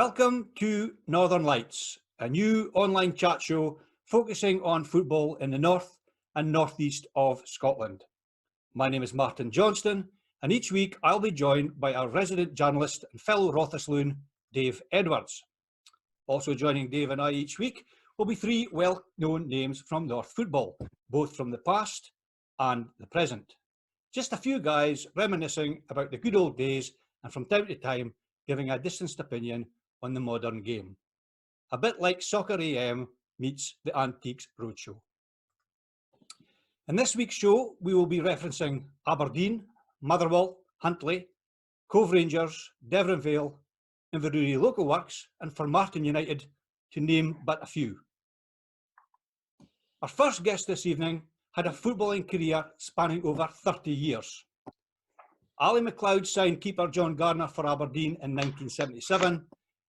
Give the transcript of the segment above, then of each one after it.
Welcome to Northern Lights, a new online chat show focusing on football in the north and northeast of Scotland. My name is Martin Johnston, and each week I'll be joined by our resident journalist and fellow Rothesloon, Dave Edwards. Also joining Dave and I each week will be three well-known names from North football, both from the past and the present. Just a few guys reminiscing about the good old days and from time to time giving a distanced opinion on the modern game. A bit like Soccer AM meets the Antiques Roadshow. In this week's show, we will be referencing Aberdeen, Motherwell, Huntly, Cove Rangers, Devon Vale, Inverurie Local Works, and Formartine United, to name but a few. Our first guest this evening had a footballing career spanning over 30 years. Ali McLeod signed keeper John Gardner for Aberdeen in 1977,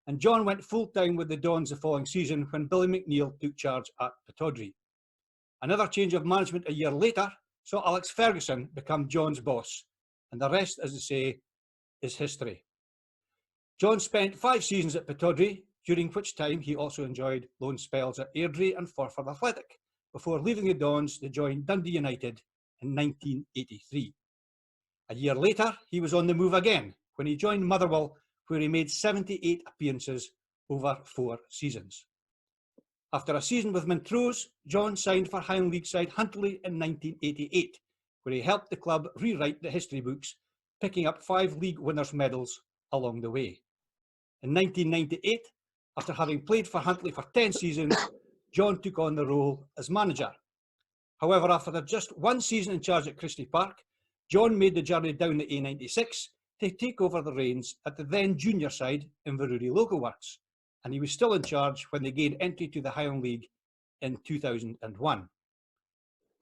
and John went full-time with the Dons the following season when Billy McNeill took charge at Pittodrie. Another change of management a year later saw Alex Ferguson become John's boss, and the rest, as they say, is history. John spent 5 seasons at Pittodrie, during which time he also enjoyed loan spells at Airdrie and Forfar Athletic, before leaving the Dons to join Dundee United in 1983. A year later, he was on the move again when he joined Motherwell, where he made 78 appearances over 4 seasons. After a season with Montrose, John signed for Highland League side Huntly in 1988, where he helped the club rewrite the history books, picking up 5 league winners' medals along the way. In 1998, after having played for Huntly for 10 seasons, John took on the role as manager. However, after just 1 season in charge at Christie Park, John made the journey down the A96 to take over the reins at the then junior side Inverurie Local Works, and he was still in charge when they gained entry to the Highland League in 2001.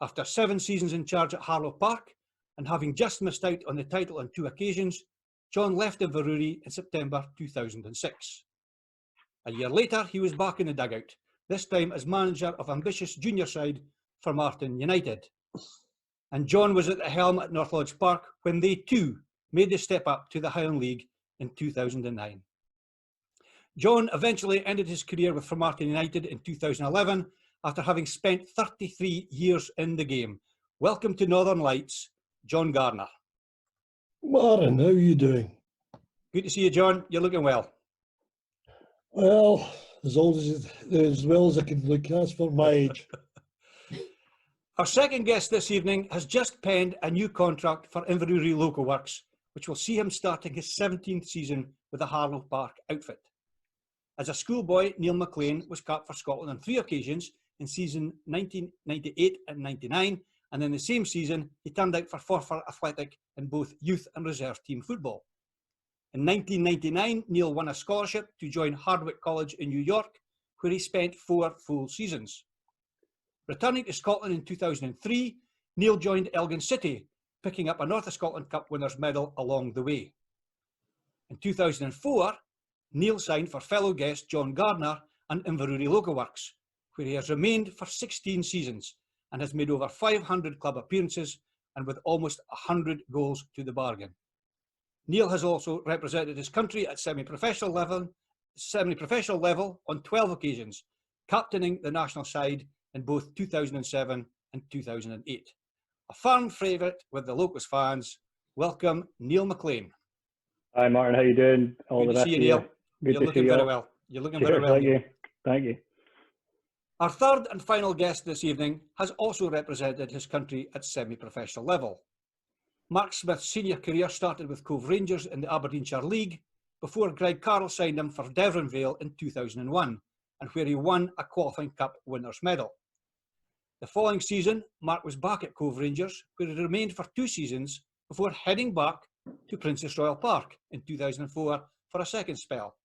After 7 seasons in charge at Harlow Park, and having just missed out on the title on 2 occasions, John left Inverurie in September 2006. A year later, he was back in the dugout, this time as manager of ambitious junior side Formartine United. And John was at the helm at North Lodge Park when they too made the step up to the Highland League in 2009. John eventually ended his career with Formartine United in 2011 after having spent 33 years in the game. Welcome to Northern Lights, John Gardner. Martin, how are you doing? Good to see you, John. You're looking well. Well, as well as I can look, that's for my age. Our second guest this evening has just penned a new contract for Inverurie Local Works, which will see him starting his 17th season with the Harlow Park outfit. As a schoolboy, Neil McLean was capped for Scotland on 3 occasions in season 1998 and 99, and in the same season he turned out for Forfar Athletic in both youth and reserve team football. In 1999, Neil won a scholarship to join Hardwick College in New York, where he spent 4 full seasons. Returning to Scotland in 2003, Neil joined Elgin City, picking up a North of Scotland Cup winners' medal along the way. In 2004, Neil signed for fellow guest John Gardner and Inverurie Local Works, where he has remained for 16 seasons and has made over 500 club appearances and with almost 100 goals to the bargain. Neil has also represented his country at semi-professional level on 12 occasions, captaining the national side in both 2007 and 2008. A firm favourite with the Locos fans. Welcome, Neil McLean. Hi, Martin. How you doing? Good to see you, Neil. You're looking very well. You're looking very well. Thank you. Thank you. Our third and final guest this evening has also represented his country at semi-professional level. Mark Smith's senior career started with Cove Rangers in the Aberdeenshire League before Greg Carroll signed him for Devon Vale in 2001, and where he won a qualifying cup winners' medal. The following season, Mark was back at Cove Rangers, where he remained for 2 seasons before heading back to Princess Royal Park in 2004 for a second spell.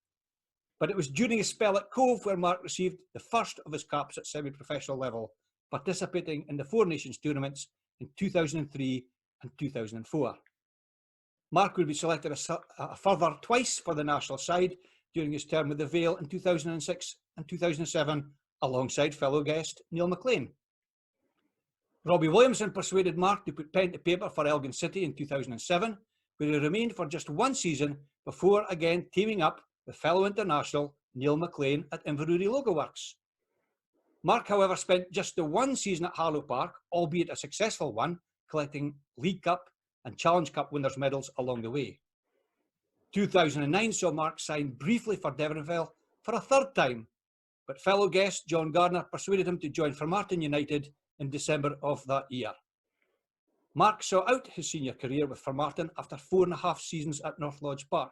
But it was during his spell at Cove where Mark received the first of his caps at semi-professional level, participating in the 4 Nations tournaments in 2003 and 2004. Mark would be selected a further twice for the national side during his term with the Vale in 2006 and 2007, alongside fellow guest Neil McLean. Robbie Williamson persuaded Mark to put pen to paper for Elgin City in 2007, where he remained for just 1 season before again teaming up with fellow international Neil McLean at Inverurie Logo Works. Mark, however, spent just the one season at Harlow Park, albeit a successful one, collecting League Cup and Challenge Cup winners' medals along the way. 2009 saw Mark sign briefly for Devonville for a third time, but fellow guest John Gardner persuaded him to join Formartine United in December of that year. Mark saw out his senior career with Formartine after 4.5 seasons at North Lodge Park,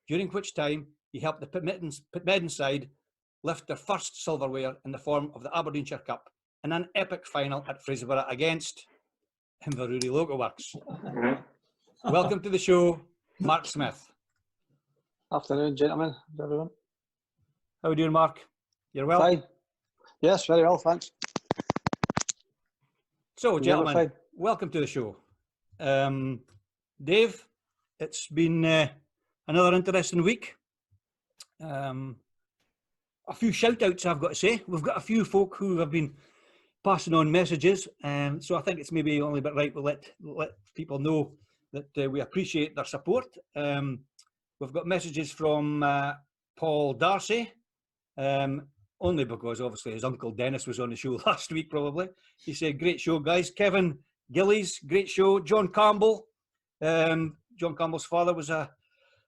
during which time he helped the Pitmedden side lift their first silverware in the form of the Aberdeenshire Cup in an epic final at Fraserburgh against Inverurie Logo Works. Welcome to the show, Mark Smith. Afternoon, gentlemen, everyone. How are you doing, Mark? You're well? Fine. Yes, very well, thanks. So, Fine. gentlemen, welcome to the show. Dave, it's been another interesting week. A few shout-outs, I've got to say. We've got a few folk who have been passing on messages, so I think it's maybe only but right we'll let people know that we appreciate their support. We've got messages from Paul Darcy, only because obviously his uncle Dennis was on the show last week probably. He said, great show, guys. Kevin Gillies, great show. John Campbell, John Campbell's father was a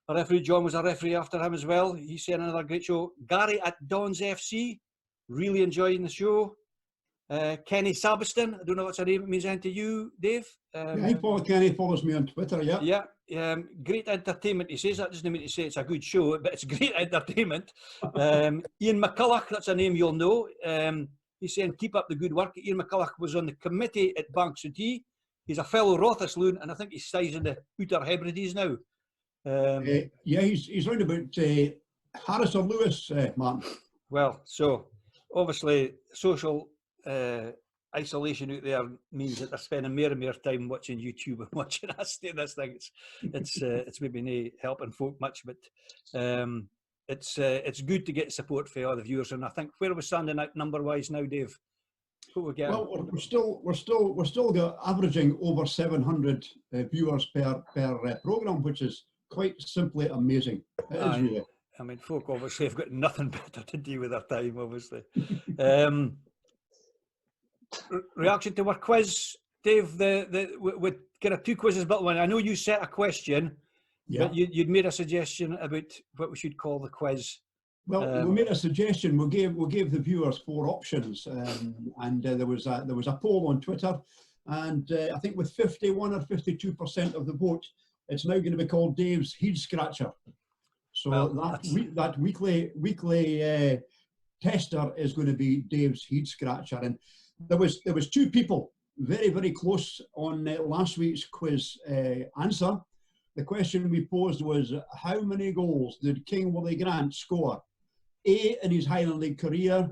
referee. John was a referee after him as well. He said another great show. Gary at Dons FC, really enjoying the show. Kenny Sabiston, I don't know what's her name, it means anything to you, Dave. Yeah, Kenny follows me on Twitter, yeah. Yeah, great entertainment. He says that doesn't mean to say it's a good show, but it's great entertainment. Ian McCulloch, that's a name you'll know. He's saying keep up the good work. Ian McCulloch was on the committee at Banks-o-Tea. He's a fellow Rothes loon, and I think he's in the Outer Hebrides now. Yeah, he's round about Harris or Lewis, Martin. Well, so obviously social isolation out there means that they're spending more and more time watching YouTube and watching us do this thing. It's maybe not helping folk much, but it's good to get support for all the viewers. And I think where are we standing out number wise now, Dave? What we getting? Well, we're still got averaging over 700 viewers per program, which is quite simply amazing. It is really. I mean, folk obviously have got nothing better to do with their time, obviously. Reaction to our quiz, Dave. We kind of 2 quizzes built one. I know you set a question, but you'd made a suggestion about what we should call the quiz. Well, we made a suggestion. We gave the viewers 4 options, and there was a poll on Twitter, and I think with 51 or 52% of the vote, it's now going to be called Dave's Head Scratcher. So that weekly tester is going to be Dave's Head Scratcher, and there was 2 people very, very close on last week's quiz answer. The question we posed was, how many goals did King Willie Grant score? A, in his Highland League career,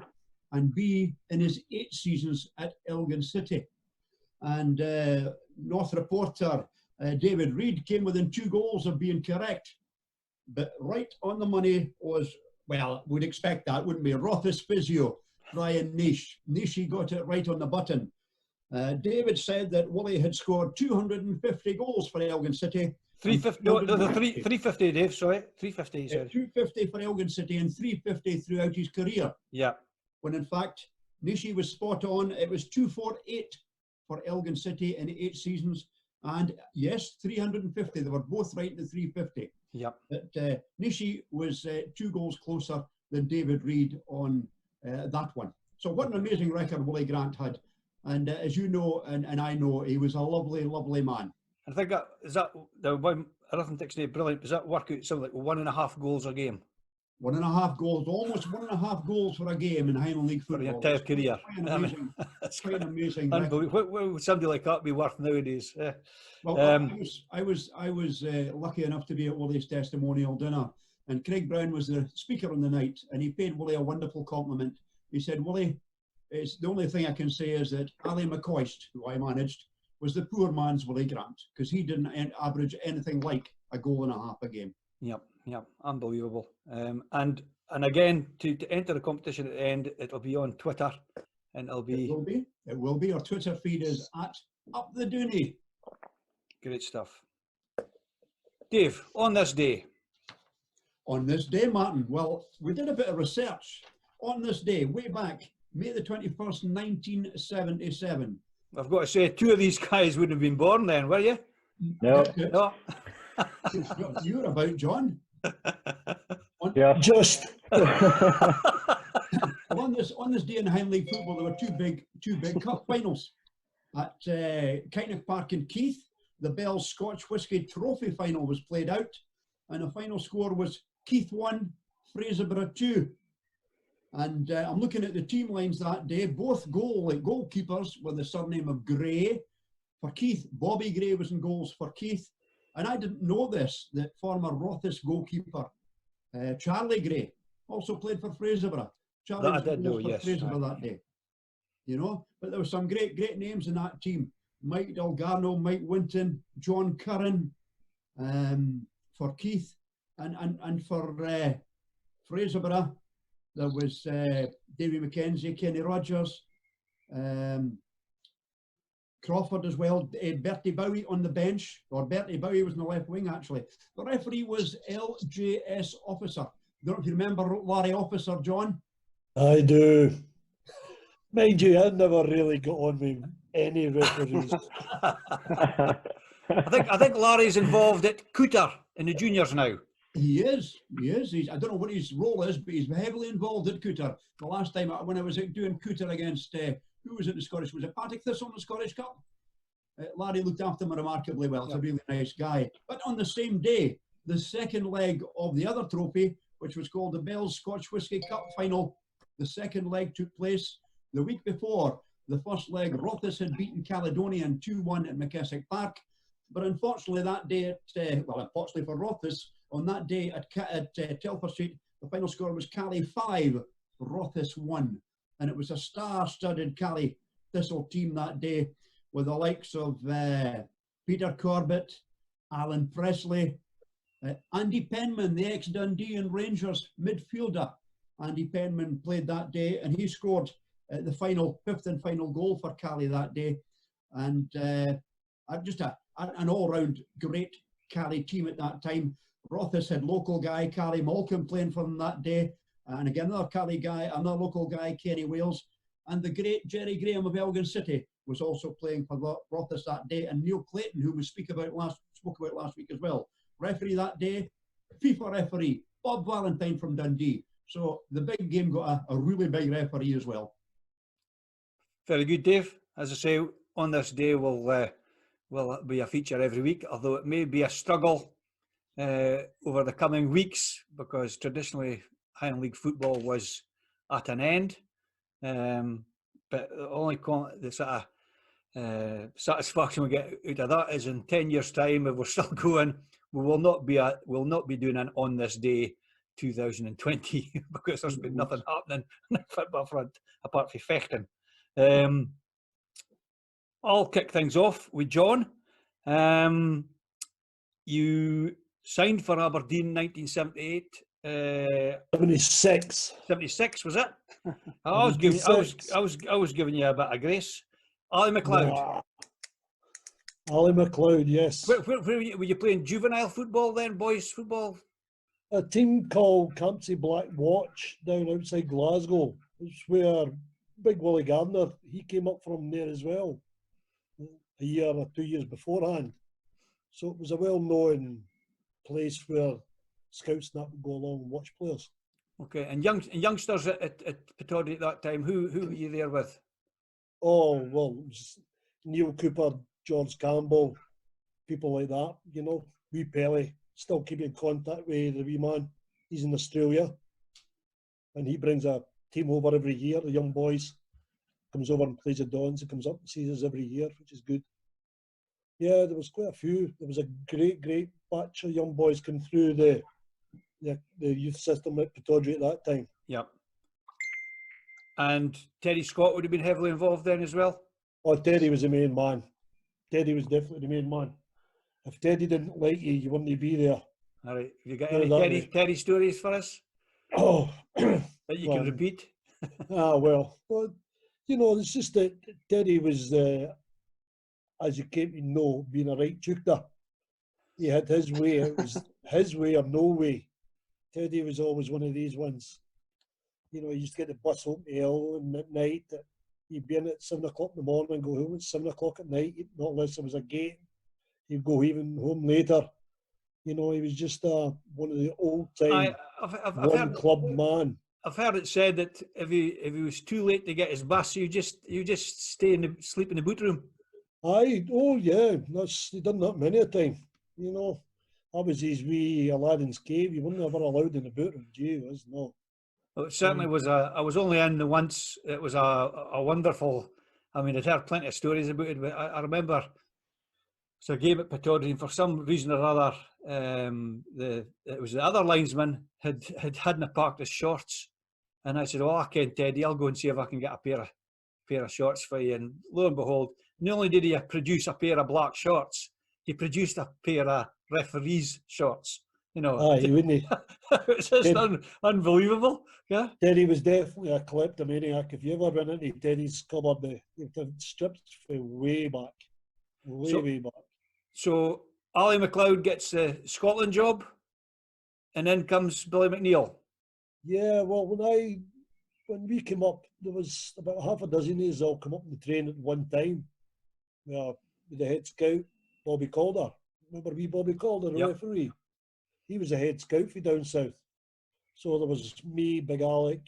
and B, in his 8 seasons at Elgin City. And North reporter David Reid came within 2 goals of being correct. But right on the money was, well, we'd expect that, wouldn't we? Rothes physio, Brian Nish. Nishi got it right on the button. David said that Willie had scored 250 goals for Elgin City. 350, no, 350, Dave, sorry. 350, he said. 250 for Elgin City and 350 throughout his career. Yeah. When in fact, Nishi was spot on. It was 248 for Elgin City in 8 seasons. And yes, 350. They were both right in the 350. Yeah. But Nishi was 2 goals closer than David Reid on that one. So what an amazing record Willie Grant had. And as you know, and I know, he was a lovely, lovely man. I think the one arithmetic's not brilliant. Does that work out something like 1.5 goals a game? 1.5 goals, almost 1.5 goals for a game in Highland League football. For the entire career. That's quite an amazing. What would somebody like that be worth nowadays? Well, I was lucky enough to be at Willie's testimonial dinner, and Craig Brown was the speaker on the night, and he paid Willie a wonderful compliment. He said, "Willie, it's the only thing I can say is that Ali McCoist, who I managed, was the poor man's Willie Grant, because he didn't average anything like 1.5 goals a game." Yep, unbelievable. And again, to enter the competition at the end, it'll be on Twitter, and It will be. Our Twitter feed is at Up the Dooney. Great stuff. Dave, on this day, On this day, Martin, well, we did a bit of research. On this day, way back, May the 21st, 1977. I've got to say, two of these guys wouldn't have been born then, were you? No. No. You were about, John. Yeah. Just On this day in Highland League football, there were two big cup finals at Kynoch Park in Keith. The Bell's Scotch Whisky Trophy final was played out, and the final score was Keith 1, Fraserburgh 2. And I'm looking at the team lines that day. Both goalkeepers with the surname of Gray. For Keith, Bobby Gray was in goals for Keith. And I didn't know this, that former Rothes goalkeeper Charlie Gray also played for Fraserburgh. Charlie That I was in did know, goals for yes. Fraserburgh that day. You know, but there were some great names in that team. Mike Delgado, Mike Winton, John Curran for Keith, and for Fraserburgh, there was Davy McKenzie, Kenny Rogers, Crawford as well, Bertie Bowie on the bench, or Bertie Bowie was in the left wing actually. The referee was LJS Officer. Don't know if you remember Larry Officer, John? I do. Mind you, I never really got on with any referees. I think Larry's involved at Cooter in the juniors now. He is. I don't know what his role is, but he's heavily involved at Cooter. The last time when I was doing Cooter against, who was it in the Scottish? Was it Partick Thistle in the Scottish Cup? Larry looked after him remarkably well. He's a really nice guy. But on the same day, the second leg of the other trophy, which was called the Bell's Scotch Whisky Cup Final, the second leg took place the week before. The first leg, Rothes had beaten Caledonian 2-1 at McKessick Park. But unfortunately that day, unfortunately for Rothes, on that day at Telford Street, the final score was Cali 5, Rothes 1. And it was a star-studded Cali Thistle team that day with the likes of Peter Corbett, Alan Presley, Andy Penman, the ex-Dundee and Rangers midfielder. Andy Penman played that day and he scored the fifth and final goal for Cali that day. And just an all-round great Cali team at that time. Rothes had local guy, Cali Malcolm, playing for them that day. And again, another Cali guy, another local guy, Kenny Wales. And the great Jerry Graham of Elgin City was also playing for Rothes that day. And Neil Clayton, who we spoke about last week as well. Referee that day, FIFA referee, Bob Valentine from Dundee. So the big game got a really big referee as well. Very good, Dave. As I say, on this day will be a feature every week, although it may be a struggle over the coming weeks because traditionally Highland League football was at an end. But the only sort of satisfaction we get out of that is in 10 years' time, if we're still going, we'll not be doing an on this day 2020 because there's been nothing happening on the football front apart from fechting. I'll kick things off with John. You signed for Aberdeen 1978. 76. 76 was it? I was giving you a bit of grace. Ali McLeod. Nah. Ali McLeod, yes. Where were you playing juvenile football then, boys football? A team called Campsie Black Watch down outside Glasgow. It's where Big Willie Gardner, he came up from there as well, a year or 2 years beforehand. So it was a well-known place where scouts and that would go along and watch players. Okay, and youngsters at Pittodrie at that time, who were you there with? Oh, well, it was Neil Cooper, George Campbell, people like that, you know. Wee Pelly, still keep in contact with the wee man. He's in Australia. And he brings a team over every year, the young boys. Comes over and plays the Dons. He comes up and sees us every year, which is good. Yeah, there was quite a few. There was a great batch of young boys come through the youth system at Pittodrie at that time. Yep. And Terry Scott would have been heavily involved then as well? Oh, Teddy was the main man. Teddy was definitely the main man. If Teddy didn't like you, you wouldn't be there. All right. Have you got Yeah, any that Terry stories for us Oh, that you well, can repeat? well, you know, it's just that Teddy was, as you came to know, being a right chuchter. He had his way. It was his way or no way. Teddy was always one of these ones. You know, he used to get the bus home to Hill, and at night he'd be in at 7 o'clock in the morning and go home at 7 o'clock at night, not unless there was a game. He'd go even home later. You know, he was just one of the old-time I've one-club man. I've heard it said that if he was too late to get his bus, you just stay sleep in the boot room. Aye, oh yeah, he done that many a time. You know, that was his wee Aladdin's cave. You weren't ever allowed in the boot room. Gee, was no. Well, it certainly was I was only in the once. It was a wonderful. I mean, I'd heard plenty of stories about it, but I remember it's a game at Pittodrie, and for some reason or other, it was the other linesman hadn't parked his shorts, and I said, "Oh, I can't, Teddy. I'll go and see if I can get a pair of shorts for you." And lo and behold, not only did he produce a pair of black shorts, he produced a pair of referees' shorts. You know, Aye, wouldn't he? it's just unbelievable. Yeah. Teddy was definitely a kleptomaniac. If you ever went into Teddy's cupboard, they've stripped from way back. Way back. So Ali McLeod gets the Scotland job, and then comes Billy McNeil. Yeah, well, when we came up, there was about half a dozen of us all come up in the train at one time. With the head scout, Bobby Calder. Remember wee Bobby Calder, the referee? He was a head scout for down south. So there was me, Big Alec,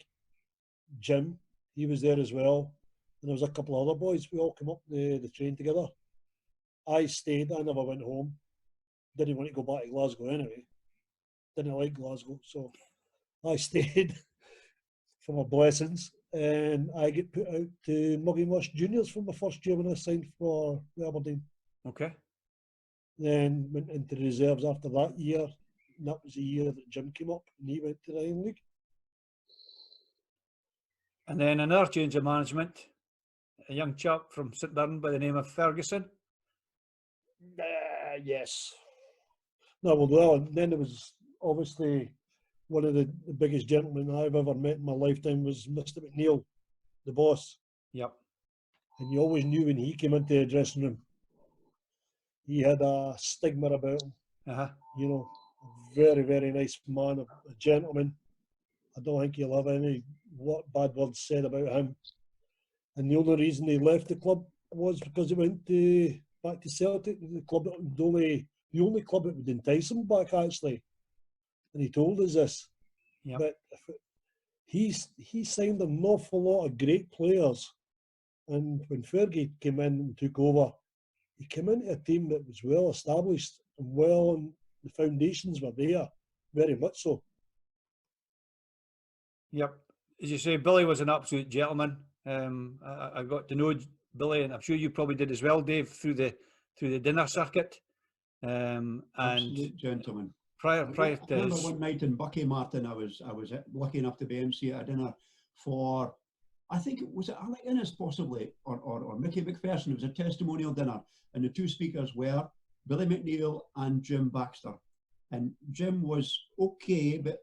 Jim, he was there as well. And there was a couple of other boys. We all come up the train together. I stayed, I never went home. Didn't want to go back to Glasgow anyway. Didn't like Glasgow, so I stayed for my blessings. And I get put out to Muggy Juniors for my first year when I signed for Aberdeen. Okay. Then went into the reserves after that year. And that was the year that Jim came up and he went to the Iron League. And then another change of management, a young chap from St Mirren by the name of Ferguson. Yes. No, well, then there was obviously one of the biggest gentlemen I've ever met in my lifetime was Mr. McNeil, the boss. Yep. And you always knew when he came into the dressing room, he had a stigma about him. You know, a very, very nice man, a gentleman. I don't think you'll have any bad words said about him. And the only reason he left the club was because he went back to Celtic, the only club that would entice him back, actually. And he told us this. Yep. But he signed an awful lot of great players. And when Fergie came in and took over, he came into a team that was well established and and the foundations were there, very much so. Yep. As you say, Billy was an absolute gentleman. I got to know Billy, and I'm sure you probably did as well, Dave, through the dinner circuit. Absolute gentleman. Prior I to remember one night in Bucky, Martin, I was lucky enough to be MC at a dinner for, I think it was Alec Innes possibly, or Mickey McPherson. It was a testimonial dinner, and the two speakers were Billy McNeil and Jim Baxter. And Jim was okay, but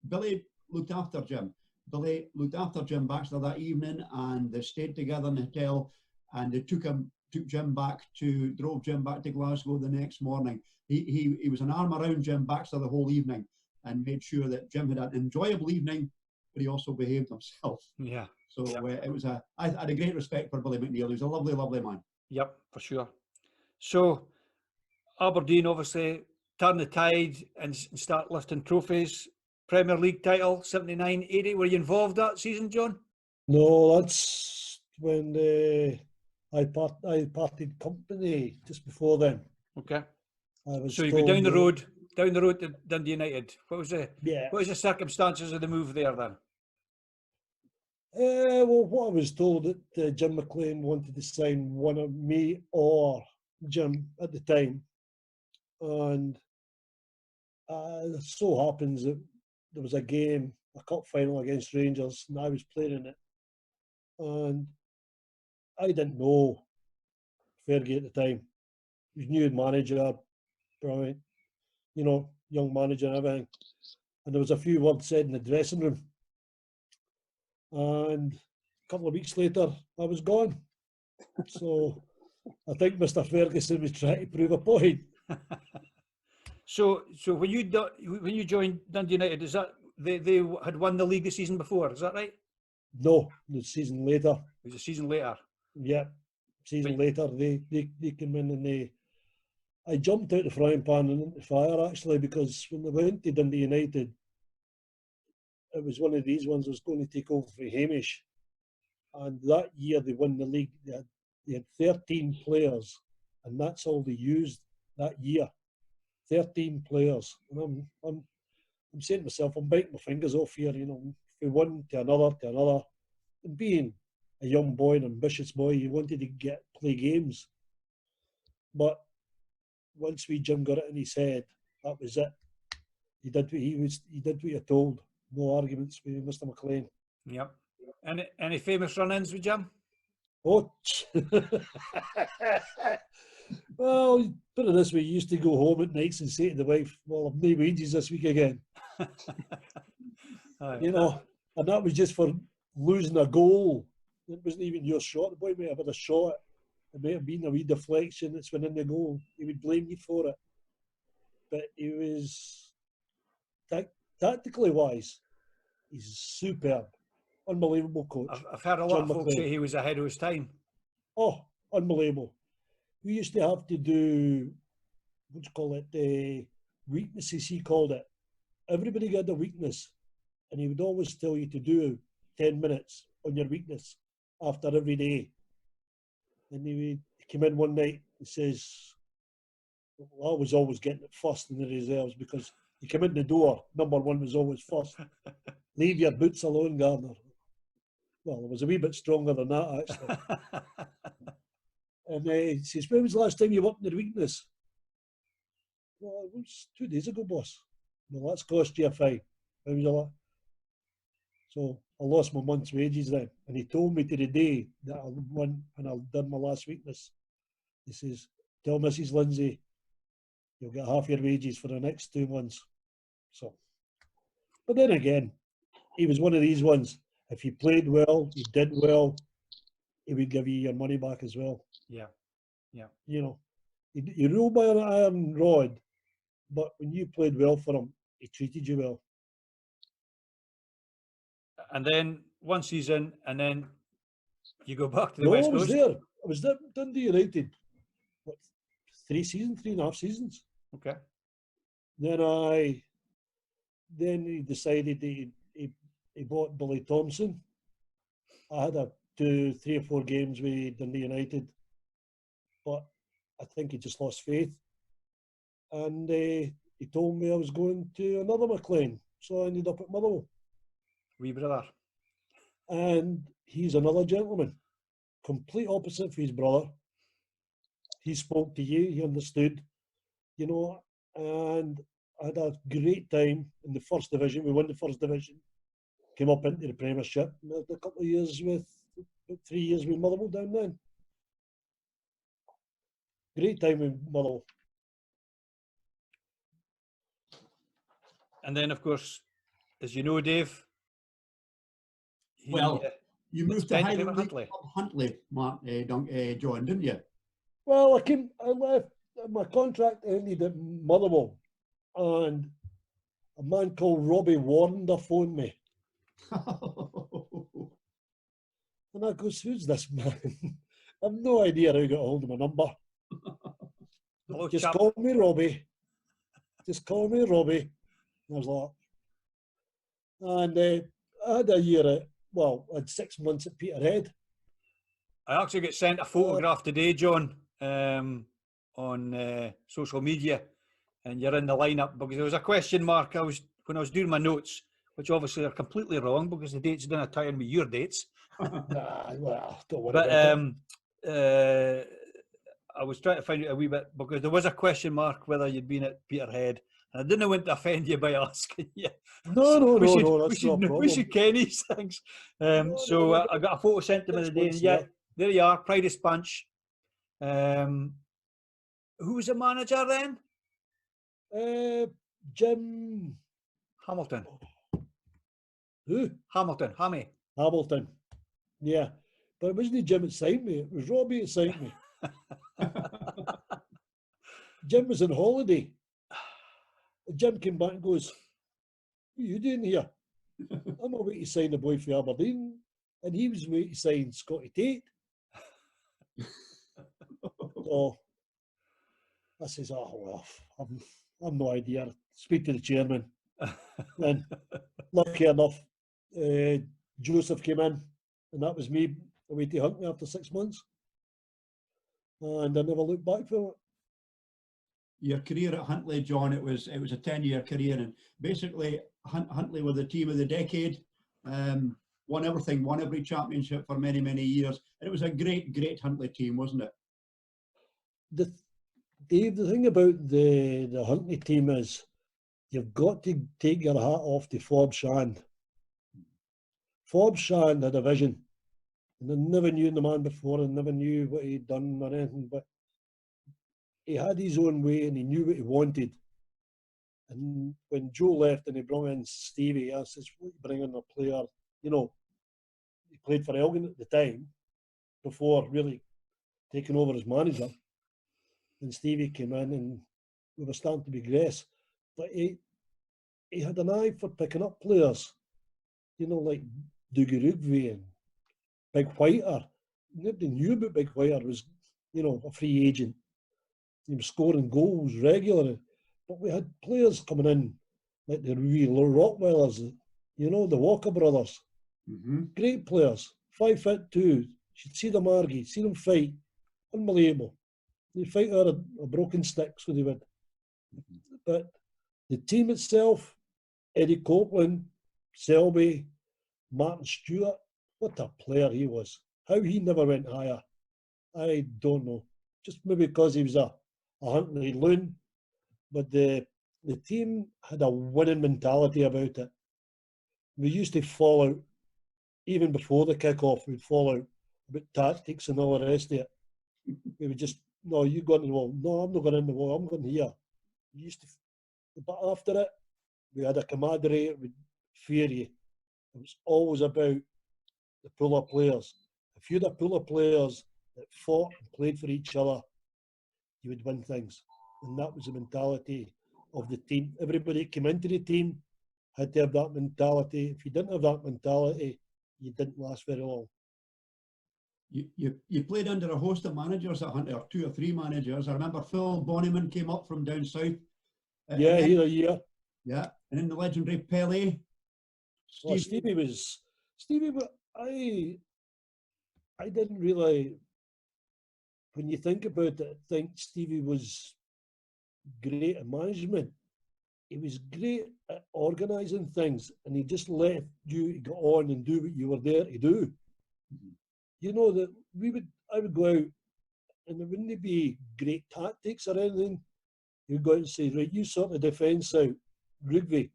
Billy looked after Jim. Billy looked after Jim Baxter that evening, and they stayed together in the hotel, and they drove Jim back to Glasgow the next morning. He was an arm around Jim Baxter the whole evening and made sure that Jim had an enjoyable evening, but he also behaved himself. Yeah. So it was I had a great respect for Billy McNeil. He was a lovely, lovely man. Yep, for sure. So Aberdeen obviously turn the tide and start lifting trophies. Premier League title, 79-80. Were you involved that season, John? No, that's when I parted company just before then. Okay. So you go down the road to Dundee United. What was the circumstances of the move there then? Well, what I was told that Jim McLean wanted to sign one of me or Jim at the time, and it so happens that there was a game, a cup final against Rangers, and I was playing in it, and I didn't know Fergie at the time. He was new manager, brilliant, you know, young manager and everything, and there was a few words said in the dressing room. And a couple of weeks later, I was gone. So I think Mr. Ferguson was trying to prove a point. So when you joined Dundee United, is that they had won the league the season before? Is that right? No, the season later. It was a season later. Yeah, season But- later they came in and I jumped out the frying pan and into fire actually, because when they went to Dundee United, it was one of these ones that was going to take over for Hamish, and that year they won the league. They had 13 players, and that's all they used that year. 13 players, and I'm saying to myself, I'm biting my fingers off here. You know, from one to another, and being a young boy, an ambitious boy, you wanted to play games, but once Jim got it in his head, that was it. He did what he did what he told. No arguments with Mr. McLean. Yep. Any famous run-ins with Jim? Oh, well, put it this way: you used to go home at nights and say to the wife, "Well, I've no wages this week again." Aye. You know, and that was just for losing a goal. It wasn't even your shot. The boy may have had a shot. It may have been a wee deflection that's went in the goal. He would blame you for it. But he was, tactically wise, he's superb. Unbelievable coach. I've heard a lot John of folks McLean. say he was ahead of his time. Oh, unbelievable. We used to have to do, what do you call it, weaknesses, he called it. Everybody got a weakness, and he would always tell you to do 10 minutes on your weakness after every day. And he came in one night and says, well, I was always getting it first in the reserves, because you come in the door, number one was always first. Leave your boots alone, Gardner. Well, I was a wee bit stronger than that, actually. And he says, when was the last time you worked in your weakness? Well, it was 2 days ago, boss. Well, that's cost you a fine. How was that? So I lost my month's wages then. And he told me to the day that I won and I'd done my last weakness. He says, tell Mrs. Lindsay, you'll get half your wages for the next 2 months. So, but then again, he was one of these ones. If you played well, you did well, he would give you your money back as well. Yeah. You know, you ruled by an iron rod, but when you played well for him, he treated you well. And then one season, and then you go back to the No, West I was Coast. there. I was there, Dundee United. What, 3.5 seasons. Okay. Then he decided he bought Billy Thompson. I had 2, 3 or 4 games with Dundee United, but I think he just lost faith. And he told me I was going to another McLean, so I ended up at Motherwell. Wee brother. And he's another gentleman, complete opposite for his brother. He spoke to you, he understood, you know, and I had a great time in the first division. We won the first division, came up into the Premiership, and had a couple of years about 3 years with Motherwell down then. Great time with Motherwell. And then, of course, as you know, Dave, he, Well, you moved to spent Highland him at League Huntly. Club Huntly, Mark, John, didn't you? Well, I left, my contract ended at Motherwell, and a man called Robbie Warner phoned me. And I goes, who's this man? I've no idea how he got hold of my number. Hello, Just chap. call me Robbie. Just call me Robbie. And I was like, and I had a year at, well, I had 6 months at Peterhead. I actually got sent a photograph today, John, on social media, and you're in the lineup because there was a question mark. When I was doing my notes, which obviously are completely wrong because the dates didn't tie in with your dates. Well, don't worry But about it. I was trying to find out a wee bit because there was a question mark whether you'd been at Peterhead, and I didn't want to offend you by asking you. No, we should, that's no problem. we should ken these things. So I got a photo sent to me today, and 6 months, yeah, there you are, Pride of Sponge. Who was the manager then? Jim, Hamilton. who? Hamilton. Hammy. Hamilton. Yeah. But it wasn't Jim that signed me, it was Robbie that signed me. Jim was on holiday. Jim came back and goes, "What are you doing here?" "I'm away to sign a boy for Aberdeen," and he was away to sign Scotty Tate. So I says, "Oh well, I've no idea." Speak to the chairman, and lucky enough, Joseph came in, and that was me away to Huntly after 6 months, and I never looked back for it. Your career at Huntly, John, it was a 10-year career, and basically Huntly were the team of the decade. Won everything, won every championship for many, many years, and it was a great Huntly team, wasn't it? Dave, the thing about the Huntly team is you've got to take your hat off to Forbes Shand. Forbes Shand had a vision, and I never knew the man before, and never knew what he'd done or anything, but he had his own way and he knew what he wanted. And when Joe left and he brought in Stevie, I says, "What, you bring in a player?" You know, he played for Elgin at the time before really taking over as manager. And Stevie came in and we were starting to progress. But he had an eye for picking up players, you know, like Dougie Rugby and Big Whiter. Nobody knew about Big Whiter was, you know, a free agent. He was scoring goals regularly. But we had players coming in, like the wee Rottweilers, you know, the Walker brothers. Mm-hmm. Great players, 5'2". You should see them argue, see them fight. Unbelievable. They fight out of a broken stick, so they would. But the team itself, Eddie Copeland, Selby, Martin Stewart, what a player he was. How he never went higher, I don't know. Just maybe because he was a Huntly loon. But the team had a winning mentality about it. We used to fall out, even before the kick-off, we'd fall out about tactics and all the rest of it. We would just, "No, you go in the wall." "No, I'm not going in the wall, I'm going here." We used to, but after it, we had a camaraderie with fear you. It was always about the pool of players. If you had a pool of players that fought and played for each other, you would win things. And that was the mentality of the team. Everybody that came into the team had to have that mentality. If you didn't have that mentality, you didn't last very long. You played under a host of managers at Huntly, or 2 or 3 managers. I remember Phil Bonnyman came up from down south. Yeah, here a year. Yeah, and then the legendary Pele. Well, Stevie, I didn't really, when you think about it, think Stevie was great at management. He was great at organising things, and he just let you get on and do what you were there to do. Mm-hmm. You know, that I would go out, and there wouldn't be great tactics or anything. He would go out and say, "Right, you sort the defence out, Rugby,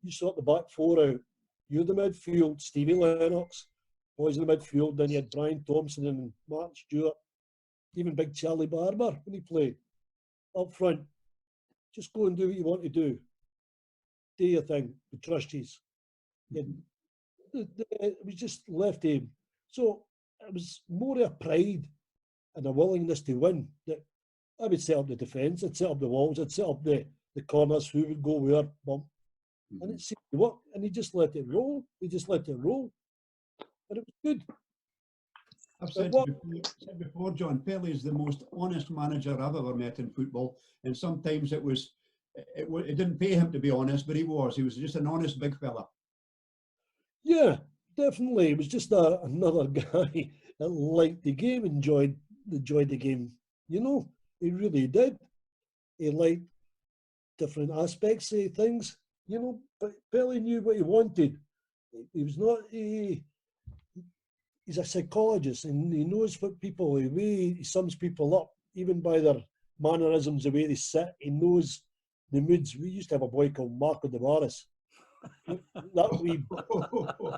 you sort the back 4 out. You're the midfield, Stevie Lennox, boys in the midfield." Then you had Brian Thompson and Martin Stewart, even Big Charlie Barber when he played up front. Just go and do what you want to do. Do your thing. We trust you. It was just left him. So it was more a pride and a willingness to win that I would set up the defence, I'd set up the walls, I'd set up the corners, who would go where, bump. And it seemed to work, and he just let it roll. He just let it roll. And it was good. I've said before, John, Pele is the most honest manager I've ever met in football. And sometimes it didn't pay him to be honest, but he was just an honest big fella. Yeah, definitely. He was just another guy that liked the game, enjoyed the game. You know, he really did. He liked different aspects of things, you know, but Pele knew what he wanted. He was not he's a psychologist, and he knows what people, the way he sums people up, even by their mannerisms, the way they sit. He knows the moods. We used to have a boy called Marco de Vares. That wee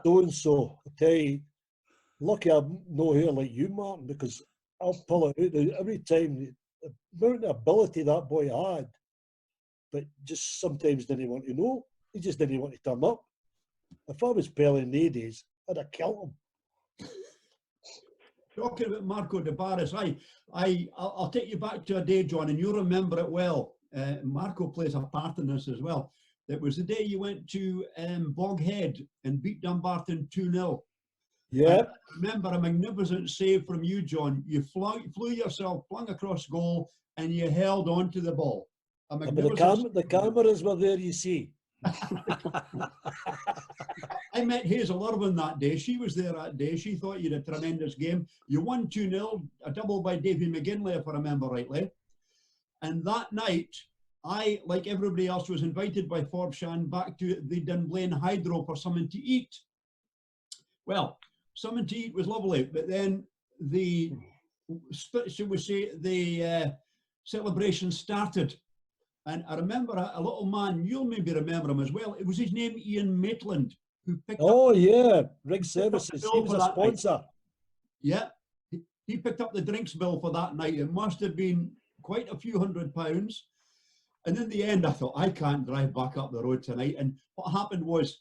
so-and-so, I tell you, lucky I'm no hair like you, Martin, because I'll pull it out every time. The amount of ability that boy had, but just sometimes didn't want to know. He just didn't want to turn up. If I was Pele in the days, I'd have killed him. Talking about Marco de Vares, I'll take you back to a day, John, and you remember it well. Marco plays a part in this as well. It was the day you went to Boghead and beat Dumbarton 2-0. Yeah. Remember a magnificent save from you, John. You flew yourself, flung across goal, and you held on to the ball. A But magnificent the cameras were there, you see. I met Hazel Irvine that day. She was there that day. She thought you had a tremendous game. You won 2-0, a double by Davy McGinley, if I remember rightly. And that night, I, like everybody else, was invited by Forbeshan back to the Dunblane Hydro for something to eat. Well, something to eat was lovely, but then the, should we say, the celebration started. And I remember a little man, you'll maybe remember him as well. It was his name, Ian Maitland, who picked up. Oh, yeah. Rig picked up Services. the He bill was for a that night. sponsor. Yeah, he picked up the drinks bill for that night. It must have been quite a few £100s. And in the end, I thought, I can't drive back up the road tonight. And what happened was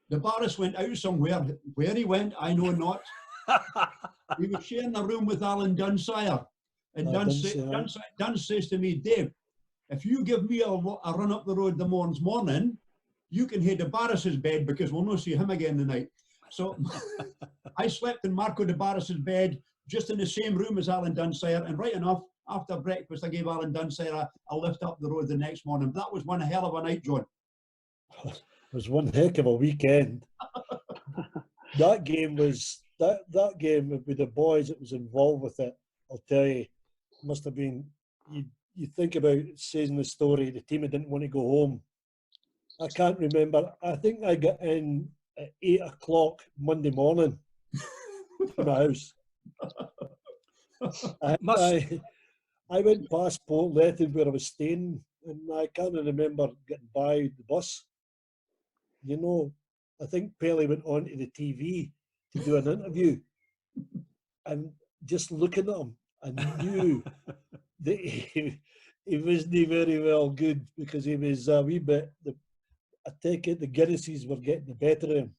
the Barris went out somewhere. Where he went, I know not. He was sharing a room with Alan Dunsire. And Dunn says to me, Dave, if you give me a run up the road the morning, you can head to Barris's bed because we'll not see him again tonight. So I slept in Marco de Barris's bed, just in the same room as Alan Dunsire. And right enough, after breakfast, I gave Alan Dunsire a lift up the road the next morning. That was one hell of a night, John. It was one heck of a weekend. That game was that game with the boys that was involved with it. I'll tell you, must have been. You think about saying the story. The team that didn't want to go home. I can't remember. I think I got in at 8 o'clock Monday morning to my house. I went past Port Lethen where I was staying, and I can't remember getting by the bus. You know, I think Pelly went onto the TV to do an interview, and just looking at him, I knew that he wasn't very well good because he was a wee bit. I take it the Guinnesses were getting the better of him.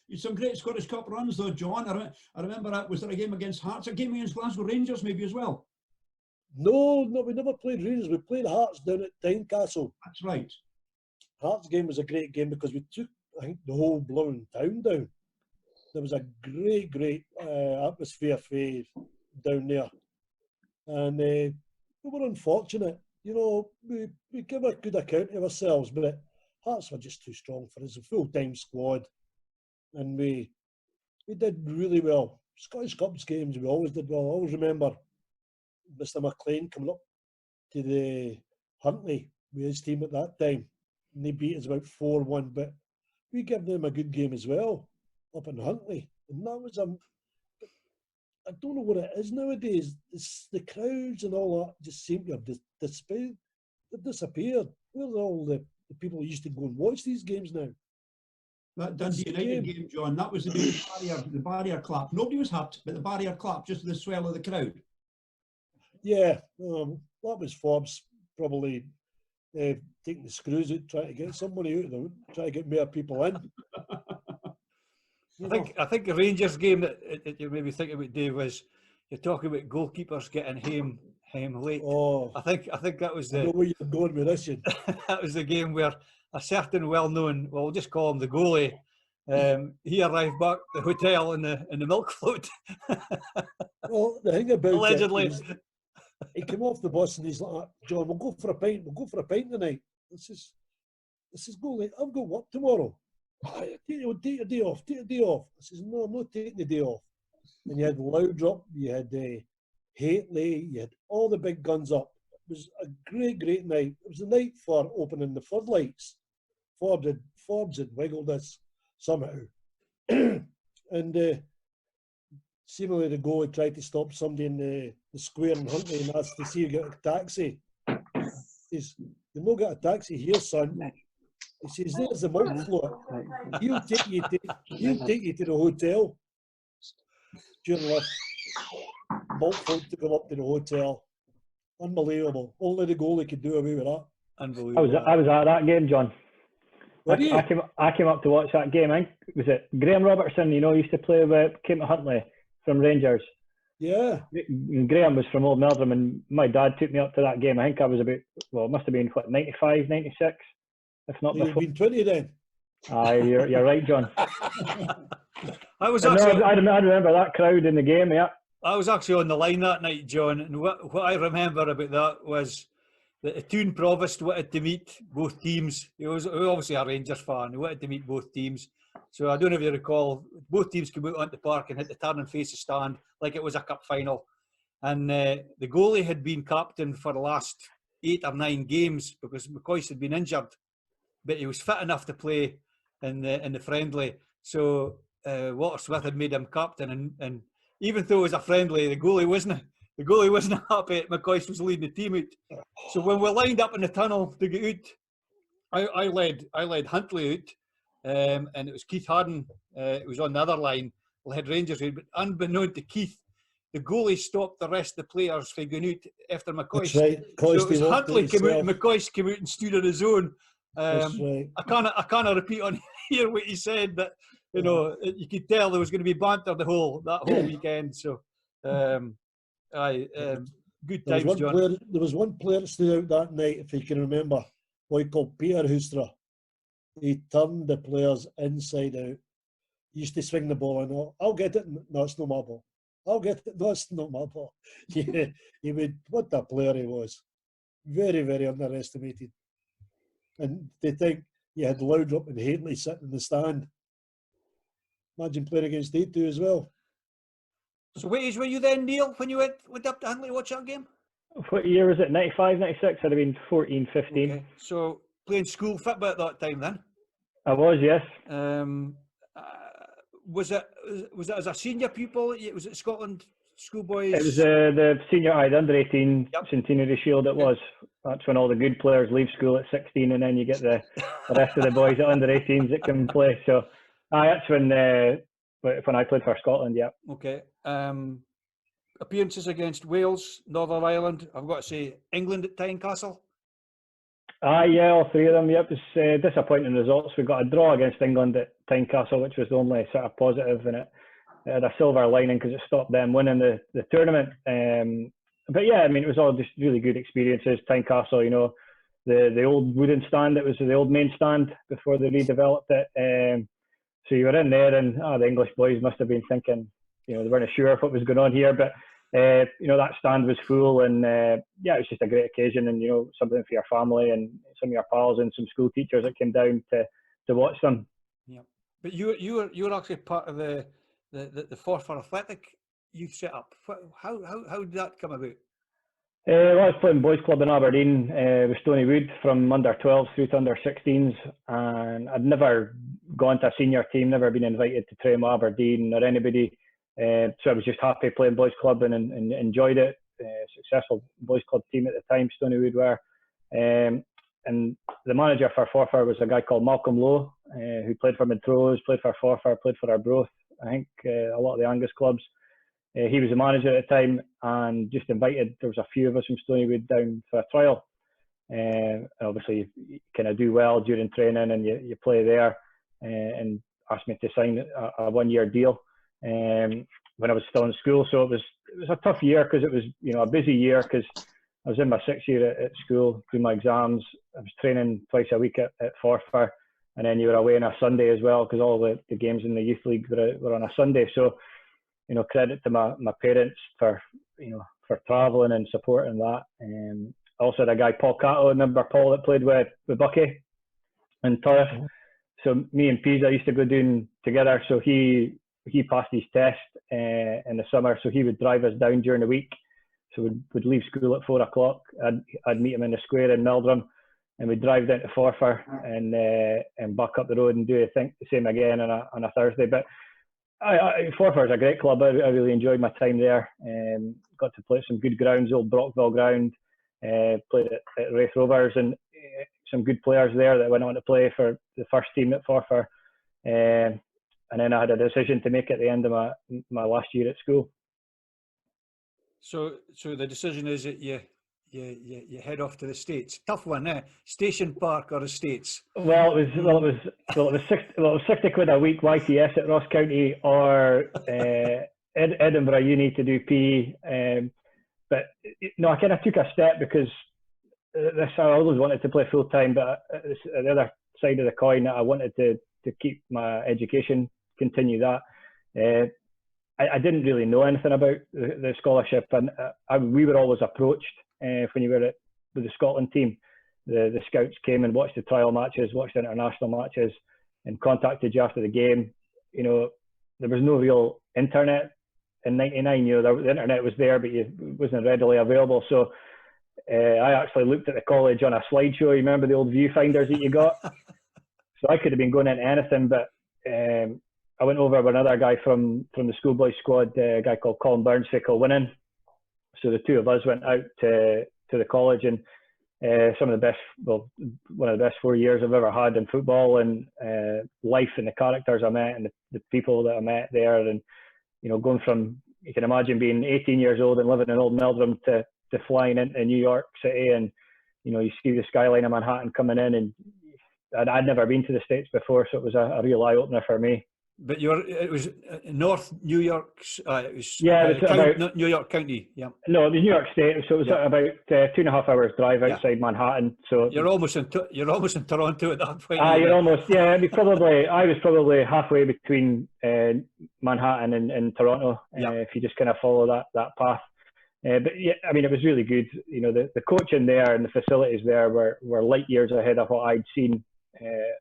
You some great Scottish Cup runs though, John. I remember that. Was there a game against Hearts? A game against Glasgow Rangers maybe as well? No, we never played Rangers. We played Hearts down at Tynecastle. That's right. Hearts game was a great game because we took, I think, the whole blowing town down. There was a great atmosphere down there. And we were unfortunate. You know, we give a good account of ourselves, but Hearts were just too strong for us, a full-time squad. And we did really well. Scottish Cups games, we always did well. I always remember Mr. McLean coming up to the Huntly with his team at that time. And they beat us about 4-1, but we gave them a good game as well up in Huntly. And that was I don't know what it is nowadays. It's the crowds and all that just seem to have disappeared. Where's all the people who used to go and watch these games now? That Dundee United game, John, that was the barrier clap. Nobody was hurt, but the barrier clap, just the swell of the crowd. Yeah, that was Forbes probably taking the screws out, trying to get somebody out of them, trying to get more people in. I think the Rangers game that you maybe think about, Dave, was you're talking about goalkeepers getting home late. Oh, I think that was I know where you're going with this. that was the game where a certain well-known, well, we'll just call him the goalie, he arrived back at the hotel in the milk float. Well, the thing about allegedly, he came off the bus and he's like, John, we'll go for a pint. We'll go for a pint tonight. This is goalie. I've got work tomorrow. Take your day off. Take your day off. I says, no, I'm not taking the day off. And you had Loudrup, you had Haitley, you had all the big guns up. It was a great night. It was the night for opening the floodlights. Forbes had wiggled us somehow. And seemingly the goalie tried to stop somebody in the square in Huntley and asked to see you get a taxi. He says, you've not got a taxi here, son. He says, there's the milk float. He'll take you to the hotel. Sure enough, milk float took him up to the hotel. Unbelievable. Only the goalie could do away with that. Unbelievable. I was at that game, John. I came up to watch that game. Was it Graham Robertson? You know, used to play with, came to Huntly from Rangers. Yeah. Graham was from Old Meldrum, and my dad took me up to that game. I think I was about, well, it must have been, what, 95, 96, if not You'd before. been 20 then. Aye, you're right, John. I was I actually remember that crowd in the game, yeah. I was actually on the line that night, John, and what I remember about that was that the Toon Provost wanted to meet both teams. He was obviously a Rangers fan. He wanted to meet both teams. So I don't know if you recall, both teams came out onto the park and hit the turn and face the stand like it was a cup final. And the goalie had been captain for the last 8 or 9 games because McCoy had been injured, but he was fit enough to play in the friendly. So Walter Smith had made him captain, and even though it was a friendly, the goalie wasn't happy. McCoy was leading the team out. So when we lined up in the tunnel to get out, I led Huntley out, and it was Keith Harden. It was on the other line, led Rangers out. But unbeknown to Keith, the goalie stopped the rest of the players from going out after McCoy. That's right. So it was Huntley came out, and McCoy came out and stood on his own. That's right. I can't repeat on here what he said, but you know, you could tell there was going to be banter that whole weekend. So, good times, John. There was one player that stood out that night, if you can remember, a boy called Peter Hoostra. He turned the players inside out. He used to swing the ball and I'll get it. No, it's not my ball. I'll get it. No, it's not my ball. Yeah, he would. What a player he was. Very, very underestimated. And they think you had Loudrup and Haley sitting in the stand. Imagine playing against they two as well. So what age were you then, Neil, when you went up to Huntley to watch that game? What year was it? 95, 96? I'd have been 14, 15. Okay. So playing school football at that time then? I was, yes. Was it as a senior pupil? Was it Scotland schoolboys? It was the senior, the under 18 Centenary Shield. It was. That's when all the good players leave school at 16, and then you get the rest of the boys at under 18s that can play. So, that's when I played for Scotland. Yeah. Okay. Appearances against Wales, Northern Ireland. I've got to say England at Tynecastle. Yeah, all 3 of them. Yep, it was disappointing results. We got a draw against England at Tynecastle, which was the only sort of positive, and it had a silver lining because it stopped them winning the tournament. But yeah, I mean, it was all just really good experiences. Tynecastle, you know, the old wooden stand. It was the old main stand before they redeveloped it. So you were in there, and the English boys must have been thinking, you know, they weren't sure what was going on here, but you know, that stand was full, and yeah, it was just a great occasion, and you know, something for your family and some of your pals and some school teachers that came down to watch them. Yeah, but you were actually part of the Forfar Athletic youth set up. How did that come about? Well, I was playing boys club in Aberdeen with Stony Wood from under 12s through to under 16s, and I'd never gone to a senior team, never been invited to train with Aberdeen or anybody. So I was just happy playing boys club and enjoyed it. Successful boys club team at the time, Stony Wood were. And the manager for Forfar was a guy called Malcolm Lowe, who played for Montrose, played for Forfar, played for Arbroath, I think a lot of the Angus clubs. He was the manager at the time and just invited, there was a few of us from Stony Wood down for a trial. Obviously, you kind of do well during training and you play there, and asked me to sign a 1-year deal. When I was still in school, so it was a tough year because it was, you know, a busy year because I was in my 6th year at school, doing my exams. I was training twice a week at Forfar, and then you were away on a Sunday as well because all the games in the youth league were on a Sunday. So, you know, credit to my parents for, you know, for travelling and supporting that. I also had a guy, Paul Cato, remember Paul, that played with Bucky and Turriff. So me and Pisa used to go down together. So he passed his test in the summer, so he would drive us down during the week. So we'd leave school at 4 o'clock. I'd meet him in the square in Meldrum, and we'd drive down to Forfar and back up the road and do the same again on a Thursday. But Forfar is a great club. I really enjoyed my time there. Got to play at some good grounds, old Brockville ground. Played at Wraith Rovers, and some good players there that went on to play for the first team at Forfar. And then I had a decision to make at the end of my last year at school. So the decision is that you head off to the States. Tough one, eh? Station Park or the States? Well, it was 60 quid a week YTS at Ross County, or Edinburgh Uni to do PE. But no, I kind of took a step because I always wanted to play full time, but the other side of the coin, I wanted to keep my education, continue that. I didn't really know anything about the scholarship, and we were always approached when you were with the Scotland team. The scouts came and watched the trial matches, watched the international matches, and contacted you after the game. You know, there was no real internet in '99. You know, the internet was there, but it wasn't readily available. So I actually looked at the college on a slideshow. You remember the old viewfinders that you got? So I could have been going into anything, but I went over with another guy from the schoolboy squad, a guy called Colin Burns for Kilwinning. So the two of us went out to the college, and one of the best 4 years I've ever had in football, and life and the characters I met and the people that I met there. And, you know, going from, you can imagine being 18 years old and living in Old Meldrum to flying into New York City, and, you know, you see the skyline of Manhattan coming in, and I'd never been to the States before, so it was a real eye-opener for me. But it was North New York. It was New York County. Yeah. No, it was New York State. So it was about 2.5 hours drive outside Manhattan. So you're almost in Toronto at that point. You're almost. Yeah, I was probably halfway between Manhattan and Toronto. If you just kind of follow that path. But yeah, I mean, it was really good. You know, the coaching there and the facilities there were light years ahead of what I'd seen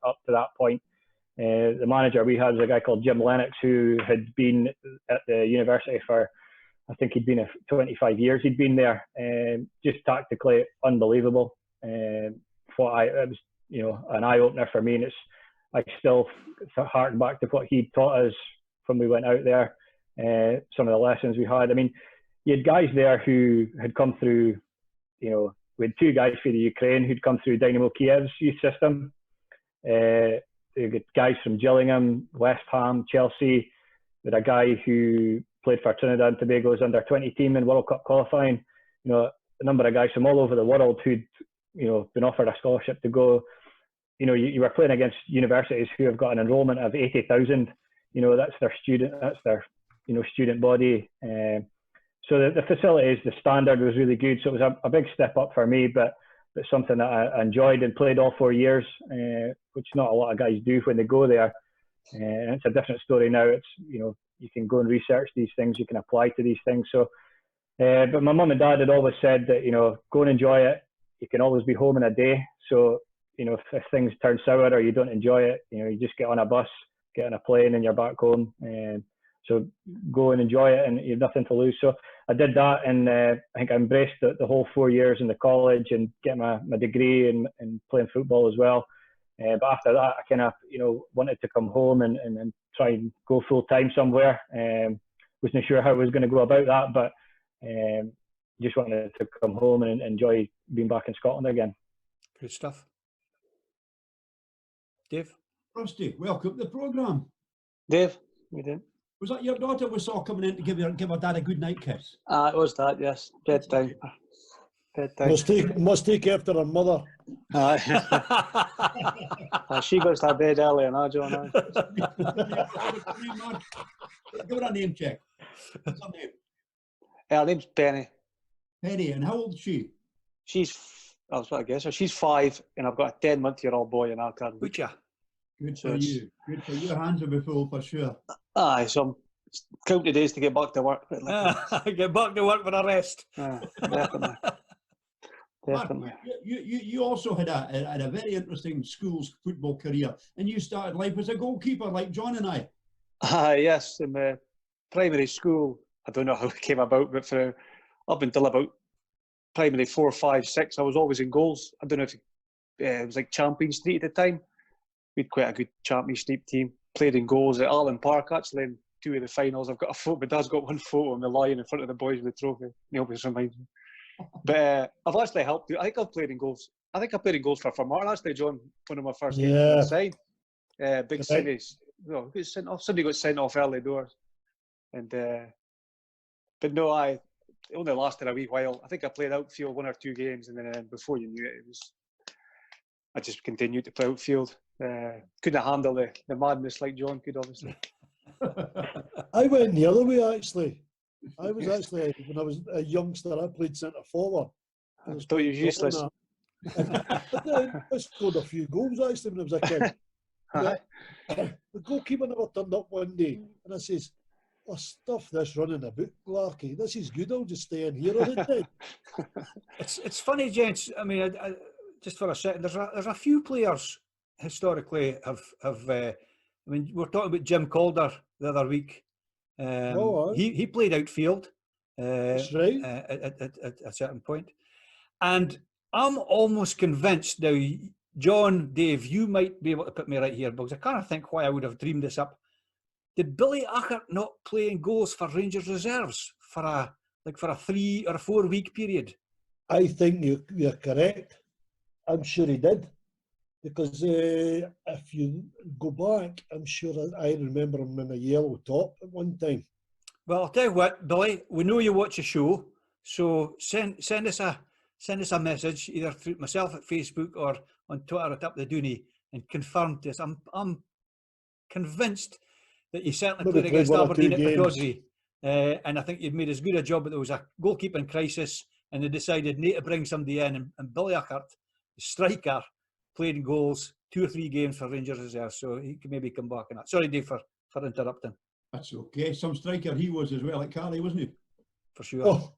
up to that point. The manager we had was a guy called Jim Lennox, who had been at the university for, I think he'd been 25 years. He'd been there, just tactically unbelievable. It was, you know, an eye opener for me, and I still harken back to what he taught us when we went out there. Some of the lessons we had. I mean, you had guys there who had come through. You know, we had two guys for the Ukraine who'd come through Dynamo Kiev's youth system. We got guys from Gillingham, West Ham, Chelsea. We had a guy who played for Trinidad and Tobago's under-20 team in World Cup qualifying. You know, a number of guys from all over the world who'd, you know, been offered a scholarship to go. You know, you were playing against universities who have got an enrolment of 80,000. You know, that's their student body. So the facilities, the standard was really good. So it was a big step up for me, but something that I enjoyed and played all 4 years, which not a lot of guys do when they go there. And it's a different story now. It's, you know, you can go and research these things, you can apply to these things. So, but my mum and dad had always said that, you know, go and enjoy it. You can always be home in a day. So, you know, if things turn sour or you don't enjoy it, you know, you just get on a bus, get on a plane, and you're back home. So go and enjoy it, and you've nothing to lose. So I did that, and I think I embraced the whole 4 years in the college and get my degree and playing football as well. But after that, I kind of, you know, wanted to come home and try and go full time somewhere. Wasn't sure how I was going to go about that, but just wanted to come home and enjoy being back in Scotland again. Good stuff. Dave? Rusty, welcome to the programme. Dave, we did. Was that your daughter we saw coming in to give her dad a good night kiss? It was that, yes. Bedtime. Must take after her mother. She goes to bed early, and I John. Give her a name check. What's her name? Her name's Penny. Penny, and how old is she? I was what I guess. She's 5, and I've got a 10-month-old boy in our car. Good ya. Good for you. Good for you. Your hands will be full for sure. Aye, so I'm counting days to get back to work. Get back to work for a rest. Definitely. Definitely. You also had a very interesting schools football career, and you started life as a goalkeeper like John and I. Yes, in the primary school. I don't know how it came about, but up until about primary 4, 5, 6, I was always in goals. I don't know if it was like Champion Street at the time. We had quite a good Championship team. Played in goals at Allen Park, actually, in 2 of the finals. I've got a photo. My dad's got one photo of me lying in front of the boys with the trophy. He always reminds me. But I've actually helped. I think I've played in goals. I think I played in goals for Martin, actually, John, one of my first games signed. Big cities. Well, somebody got sent off early doors. And but no, it only lasted a wee while. I think I played outfield 1 or 2 games, and then before you knew it, I just continued to play outfield. Couldn't handle the madness like John could, obviously. I went the other way, actually. I was actually, when I was a youngster, I played centre forward. I thought you were useless. But then I scored a few goals, actually, when I was a kid. The goalkeeper never turned up one day, and I says, "Oh, stuff this running about, Larky. This is good. I'll just stay in here all the time." It's funny, gents. I mean, just for a second, there's a few players historically have. I mean, we're talking about Jim Calder the other week. He played outfield. That's right. At a certain point, and I'm almost convinced now. John, Dave, you might be able to put me right here because I can't think why I would have dreamed this up. Did Billy Achart not play in goals for Rangers reserves for a 3 or 4 week period? I think you're correct. I'm sure he did. Because if you go back, I'm sure I remember him in a yellow top at one time. Well, I'll tell you what, Billy, we know you watch the show, so send us a message either through myself at Facebook or on Twitter at Up the Dooney and confirm this. I'm convinced that you certainly played against Aberdeen at Pittodrie, and I think you've made as good a job. But there was a goalkeeping crisis, and they decided not to bring somebody in, and Billy Achart, the striker, played goals 2 or 3 games for Rangers reserves, so he can maybe come back on that. Sorry, Dave, for interrupting. That's okay. Some striker he was as well at Carly, wasn't he? For sure.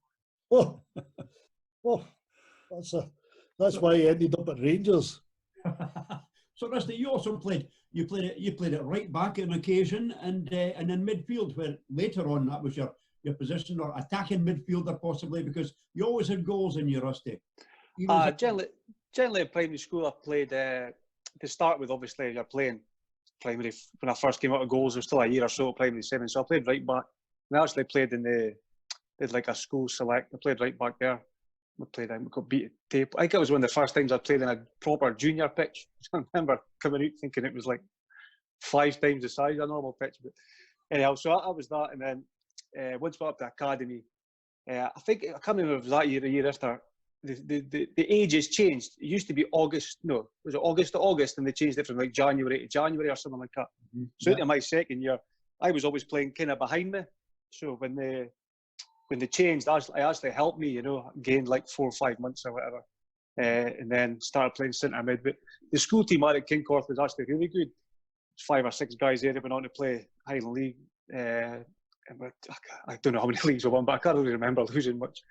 That's why he ended up at Rangers. So, Rusty, you also played it right back on occasion, and in midfield, where later on that was your position, or attacking midfielder possibly, because you always had goals in you, Rusty. Generally in primary school, I played, to start with, obviously, you're playing primary. When I first came out of goals, it was still a year or so at primary 7, so I played right back. And I actually played did like a school select. I played right back there. We got beat at tape. I think it was one of the first times I played in a proper junior pitch. I remember coming out thinking it was like 5 times the size of a normal pitch. But anyhow, so I was that. And then once we got up to academy, I think, I can't remember if it was that year or the year after, the ages changed. It used to be August to August, and they changed it from like January to January or something like that. Mm-hmm. So into my second year, I was always playing kind of behind me. So when they changed, it actually helped me, gained like 4 or 5 months or whatever, and then started playing centre mid. But the school team at Kincorth was actually really good. 5 or 6 guys there that went on to play Highland League. I don't know how many leagues we won, but I can't really remember losing much.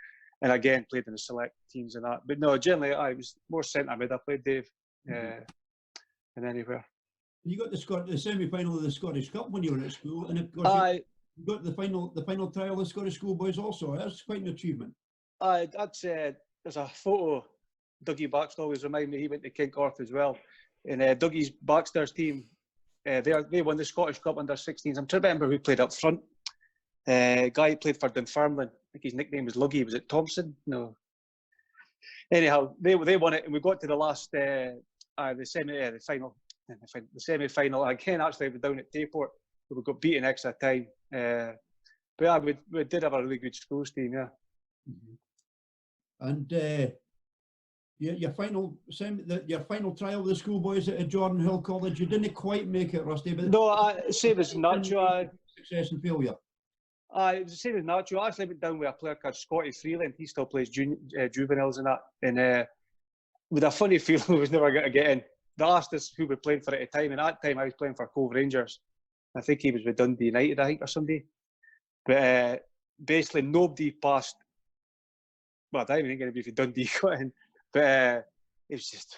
And again, played in the select teams and that. But no, generally, I was more centre mid. I played Dave than anywhere. You got the semi-final of the Scottish Cup when you were at school, and of course you got the final trial of the Scottish schoolboys also. That's quite an achievement. I'd say there's a photo. Dougie Baxter always remind me he went to Kincorth as well. And Dougie's Baxter's team, they won the Scottish Cup under 16s. I'm trying to remember who played up front. Guy who played for Dunfermline. I think his nickname was Luggy. Was it Thompson? No. Anyhow, they won it, and we got to the last the semi-final again. Actually, we were down at Tayport. We got beaten extra time. But yeah, we did have a really good schools team, yeah. Mm-hmm. And your final trial with the schoolboys at Jordan Hill College, you didn't quite make it, Rusty. But no, same as natural. Success and failure. It was the same as natural. I actually went down with a player called Scotty Freeland. He still plays juveniles and that. And with a funny feeling we was never going to get in. They asked us who we were playing for at the time, and at that time I was playing for Cove Rangers. I think he was with Dundee United, I think, or somebody. But basically nobody passed. Well, I don't even think anybody for Dundee got in. But it was just,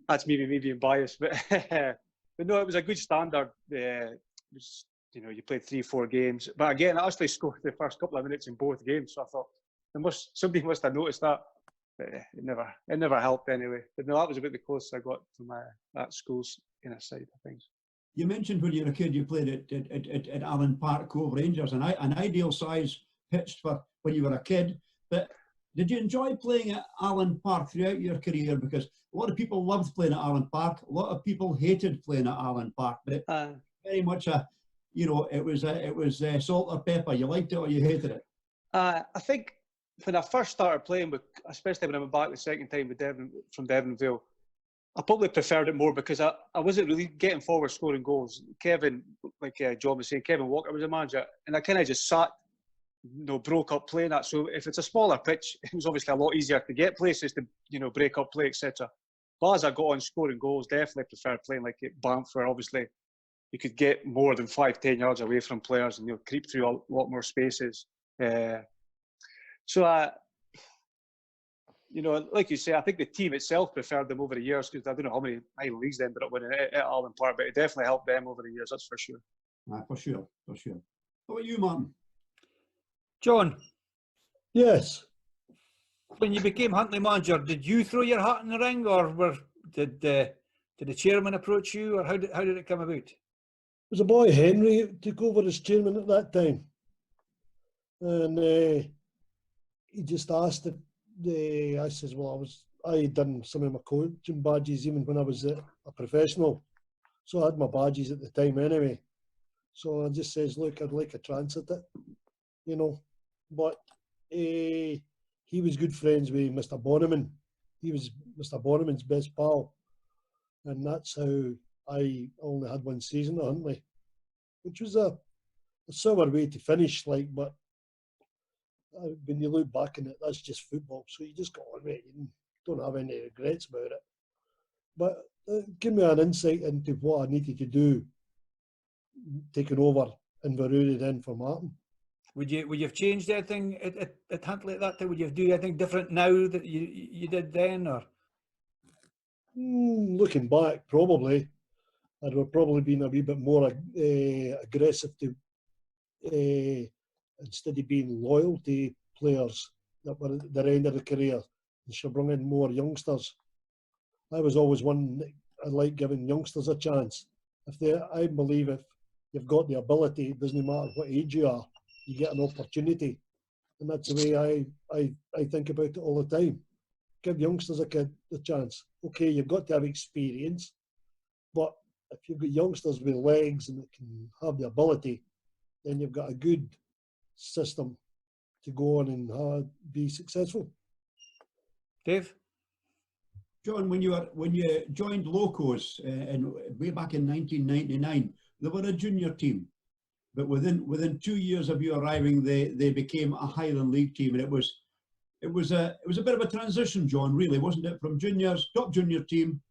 that's maybe being biased. But no, it was a good standard. It was, you played 3-4 games. But again, I actually scored the first couple of minutes in both games. So I thought, somebody must have noticed that. But it never helped anyway. But no, that was about the closest I got to that school's side of things. You mentioned when you were a kid you played at Allen Park, Cove Rangers, an ideal size pitch for when you were a kid. But did you enjoy playing at Allen Park throughout your career? Because a lot of people loved playing at Allen Park. A lot of people hated playing at Allen Park. But very much it was salt or pepper. You liked it or you hated it. I think when I first started playing, especially when I went back the second time with from Devonville, I probably preferred it more because I wasn't really getting forward scoring goals. Kevin, like John was saying, Kevin Walker was a manager, and I kind of just sat, broke up playing that. So if it's a smaller pitch, it was obviously a lot easier to get places to, break up play, etc. But as I got on scoring goals, definitely preferred playing like at Banff, where obviously you could get more than 5-10 yards away from players and creep through a lot more spaces. So like you say, I think the team itself preferred them over the years, because I don't know how many Highland Leagues they ended up winning at Allen Park, but it definitely helped them over the years, that's for sure. For sure. How about you, Martin? John, Yes. when you became Huntly manager, did you throw your hat in the ring, or did the chairman approach you, or how did it come about? It was a boy, Henry, who took over as chairman at that time. And he just asked if I says, well, I had done some of my coaching badges even when I was a professional. So I had my badges at the time anyway. So I just says, look, I'd like a chance at it, But he was good friends with Mr. Bonneman. He was Mr. Bonneman's best pal. And that's how I only had one season at Huntly, which was a sour way to finish, but when you look back on it, that's just football. So you just got on with it. You don't have any regrets about it. But give me an insight into what I needed to do, taking over Inverurie then for Martin. Would you have changed anything at Huntly at that time? Would you do anything different now that you did then, or? Looking back, probably. I'd have probably been a wee bit more aggressive to instead of being loyal to players that were at their end of the career, and should bring in more youngsters. I was always one, I like giving youngsters a chance. I believe if you've got the ability, it doesn't matter what age you are, you get an opportunity. And that's the way I think about it all the time. Give youngsters a chance. Okay, you've got to have experience, but if you've got youngsters with legs and that can have the ability, then you've got a good system to go on and be successful. Dave? John, when you joined Locos way back in 1999, they were a junior team, but within 2 years of you arriving, they became a Highland League team, and it was a bit of a transition, John, really, wasn't it? From top junior team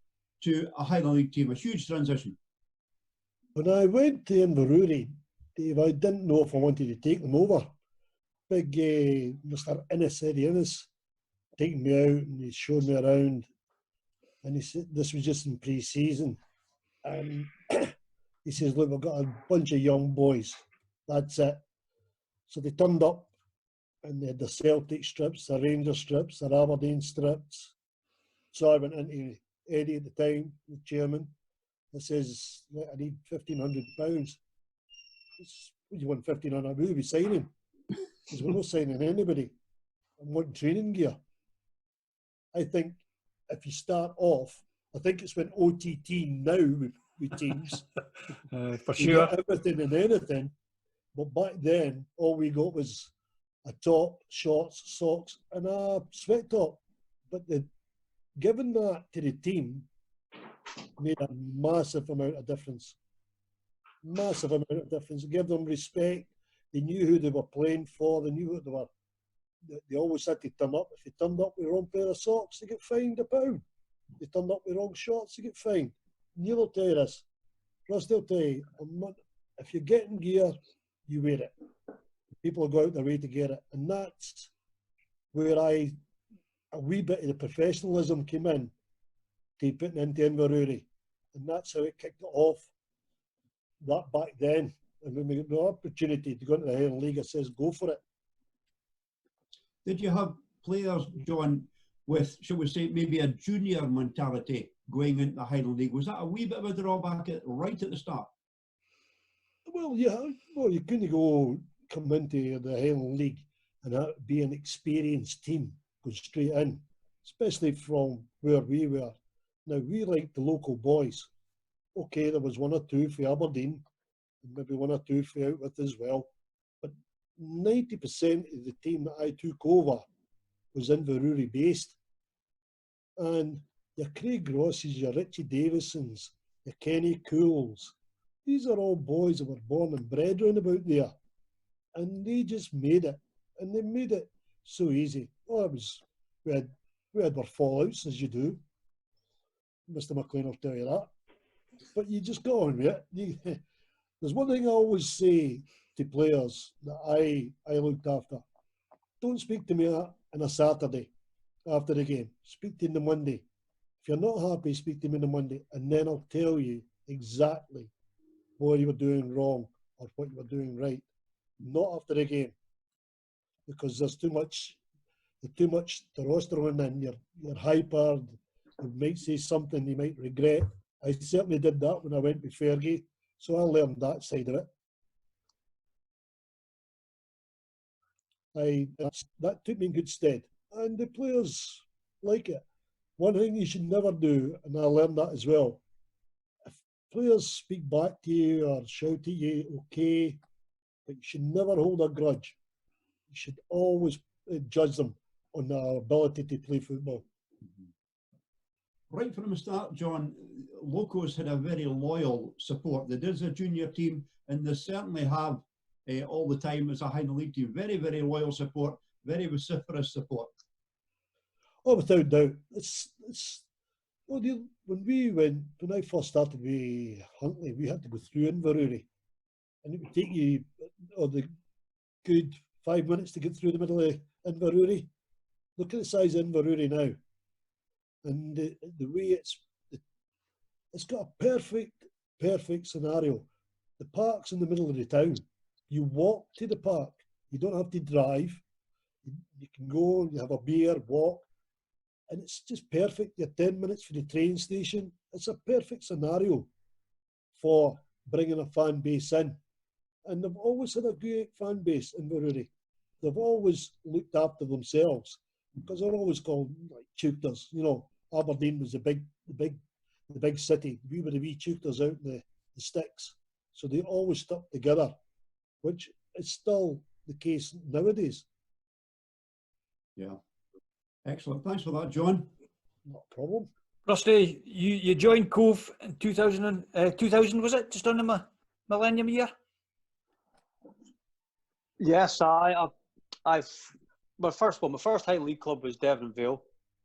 to a Highland League team, a huge transition. When I went to Inverurie, Dave, I didn't know if I wanted to take them over. Big Mr. Innis taking me out and he showed me around, and he said this was just in pre-season, and he says, look, we've got a bunch of young boys, that's it. So they turned up and they had the Celtic strips, the Rangers strips, the Aberdeen strips. So I went into Eddie at the time, the chairman, and says, I need £1,500. What do you want, 1,500? Who are we signing? Because we're not signing anybody. I'm wanting training gear. I think if you start off, I think it's when OTT now with teams. For sure. Everything and anything. But back then, all we got was a top, shorts, socks, and a sweat top. But giving that to the team made a massive amount of difference. Massive amount of difference. It gave them respect. They knew who they were playing for. They knew what they were. They always had to turn up. If they turned up with the wrong pair of socks, they get fined £1. If they turned up with the wrong shorts, they get fined. Neil will tell you this. Rusty will tell you, if you're getting gear, you wear it. People will go out their way to get it. And that's where a wee bit of the professionalism came in to putting into Inverurie. And that's how it kicked it off. That back then. And when we got the opportunity to go into the Highland League, it says go for it. Did you have players, John, with, shall we say, maybe a junior mentality going into the Highland League? Was that a wee bit of a drawback right at the start? Well, yeah. Well, you couldn't come into the Highland League and be an experienced team, go straight in, especially from where we were. Now, we liked the local boys. Okay, there was one or two for Aberdeen, and maybe one or two for out with as well. But 90% of the team that I took over was Inverurie based. And your Craig Rosses, your Richie Davisons, your Kenny Cools. These are all boys that were born and bred round about there. And they just made it. And they made it so easy. Oh, we had our fallouts, as you do. Mr. McLean will tell you that. But you just go on with it. There's one thing I always say to players that I looked after. Don't speak to me on a Saturday after the game. Speak to me on the Monday. If you're not happy, speak to me on the Monday, and then I'll tell you exactly what you were doing wrong or what you were doing right. Not after the game, because there's too much testosterone in. You're hyper. You might say something you might regret. I certainly did that when I went with Fergie, so I learned that side of it. That took me in good stead, and the players like it. One thing you should never do, and I learned that as well, if players speak back to you or shout at you, okay, but you should never hold a grudge. You should always judge them on their ability to play football. Right from the start, John, Locos had a very loyal support. They did as a junior team, and they certainly have all the time as a high league team. Very, very loyal support, very vociferous support. Oh, without doubt. When I first started with Huntley, we had to go through Inverurie, and it would take you the good 5 minutes to get through the middle of Inverurie. Look at the size of Inverurie now, and the way it's got a perfect scenario. The park's in the middle of the town. You walk to the park. You don't have to drive. You can go, you have a beer, walk. And it's just perfect. You're 10 minutes from the train station. It's a perfect scenario for bringing a fan base in. And they've always had a great fan base in Inverurie. They've always looked after themselves because they're always called like tutors. You know, Aberdeen was the big city. We were the wee tutors out in the sticks. So they always stuck together, which is still the case nowadays. Yeah. Excellent. Thanks for that, John. Not a problem. Rusty, you joined Cove in 2000, was it? Just on the millennium year? Yes, my first high league club was Devon Vale.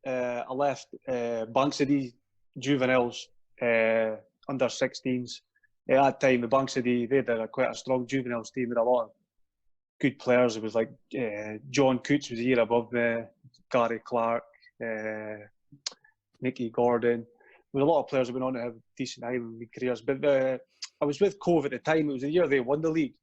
I left Bankside juveniles, under 16s. At that time, the Bankside, they had quite a strong juveniles team with a lot of good players. It was like John Coots was a year above me, Gary Clark, Nicky Gordon. There was a lot of players that went on to have decent Highland League careers. But I was with Cove at the time. It was the year they won the league,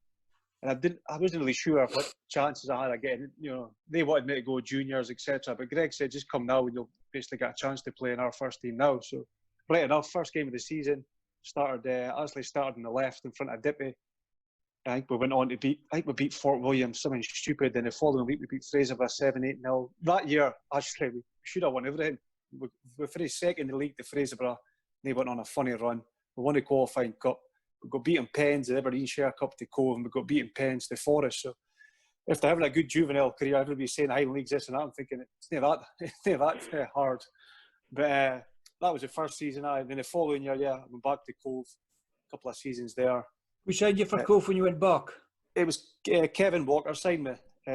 and I wasn't really sure what chances I had of getting. You know, they wanted me to go juniors, etc. But Greg said, "Just come now, and you'll basically get a chance to play in our first team now." So, right enough, first game of the season actually started on the left in front of Dippy. I think we went on to beat Fort William, something stupid. And the following week we beat Fraserburgh 7-8-0. That year, actually, we should have won everything. We finished second in the league to Fraserburgh. They went on a funny run. We won the qualifying cup. We got beaten Pens, the Aberdeenshire Cup to Cove, and we got beaten Pens to Forest. So if they're having a good juvenile career, everybody's saying Highland League's this and that. I'm thinking it's not that hard. But that was the first season. Then the following year, I went back to Cove. A couple of seasons there. We signed you for Cove when you went back? It was Kevin Walker signed me.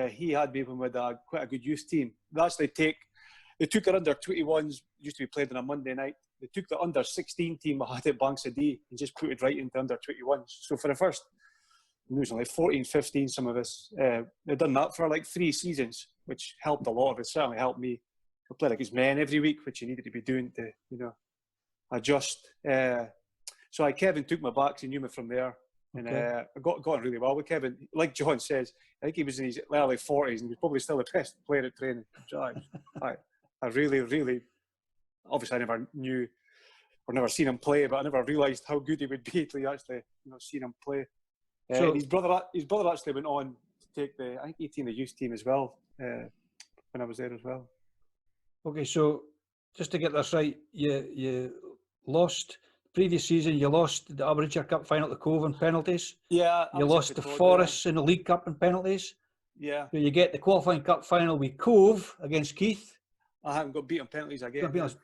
He had me with quite a good youth team. They took our under 21s, used to be played on a Monday night. They took the under 16 team I had at Bankside and just put it right into under 21s. So for the first, it was like 14, 15, some of us, they'd done that for like 3 seasons, which helped a lot. It certainly helped me. I played against men every week, which you needed to be doing to, adjust. So Kevin took my back, he knew me from there. And I got on really well with Kevin. Like John says, I think he was in his early 40s and he was probably still the best player at training. I really, really, obviously I never knew or never seen him play, but I never realised how good he would be until you actually seen him play. So his brother actually went on to take the 18 the youth team as well when I was there as well. Okay, so just to get this right, you lost. Previous season, you lost the Aberdeenshire Cup final to Cove in penalties. Yeah. You lost to Forest in the League Cup in penalties. Yeah. So you get the qualifying cup final with Cove against Keith, I haven't got beat on penalties To again. be honest,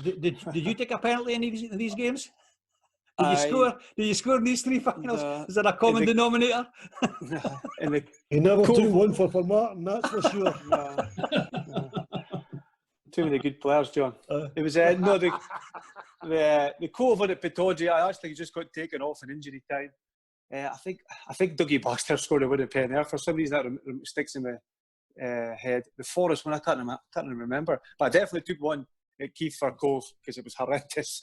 did you take a penalty in any of these games? Did you I- score? Did you score in these three finals? No, Is there a common in the- denominator? In the He never Cool. took one for Martin, that's for sure. no, no. Too many good players, John. Uh. It was no the COVID at Pittodrie. I actually just got taken off in injury time. I think Dougie Baxter scored a winning pen there. For some reason that sticks in my head. The Forest one I can't remember, but I definitely took one at Keith for Cove because it was horrendous.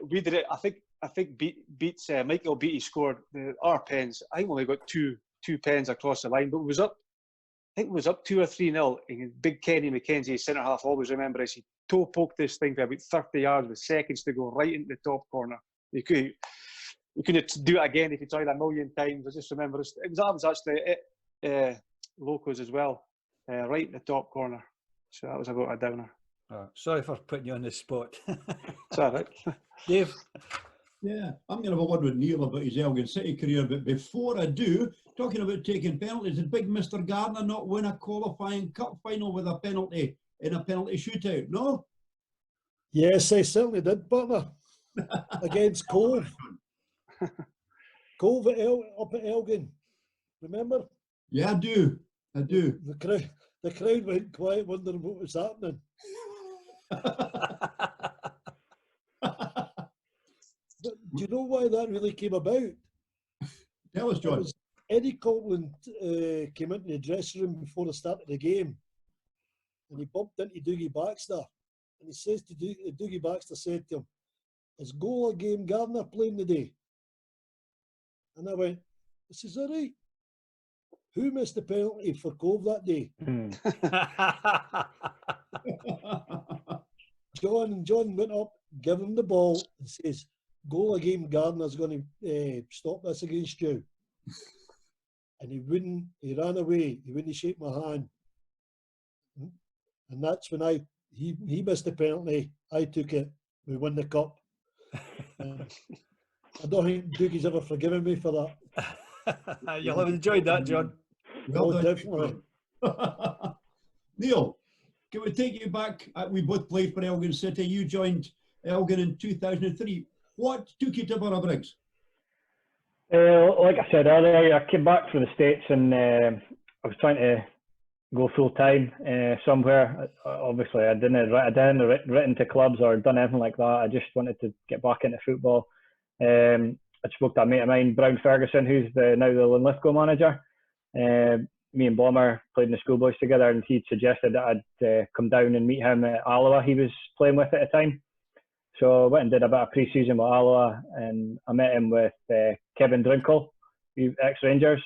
We did it. I think Beats Michael Beattie scored our pens. I only got two pens across the line, but it was up. I think it was up 2 or 3-0. And big Kenny McKenzie, centre half, always remember as he toe poked this thing for about 30 yards with seconds to go right into the top corner. You couldn't do it again if you tried a million times. I just remember that was actually it, Locos as well, right in the top corner. So that was about a downer. Sorry for putting you on the spot. It's all right. Dave? Yeah, I'm going to have a word with Neil about his Elgin City career, but before I do, talking about taking penalties, did big Mr. Gardner not win a qualifying cup final with a penalty in a penalty shootout? No? Yes, I certainly did, partner. Against Cove. Cove up at Elgin. Remember? Yeah, I do. The crowd went quiet, wondering what was happening. But do you know why that really came about? Tell us, John. Eddie Copeland came into the dressing room before the start of the game, and he bumped into Dougie Baxter, and he says to Dougie Baxter said to him, "Is goal a game Gardner playing today?" And I went, "This is all right. Who missed the penalty for Cove that day?" John went up, gave him the ball, and says, "Goal a game Gardner's going to stop this against you." And he wouldn't. He ran away. He wouldn't shake my hand. And that's when he missed the penalty. I took it. We won the cup. I don't think Dougie's ever forgiven me for that. You'll have enjoyed that, John. Well done, definitely. Neil, can we take you back? We both played for Elgin City. You joined Elgin in 2003. What took you to Borough-Briggs? Like I said earlier, I came back from the States and I was trying to go full time somewhere. Obviously, I didn't written to clubs or done anything like that. I just wanted to get back into football. I spoke to a mate of mine, Brown Ferguson, who's now the Linlithgow manager. Me and Bomber played in the schoolboys together, and he'd suggested that I'd come down and meet him at Alloa. He was playing with at the time. So I went and did a bit of pre-season with Alloa, and I met him with Kevin Drinkle, ex-Rangers,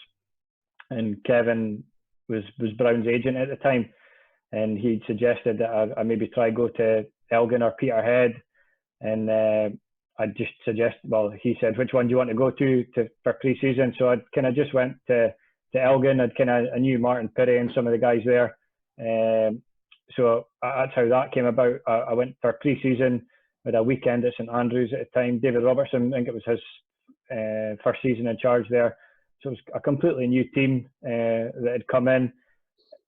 and Kevin was Brown's agent at the time, and he'd suggested that I maybe try go to Elgin or Peterhead, and I just he said, which one do you want to go to for pre-season? So I kind of just went to Elgin. I knew Martin Pirrie and some of the guys there, so that's how that came about. I went for pre-season. With a weekend at St Andrews at the time. David Robertson, I think it was his first season in charge there. So it was a completely new team that had come in,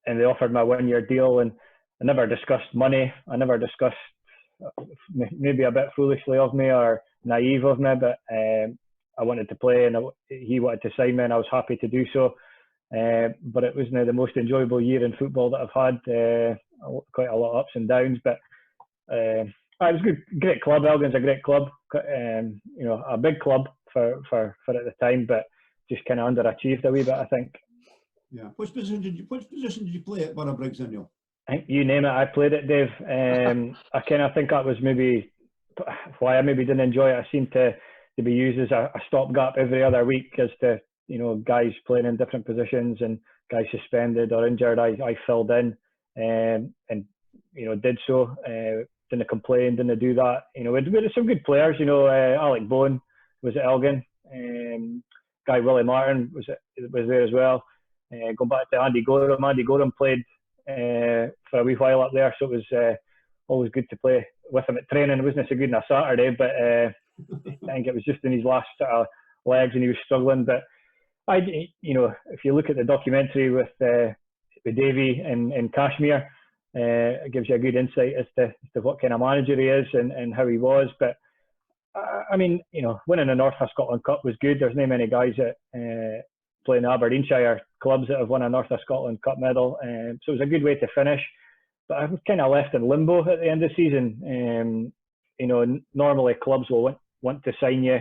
and they offered me a 1-year deal. And I never discussed money. I never discussed, maybe a bit foolishly of me or naive of me, but I wanted to play, and he wanted to sign me, and I was happy to do so. But it was now the most enjoyable year in football that I've had. Quite a lot of ups and downs, but. It was good, great club. Elgin's a great club, a big club for at the time, but just kind of underachieved a wee bit, I think. Yeah. Which position did you play at Borough-Briggs, then, Neil? I think you name it, I played it, Dave. I kind of think that was maybe why I maybe didn't enjoy it. I seemed to be used as a stopgap every other week as to guys playing in different positions and guys suspended or injured. I filled in and did so. Didn't complain, didn't do that. We had some good players. Alec Bowen was at Elgin. Guy Willie Martin was there as well. Going back to Andy Gorham played for a wee while up there, so it was always good to play with him at training. It wasn't so good on a Saturday, but I think it was just in his last legs and he was struggling. But if you look at the documentary with Davey in Kashmir, It gives you a good insight as to what kind of manager he is and how he was. But I mean, you know, winning the North of Scotland Cup was good. There's not many guys that play in the Aberdeenshire clubs that have won a North of Scotland Cup medal. So it was a good way to finish. But I was kind of left in limbo at the end of the season. You know, normally clubs will want to sign you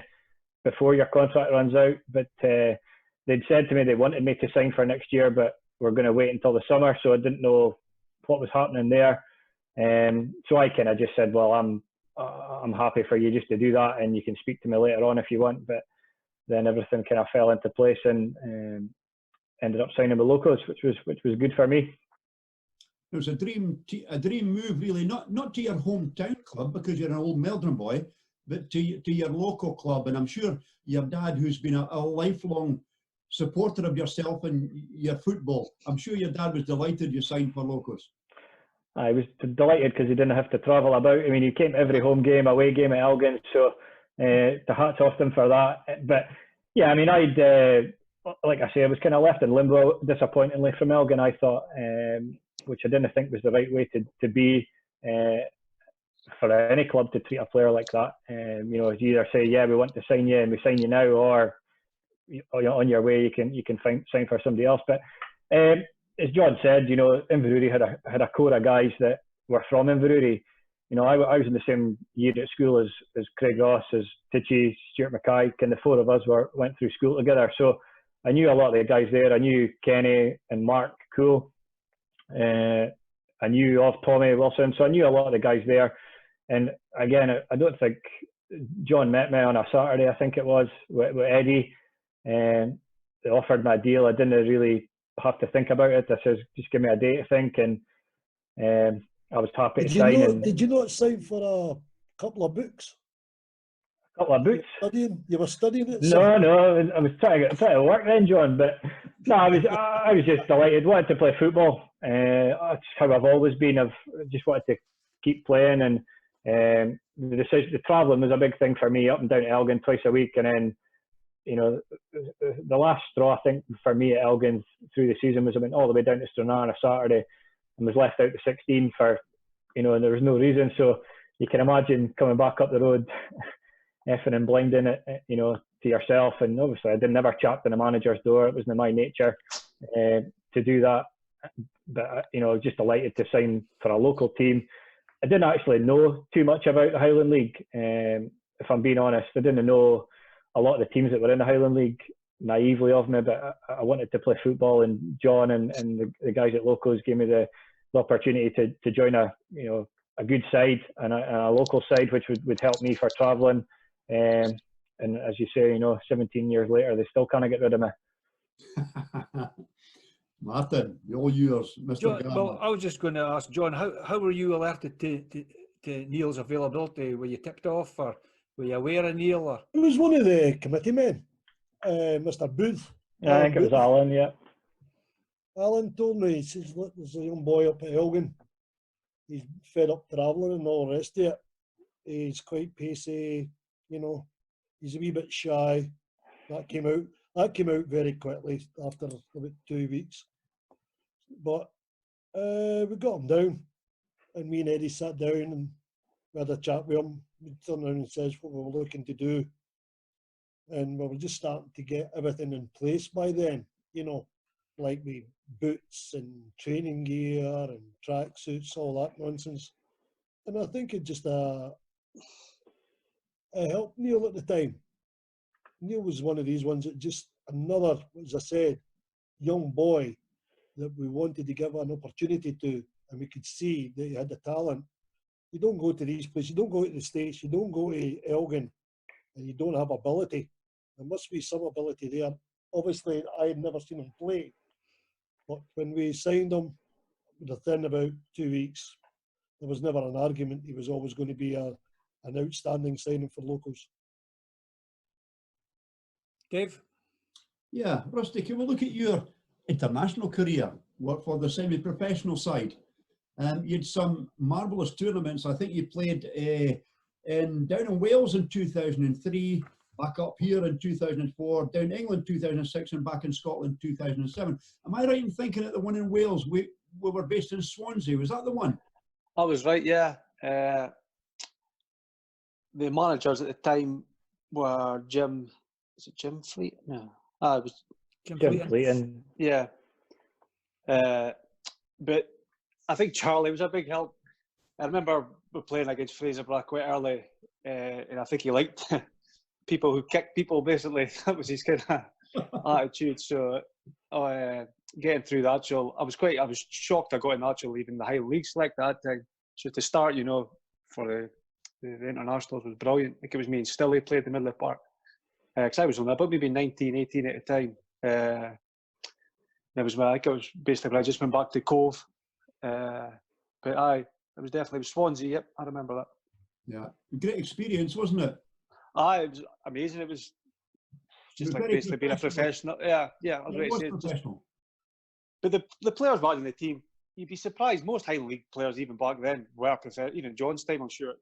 before your contract runs out. But they'd said to me they wanted me to sign for next year, but we're going to wait until the summer. So I didn't know what was happening there. So I kind of just said, well, I'm happy for you just to do that, and you can speak to me later on if you want. But then everything kind of fell into place, and ended up signing with Locos, which was good for me. It was a dream move, really, not to your hometown club because you're an old Meldrum boy, but to your local club. And I'm sure your dad, who's been a lifelong supporter of yourself and your football, I'm sure your dad was delighted you signed for Locos. I was delighted because he didn't have to travel about. I mean, he came to every home game, away game at Elgin, so the hats off to him for that. But yeah, I mean, like I say, I was kind of left in limbo, disappointingly, from Elgin, I thought, which I didn't think was the right way to be for any club to treat a player like that. You know, you either say, yeah, we want to sign you and we sign you now, or on your way, you can sign for somebody else. But as John said, you know, Inverurie had a core of guys that were from Inverurie. You know, I was in the same year at school as Craig Ross, as Tichy, Stuart Mackay, and the four of us went through school together. So I knew a lot of the guys there. I knew Kenny and Mark Cool. I knew of Tommy Wilson. So I knew a lot of the guys there. And again, I don't think John met me on a Saturday, I think it was, with Eddie. They offered me a deal. I didn't really have to think about it. I says, just give me a day to think, and I was happy to sign. Did you not sign for a couple of books? A couple of books? You were studying it? No, I was trying to work then, John. But no, I was just delighted. Wanted to play football. That's how I've always been. I've just wanted to keep playing, and the travelling was a big thing for me, up and down to Elgin twice a week, and then, you know, the last straw, I think, for me at Elgin through the season was I went all the way down to Stranraer on a Saturday and was left out to 16 for, you know, and there was no reason. So you can imagine coming back up the road, effing and blinding it, you know, to yourself. And obviously I never chapped on a manager's door. It wasn't in my nature to do that. But, you know, I was just delighted to sign for a local team. I didn't actually know too much about the Highland League, if I'm being honest. I didn't know a lot of the teams that were in the Highland League, naively of me, but I wanted to play football, and John and the guys at Locos gave me the opportunity to join a good side and a local side, which would help me for travelling. And as you say, you know, 17 years later, they still can't get rid of me. Martin, all yours, Mr. John, Gardner. well, I was just going to ask John, how were you alerted to Neil's availability? Were you tipped off, or were you aware of Neil? Or? It was one of the committee men, Mr. Booth. Yeah, I think it was Alan, yeah. Alan told me, he says, look, there's a young boy up at Elgin. He's fed up travelling and all the rest of it. He's quite pacey, you know. He's a wee bit shy. That came out very quickly after about 2 weeks. But we got him down, and me and Eddie sat down and we had a chat with him. He turned around and says what we were looking to do. And we were just starting to get everything in place by then, you know, like with boots and training gear and tracksuits, all that nonsense. And I think it just helped Neil at the time. Neil was one of these ones that just another, as I said, young boy that we wanted to give an opportunity to, and we could see that he had the talent. You don't go to these places, you don't go to the States, you don't go to Elgin, and you don't have ability. There must be some ability there. Obviously, I had never seen him play, but when we signed him, within about 2 weeks, there was never an argument. He was always going to be an outstanding signing for Locals. Dave? Yeah, Rusty, can we look at your international career, work for the semi-professional side? You had some marvellous tournaments. I think you played down in Wales in 2003, back up here in 2004, down in England 2006, and back in Scotland 2007. Am I right in thinking that the one in Wales, we were based in Swansea. Was that the one? I was right, yeah. The managers at the time were Jim. Is it Jim Fleet? No, it was Jim Completing. Fleeton. yeah. But I think Charlie was a big help. I remember we playing against Fraserburgh quite early, and I think he liked people who kicked people. Basically, that was his kind of attitude. So, getting through the actual, I was shocked I got an actual even the Highland League select at that time. So to start, for the internationals was brilliant. I think it was me and Stilly played the middle of the park. Because I was only about maybe 19, 18 at the time. I think it was basically when I just went back to Cove. But it was definitely Swansea. Yep, I remember that. Yeah, great experience, wasn't it? It was amazing. It was just like basically being a professional. Yeah, I was It ready was to say. professional. But the players back in the team, you'd be surprised. Most Highland League players, even back then, were professional. Even John's time, I'm sure.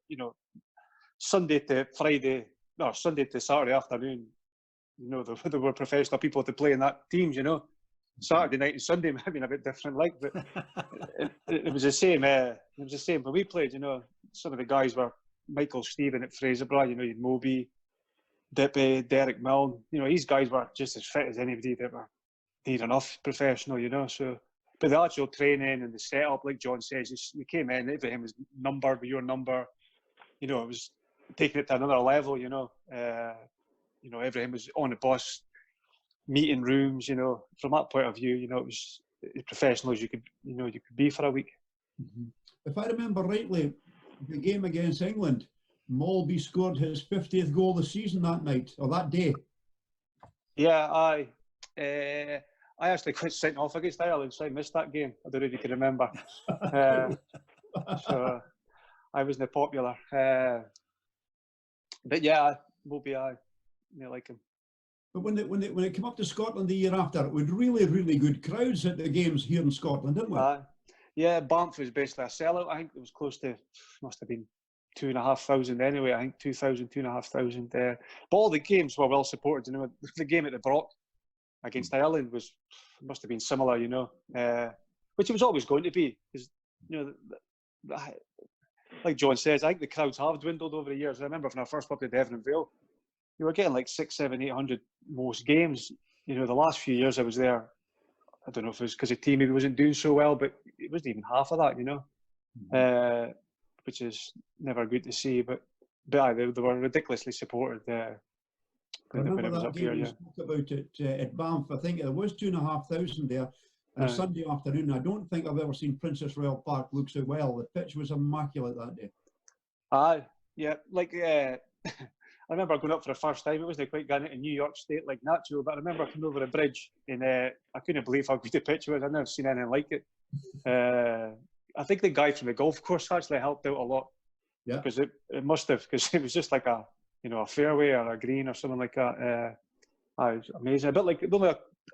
Sunday to Friday, or Sunday to Saturday afternoon, there were professional people to play in that teams. Saturday night and Sunday might have been a bit different, but it was the same. It was the same. But we played. Some of the guys were Michael Stephen at Fraserburgh. You'd Moby, Dippy, Derek Milne. These guys were just as fit as anybody that were near enough professional. So, but the actual training and the setup, like John says, you came in, everything was numbered with your number. It was taking it to another level. Everything was on the bus, meeting rooms. From that point of view, it was as professional as you could be for a week. Mm-hmm. If I remember rightly, the game against England, Molby scored his 50th goal of the season that night, or that day. Yeah, I actually got sent off against Ireland, so I missed that game. I don't know if you can remember. So I wasn't popular. But yeah, Moby, I like him. But when it came up to Scotland the year after, it was really, really good crowds at the games here in Scotland, didn't we? Yeah, Banff was basically a sellout. I think it was close to, must have been 2,500 anyway. I think 2,000, 2,500. But all the games were well supported. The game at the Brock against Ireland must have been similar, which it was always going to be. Because, like John says, I think the crowds have dwindled over the years. I remember when I first went to Devon and Vale, you were getting like 600, 700, 800 most games. The last few years I was there, I don't know if it was because the team maybe wasn't doing so well, but it wasn't even half of that, Mm-hmm. Which is never good to see. But they were ridiculously supported I when remember it was that up game here. we Yeah. spoke about it at Banff. I think there was 2,500 there on a Sunday afternoon. I don't think I've ever seen Princess Royal Park look so well. The pitch was immaculate that day. Yeah. Like I remember going up for the first time. It wasn't quite going into New York State like natural, but I remember coming over the bridge and I couldn't believe how good the pitch was. I'd never seen anything like it. I think the guy from the golf course actually helped out a lot. Yeah. Because it must have, because it was just like a fairway or a green or something like that. It was amazing. A bit like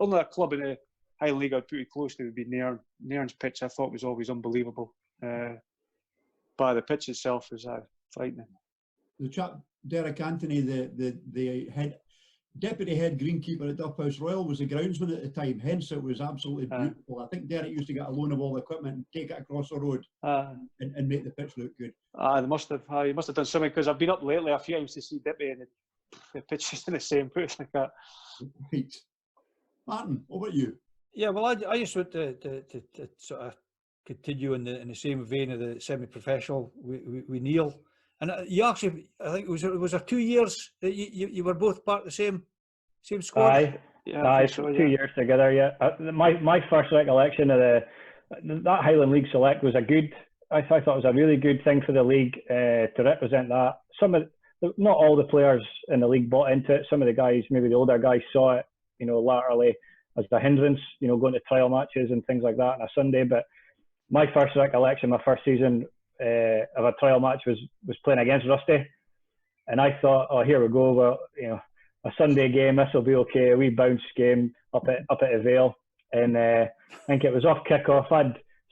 only a club in the Highland League I'd put it close to would be Nairn's pitch. I thought was always unbelievable. But the pitch itself was frightening. The chap Derek Anthony, the deputy head greenkeeper at Duffhouse Royal, was the groundsman at the time. Hence, it was absolutely beautiful. I think Derek used to get a loan of all the equipment and take it across the road and make the pitch look good. They must have. He must have done something, because I've been up lately a few times to see Dippy, and the pitch is in the same place like that. Right. Martin, what about you? Yeah, well, I just want to sort of continue in the same vein of the semi-professional with Neil. And you actually, I think was there 2 years that you were both part of the same squad? Aye, 2 years together. Yeah, my first recollection of that Highland League select was I thought it was a really good thing for the league to represent that. Not all the players in the league bought into it. Some of the guys, maybe the older guys, saw it, laterally as the hindrance, going to trial matches and things like that on a Sunday. But my first recollection, my first season of a trial match was playing against Rusty, and I thought, oh, here we go. Well, a Sunday game, this will be okay. A wee bounce game up at the Vale, and I think it was off kick-off.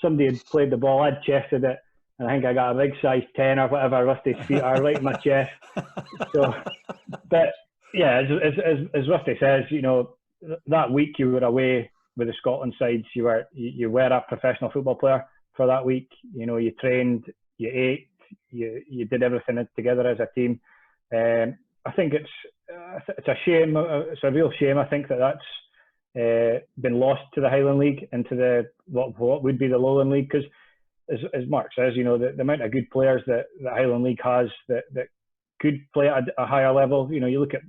Somebody had played the ball, I'd chested it, and I think I got a big size 10 or whatever. Rusty's feet are right in my chest. So, but yeah, as Rusty says, that week you were away with the Scotland sides, you were a professional football player for that week. You know, you trained, you ate, you did everything together as a team. I think it's a shame. It's a real shame. I think that's been lost to the Highland League and to the what would be the Lowland League, because as Mark says, you know, the amount of good players that the Highland League has that could play at a higher level. You know, you look at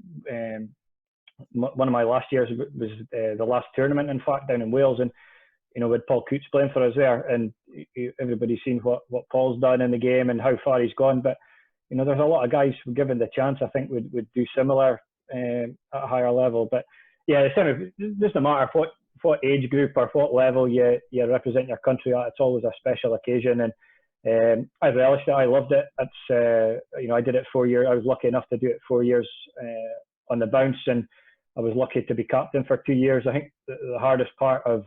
one of my last years was the last tournament, in fact, down in Wales, and you know, with Paul Coots playing for us there, and everybody's seen what Paul's done in the game and how far he's gone. But you know, there's a lot of guys who, given the chance, I think would do similar at a higher level. But yeah, it's kind of, it doesn't matter what age group or what level you represent your country at. It's always a special occasion, and I relished it. I loved it. It's you know, I did it 4 years. I was lucky enough to do it 4 years on the bounce, and I was lucky to be captain for 2 years. I think the hardest part of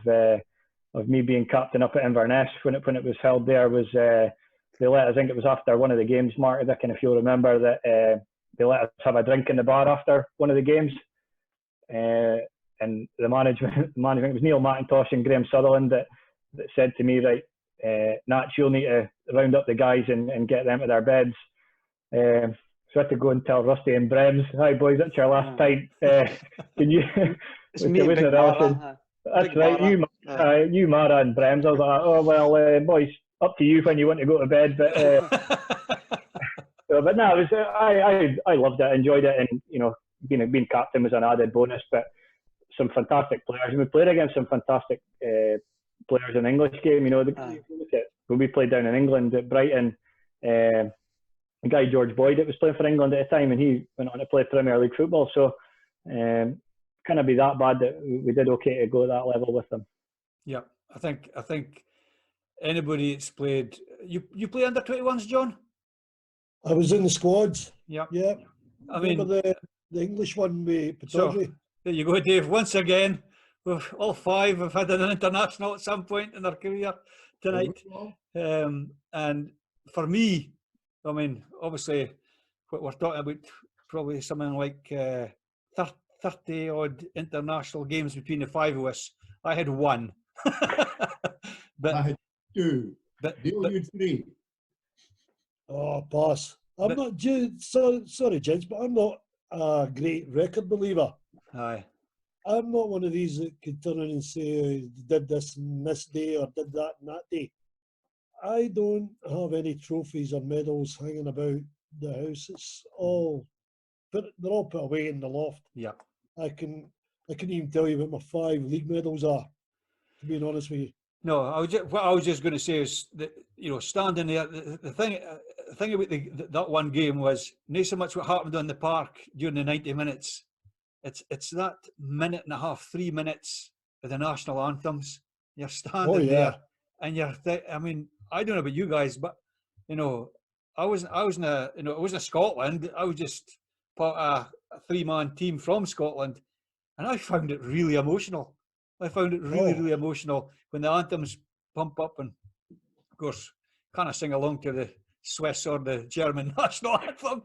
me being captain up at Inverness when it was held there was they let, I think it was after one of the games, Mark, Dick, and if you'll remember that they let us have a drink in the bar after one of the games. And the management, it was Neil McIntosh and Graham Sutherland that said to me, right, Nat, you'll need to round up the guys and get them to their beds. So I had to go and tell Rusty and Brems, hi boys, that's your last pint. Can you? It's me and Big Mara. That's Big right, Mara. you Mara and Brems. I was like, oh well, boys, up to you when you want to go to bed. But but no, it was I loved it, I enjoyed it, and you know, being captain was an added bonus. But some fantastic players, and we played against some fantastic players in the English game. You know, look at when we played down in England at Brighton. The guy George Boyd that was playing for England at the time, and he went on to play Premier League football. So, can it be that bad that we did okay to go at that level with them? Yeah, I think anybody that's played, you play under 21s, John? I was in the squads. Yeah. Yeah. I mean, remember the English one with Pataudry? So, there you go, Dave. Once again, all five have had an international at some point in their career tonight. And for me, I mean, obviously, what we're talking about, probably something like 30 odd international games between the five of us. I had one. But I had two. Neil, you had three. Oh, pass. I'm not, sorry, gents, but I'm not a great record believer. Aye. I'm not one of these that could turn around and say, did this on this day or did that on that day. I don't have any trophies or medals hanging about the house. It's all, but they're all put away in the loft. Yeah. I can even tell you what my 5 league medals are, to be honest with you. No, what I was just going to say is that, you know, standing there, the thing about that one game was not so much what happened on the park during the 90 minutes. It's that minute and a half, 3 minutes of the national anthems. You're standing there, and I mean, I don't know about you guys, but you know, I wasn't Scotland. I was just part of a 3-man team from Scotland, and I found it really emotional. I found it really emotional when the anthems pump up, and of course, kind of sing along to the Swiss or the German national anthem,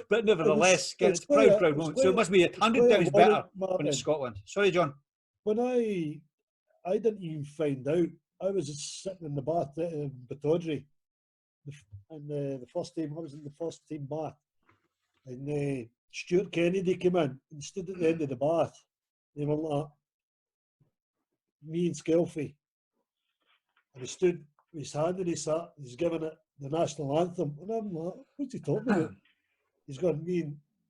but nevertheless, it's proud moment. So it must be 100 times better when it's Scotland. Sorry, John. When I didn't even find out. I was just sitting in the bath in Pataudry, and the first team, I was in the first team bath, and Stuart Kennedy came in and stood at the end of the bath. They were like, me and Skelfie, and he stood with his hand in his hat, he's giving it the national anthem, and I'm like, what's he talking about? He's gone, me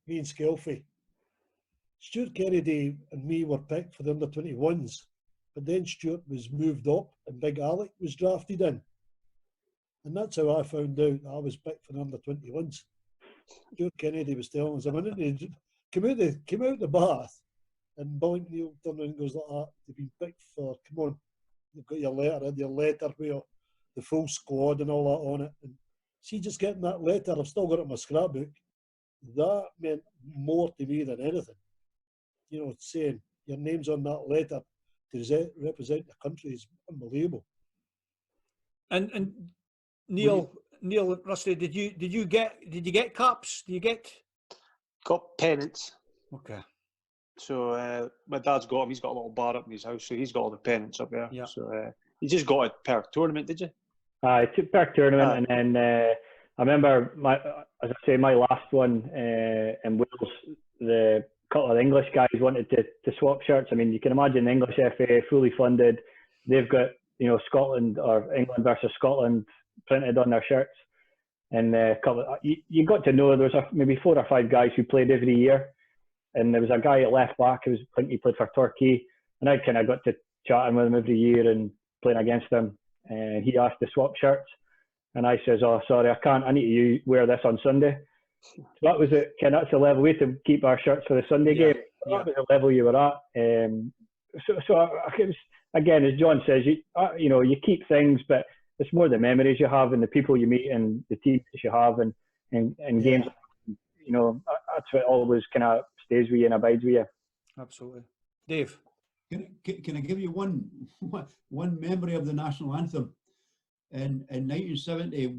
and Skelfie. Stuart Kennedy and me were picked for the under-21s, but then Stuart was moved up and Big Alec was drafted in. And that's how I found out I was picked for the under-21s. Stuart Kennedy was telling us, he came out the bath, and Boink Neil turned around and goes like that, you've been picked for, come on, you've got your letter with the full squad and all that on it. And see, just getting that letter, I've still got it in my scrapbook, that meant more to me than anything. You know, saying your name's on that letter to represent the country is unbelievable. And Neil, Rusty, did you get caps? Got pennants. Okay. So my dad's got him. He's got a little bar up in his house, so he's got all the pennants up there. Yeah. So you just got it per tournament, did you? I took per tournament, Aye. and then I remember as I say, my last one in Wales, the couple of English guys wanted to swap shirts. I mean, you can imagine the English FA fully funded. They've got, you know, Scotland or England versus Scotland printed on their shirts, and you got to know there was maybe 4 or 5 guys who played every year, and there was a guy at left back who I think he played for Turkey, and I kind of got to chatting with him every year and playing against him, and he asked to swap shirts, and I says, "Oh, sorry, I can't. I need to wear this on Sunday." So that was it. That's the level. We had to keep our shirts for the Sunday game. That was the level you were at. So it was, again, as John says, you know, you keep things, but it's more the memories you have and the people you meet and the teams you have and games. You know, that's what always kind of stays with you and abides with you. Absolutely. Dave? Can I give you one memory of the national anthem? In 1970,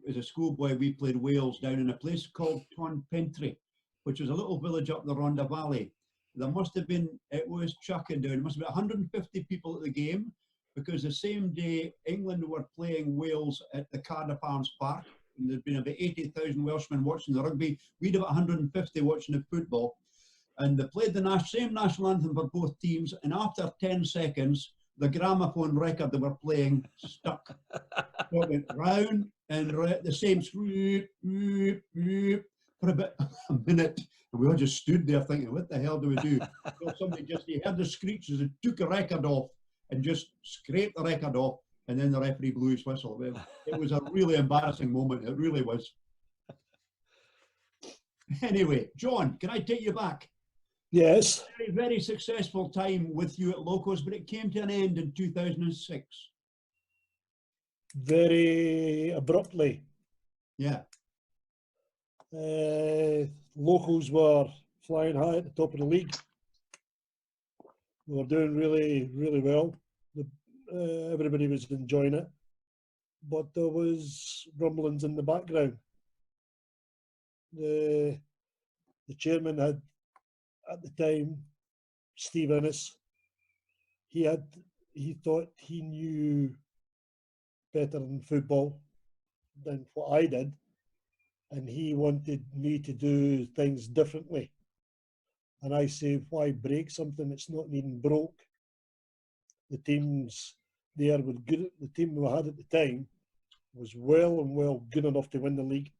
as a schoolboy, we played Wales down in a place called Tonpentry, which was a little village up the Rhondda Valley. There must have been, it was chucking down, there must have been 150 people at the game, because the same day England were playing Wales at the Cardiff Arms Park, and there'd been about 80,000 Welshmen watching the rugby. We'd have 150 watching the football. And they played the same national anthem for both teams, and after 10 seconds, the gramophone record they were playing stuck. So it went round and the same for about a minute, and we all just stood there thinking, what the hell do we do? So somebody he heard the screeches and took a record off and just scraped the record off, and then the referee blew his whistle. It was a really embarrassing moment, it really was. Anyway, John, can I take you back? Yes. Very, very successful time with you at Locos, but it came to an end in 2006. Very abruptly. Yeah. Locals were flying high at the top of the league. We were doing really, really well. Everybody was enjoying it, but there was rumblings in the background. The chairman had, at the time, Steve Innes, he thought he knew better in football than what I did, and he wanted me to do things differently. And I say, why break something that's not even broke? The teams there were good. The team we had at the time was well good enough to win the league,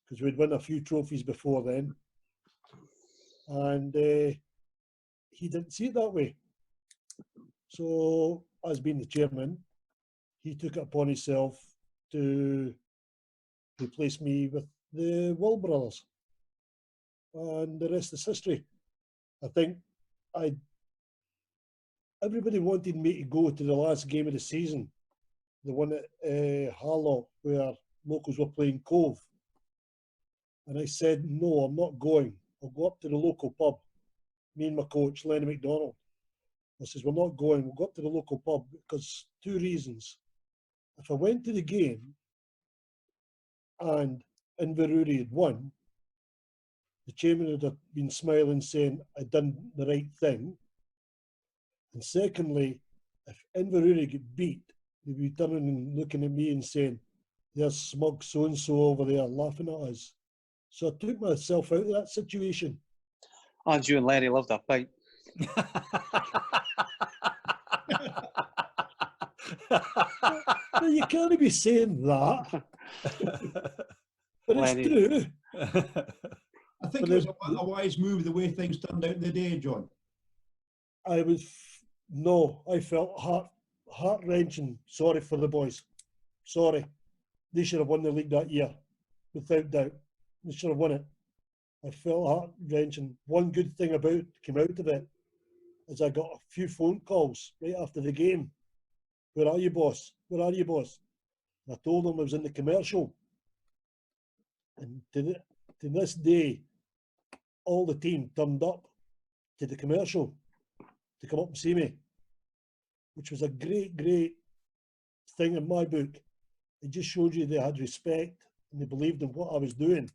because we'd won a few trophies before then. And he didn't see it that way. So, as being the chairman, he took it upon himself to replace me with the Will brothers. And the rest is history. I think everybody wanted me to go to the last game of the season, the one at Harlow, where Locals were playing Cove. And I said, no, I'm not going. I'll go up to the local pub. Me and my coach, Lenny McDonald. I says, we're not going. We'll go up to the local pub because 2 reasons. If I went to the game and Inverurie had won, the chairman would have been smiling, saying I'd done the right thing. And secondly, if Inverurie get beat, they'd be turning and looking at me and saying, there's smug so-and-so over there laughing at us. So I took myself out of that situation. And you and Lenny loved that fight. Well, you can't be saying that. But Lenny. it's true. I think it was a wise move the way things turned out in the day, John. I felt heart-wrenching. Sorry for the boys. Sorry. They should have won the league that year, without doubt. They should have won it. I felt heart-wrenching. One good thing came out of it is I got a few phone calls right after the game. Where are you, boss? Where are you, boss? And I told them I was in the commercial. And to this day, all the team turned up to the commercial to come up and see me, which was a great, great thing in my book. It just showed you they had respect and they believed in what I was doing.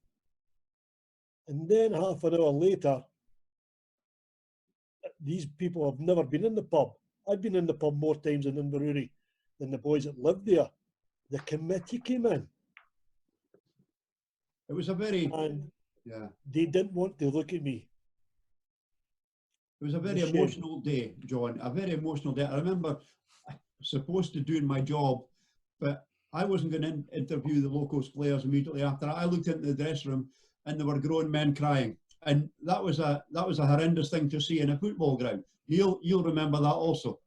And then half an hour later, these people have never been in the pub. I've been in the pub more times in Inverurie than the boys that lived there. The committee came in It was a very, and yeah, they didn't want to look at me. it was a very Shame. emotional day, John, a very emotional day. I remember I was supposed to do my job, but I wasn't going to interview the Locos players immediately after. I looked into the dressing room and there were grown men crying. And that was a horrendous thing to see in a football ground. You'll remember that also.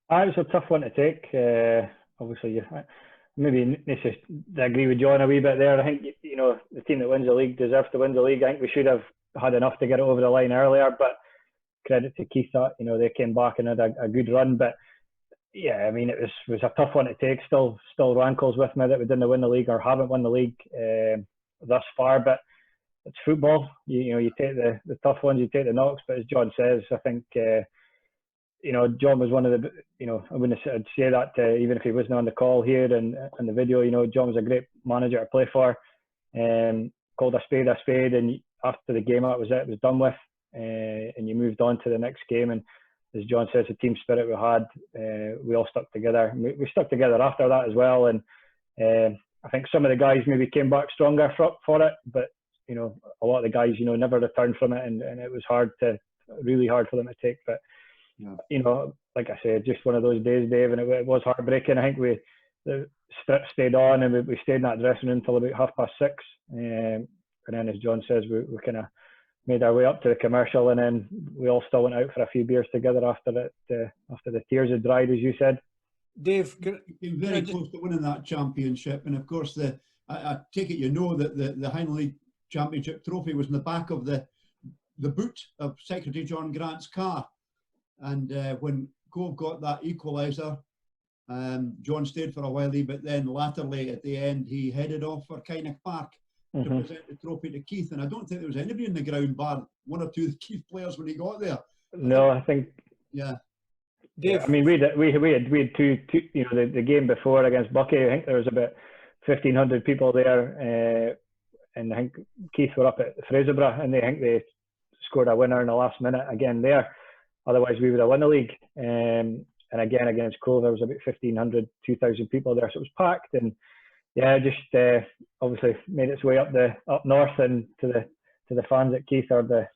It was a tough one to take. Obviously, maybe I agree with John a wee bit there. I think, you know, the team that wins the league deserves to win the league. I think we should have had enough to get it over the line earlier, but credit to Keith that, you know, they came back and had a good run. But yeah, I mean, it was a tough one to take. Still rankles with me that we didn't win the league or haven't won the league thus far. But it's football. You know, you take the tough ones, you take the knocks. But as John says, I think you know, John was one of the, you know, I wouldn't say, I'd say that even if he wasn't on the call here and the video, you know, John was a great manager to play for. Called a spade, and after the game, it was done with, and you moved on to the next game. And as John says, the team spirit we had, we all stuck together. We stuck together after that as well. And I think some of the guys maybe came back stronger for it, but you know, a lot of the guys, you know, never returned from it, and it was really hard for them to take. But Yeah. you know, like I said, just one of those days, Dave, and it was heartbreaking. I think the strip stayed on, and we stayed in that dressing room until about 6:30. And then, as John says, we kind of made our way up to the commercial, and then we all still went out for a few beers together after the tears had dried, as you said. Dave, Came very close to winning that championship, and of course, I take it you know that the Highland League Championship trophy was in the back of the boot of Secretary John Grant's car. And when Cove got that equaliser, John stayed for a while, but then latterly at the end he headed off for Kynoch Park to present the trophy to Keith. And I don't think there was anybody in the ground bar one or two of the Keith players when he got there. No, I think. Yeah. Dave, I mean, we had two, you know, the game before against Bucky, I think there was about 1,500 people there, and I think Keith were up at Fraserburgh, and I think they scored a winner in the last minute again there. Otherwise, we would have won the league. And again, against Cove, there was about 1,500, 2,000 people there, so it was packed. And yeah, just obviously made its way up north and to the fans at Keith, or the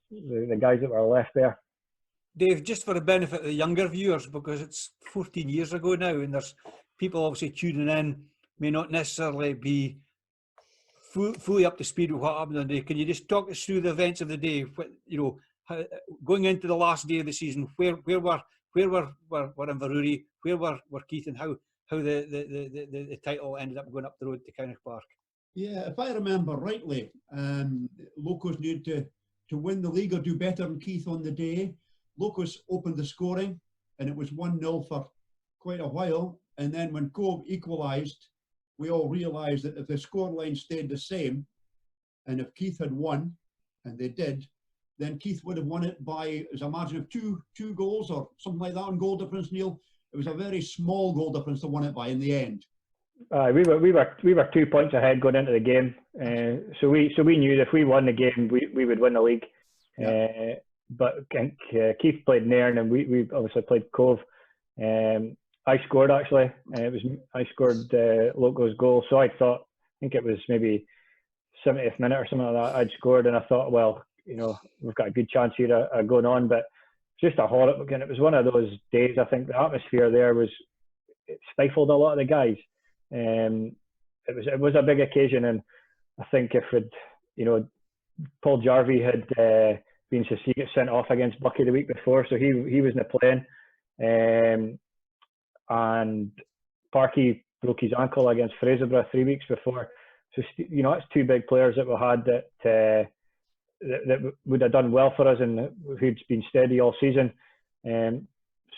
guys that were left there. Dave, just for the benefit of the younger viewers, because it's 14 years ago now, and there's people obviously tuning in, may not necessarily be fully up to speed with what happened on the day. Can you just talk us through the events of the day? You know, going into the last day of the season, where were Inverurie, where were Keith, and how the title ended up going up the road to Kynoch Park? Yeah, if I remember rightly, Locos needed to win the league or do better than Keith on the day. Locos opened the scoring, and it was 1-0 for quite a while. And then when Cove equalised, we all realised that if the scoreline stayed the same, and if Keith had won, and they did, then Keith would have won it by, as a margin of two goals or something like that on goal difference, Neil. It was a very small goal difference to win it by in the end. We were 2 points ahead going into the game, so we knew that if we won the game, we would win the league. Yeah. But I think Keith played Nairn, and we obviously played Cove. I scored actually. I scored Locos' goal, so I think it was maybe 70th minute or something like that. I'd scored, and I thought, well, you know, we've got a good chance here of going on. But just a horrible again. It was one of those days. I think the atmosphere there it stifled a lot of the guys. It was a big occasion, and I think if Paul Jarvie had been sent off against Bucky the week before, so he wasn't playing, and Parky broke his ankle against Fraserburgh 3 weeks before. So you know, that's two big players that we had that would have done well for us and who'd been steady all season.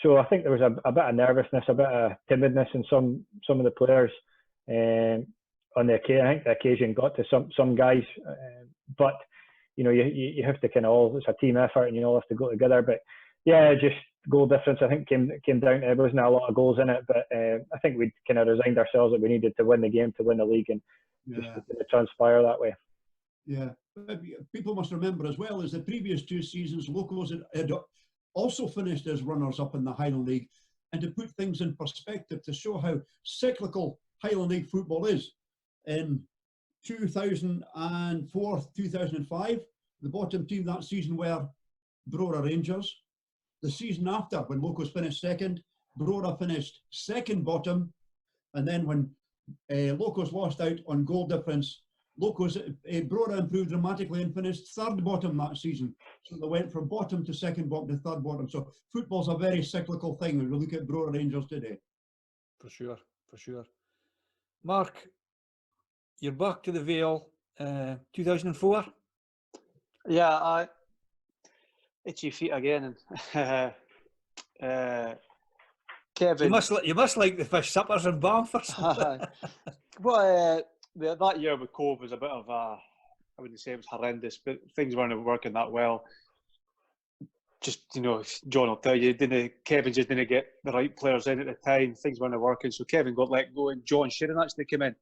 So I think there was a bit of nervousness, a bit of timidness in some of the players on the occasion. I think the occasion got to some guys, but you know, you have to kind of it's a team effort, and you all have to go together. But yeah, just goal difference, I think came down to, there wasn't a lot of goals in it, but I think we'd kind of resigned ourselves that we needed to win the game to win the league, and just to transpire that way. Yeah, people must remember as well as the previous 2 seasons, Locos had also finished as runners-up in the Highland League. And to put things in perspective, to show how cyclical Highland League football is, in 2004, 2005, the bottom team that season were Brora Rangers. The season after, when Locos finished second, Brora finished second bottom. And then when Locos lost out on goal difference, Brora improved dramatically and finished third bottom that season. So they went from bottom to second bottom to third bottom. So football's a very cyclical thing when we look at Brora Rangers today. For sure, for sure. Mark, you're back to the Vale, 2004. Yeah, itchy feet again. And Kevin, You must like the fish suppers in Banff or something. well, that year with Cove was a bit of a, I wouldn't say it was horrendous, but things weren't working that well. Just, you know, John will tell you, Kevin just didn't get the right players in at the time. Things weren't working, so Kevin got let go and John Sheeran actually came in.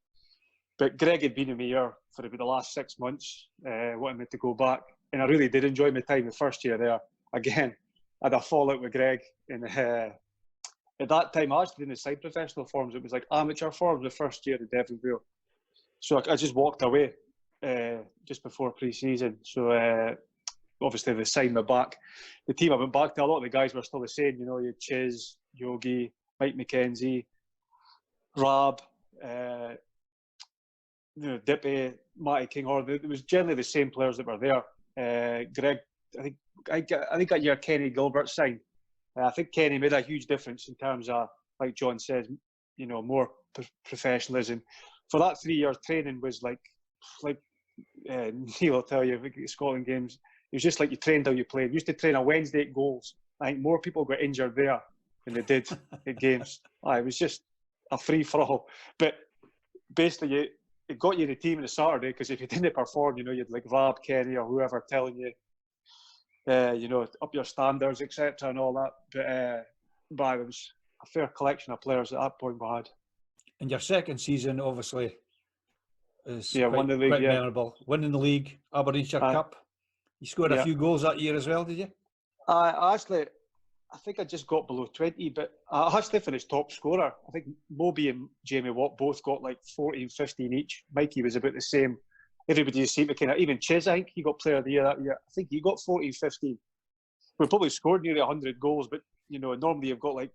But Greg had been in my ear for about the last 6 months, wanting me to go back. And I really did enjoy my time the first year there. Again, I had a fallout with Greg. And at that time, I actually didn't sign professional forms. It was like amateur forms the first year at Devonville. So I just walked away just before pre-season. So obviously they signed me back. The team I went back to, a lot of the guys were still the same. You know, you had Chiz, Yogi, Mike McKenzie, Rab, you know, Dippy, Matty Kinghorn. It was generally the same players that were there. Greg, I think that year Kenny Gilbert signed. I think Kenny made a huge difference in terms of, like John says, you know, more professionalism. For that 3 years, training was like Neil will tell you, Scotland games, it was just like you trained how you played. You used to train on Wednesday at goals. I think more people got injured there than they did at games. It was just a free-for-all. But basically, it got you the team on a Saturday, because if you didn't perform, you know, you'd like Rob, Kenny or whoever telling you, you know, up your standards, etc. and all that. But it was a fair collection of players at that point we had. And your second season, obviously, is won the league, quite memorable. Winning the league, Aberdeenshire Cup. You scored a few goals that year as well, did you? I think I just got below 20, but I actually finished top scorer. I think Moby and Jamie Watt both got like 14, 15 each. Mikey was about the same. Everybody seemed to kind of, even Chiz, I think he got player of the year that year. I think he got 14, 15. We probably scored nearly 100 goals, but, you know, normally you've got like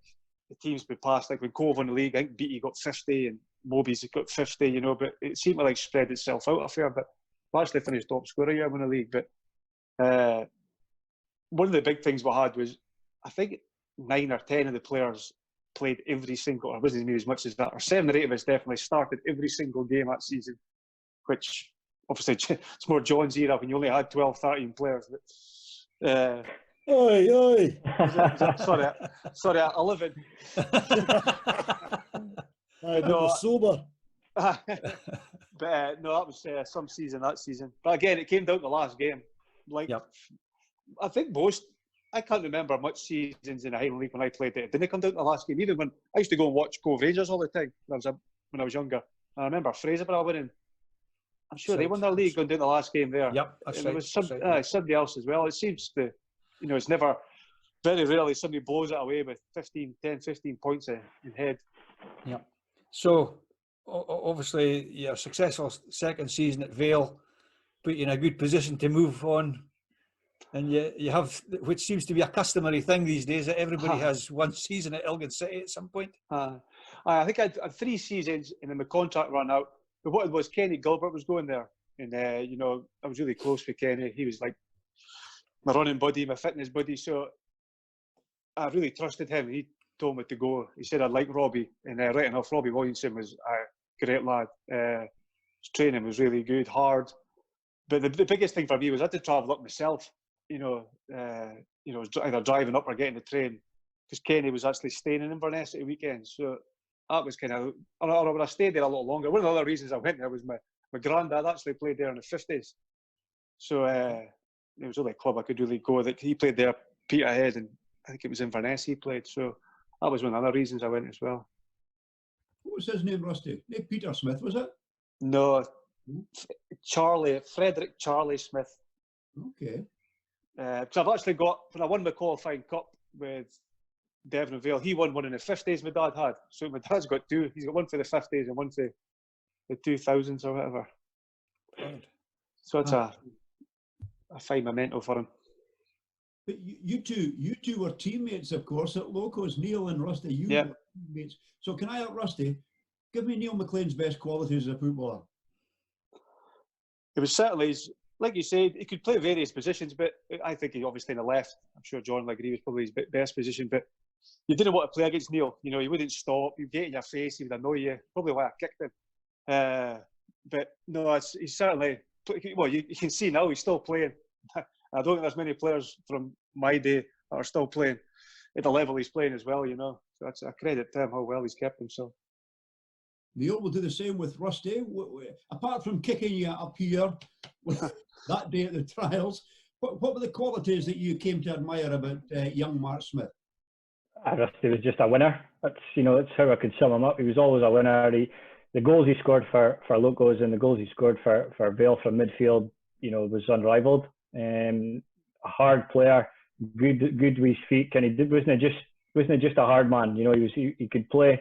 the teams be passed, like when Cove won the league, I think Beatty got 50 and Moby's got 50, you know, but it seemed to like spread itself out a fair bit. I actually finished top scorer year in the league, but one of the big things we had was, I think 9 or 10 of the players played every single, or wasn't as much as that, or 7 or 8 of us definitely started every single game that season, which obviously it's more John's era when you only had 12, 13 players. But, Oi. sorry, 11. No, sober. But no, that was some season that season. But again, it came down to the last game. Like, I think I can't remember much seasons in the Highland League when I played it. It didn't come down to the last game. Even when I used to go and watch Cove Rangers all the time when I was younger. And I remember Fraserburgh winning. I'm sure they won their league going down to the last game there. Yep, that's right. There was somebody else as well. It seems to, you know, it's never, very rarely somebody blows it away with 10, 15 points in head. Yeah. So, obviously, your successful second season at Vale put you in a good position to move on. And you have, which seems to be a customary thing these days, that everybody has one season at Elgin City at some point. I think I had 3 seasons and then my contract ran out. But what it was, Kenny Gilbert was going there. And, you know, I was really close with Kenny. He was like my running buddy, my fitness buddy. So I really trusted him. He told me to go. He said I'd like Robbie. And right enough, Robbie Williamson was a great lad. His training was really good, hard. But the biggest thing for me was I had to travel up myself. You know, either driving up or getting the train, because Kenny was actually staying in Inverness at weekends. So that was kind of, or when I stayed there a lot longer. One of the other reasons I went there was my granddad actually played there in the 50s. So it was only a club I could really go. That he played there, Peterhead, and I think it was Inverness he played. So that was one of the other reasons I went as well. What was his name, Rusty? Peter Smith, was it? No, Frederick Charlie Smith. Okay. Because I've actually got, when I won my qualifying cup with Devon and Vale, he won one in the 50s my dad had. So my dad's got two. He's got one for the 50s and one for the 2000s or whatever. So it's a fine memento for him. But you two were teammates, of course, at Locos. Neil and Rusty, you Yeah. were teammates. So can I ask Rusty, give me Neil McLean's best qualities as a footballer? It was certainly, like you said, he could play various positions, but I think he obviously in the left. I'm sure John will agree was probably his best position, but you didn't want to play against Neil. You know, he wouldn't stop. He'd get in your face. He would annoy you. Probably why I kicked him. But no, he's certainly, well, you can see now he's still playing. I don't think there's many players from my day that are still playing at the level he's playing as well, you know. So that's a credit to him how well he's kept himself. Neil will do the same with Rusty. Apart from kicking you up here that day at the trials, what were the qualities that you came to admire about young Mark Smith? Rusty was just a winner. That's how I could sum him up. He was always a winner. The goals he scored for Locos and the goals he scored for Vale from midfield, was unrivaled. A hard player, good with his feet, and he wasn't just a hard man. He could play,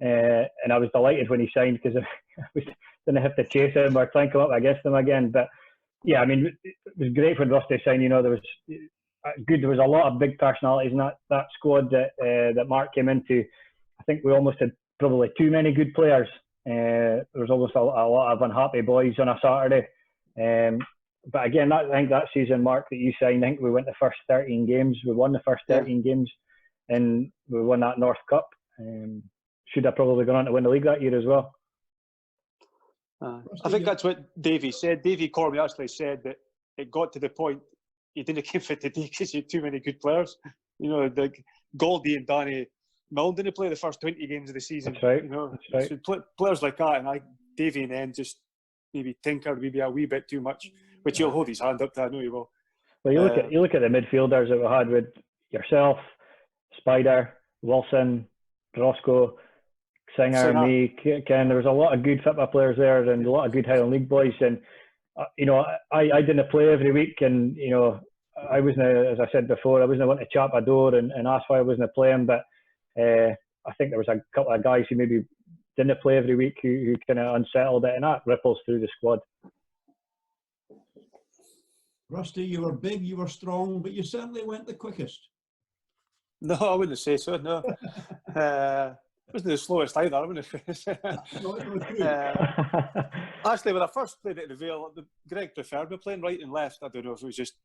and I was delighted when he signed because I didn't have to chase him or clank him up against him again. But yeah, I mean, it was great when Rusty signed. There was a lot of big personalities in that squad that Mark came into. I think we almost had probably too many good players. There was almost a lot of unhappy boys on a Saturday. But again, I think that season, Mark, that you signed, I think we went the first 13 games. We won the first 13 games, and we won that North Cup. Should have probably gone on to win the league that year as well. I think that's what Davey said. Davey Cormier actually said that it got to the point he didn't keep fit today because he had too many good players. Like Goldie and Danny Milne didn't play the first 20 games of the season. That's right. That's right. So players like that, and Davey in the end just maybe tinkered maybe a wee bit too much, which he'll hold his hand up to. I know he will. Well, you look at the midfielders that we had with yourself, Spider, Wilson, Roscoe, Singer, me, Ken. There was a lot of good football players there, and a lot of good Highland League boys. And I didn't play every week, and I wasn't, as I said before, I wasn't wanting to chap a door and ask why I wasn't playing. But I think there was a couple of guys who maybe didn't play every week who kind of unsettled it, and that ripples through the squad. Rusty, you were big, you were strong, but you certainly went the quickest. No, I wouldn't say so. No, wasn't the slowest either. I wouldn't say. Actually, when I first played at the Vale, Greg preferred me playing right and left. I don't know if it was just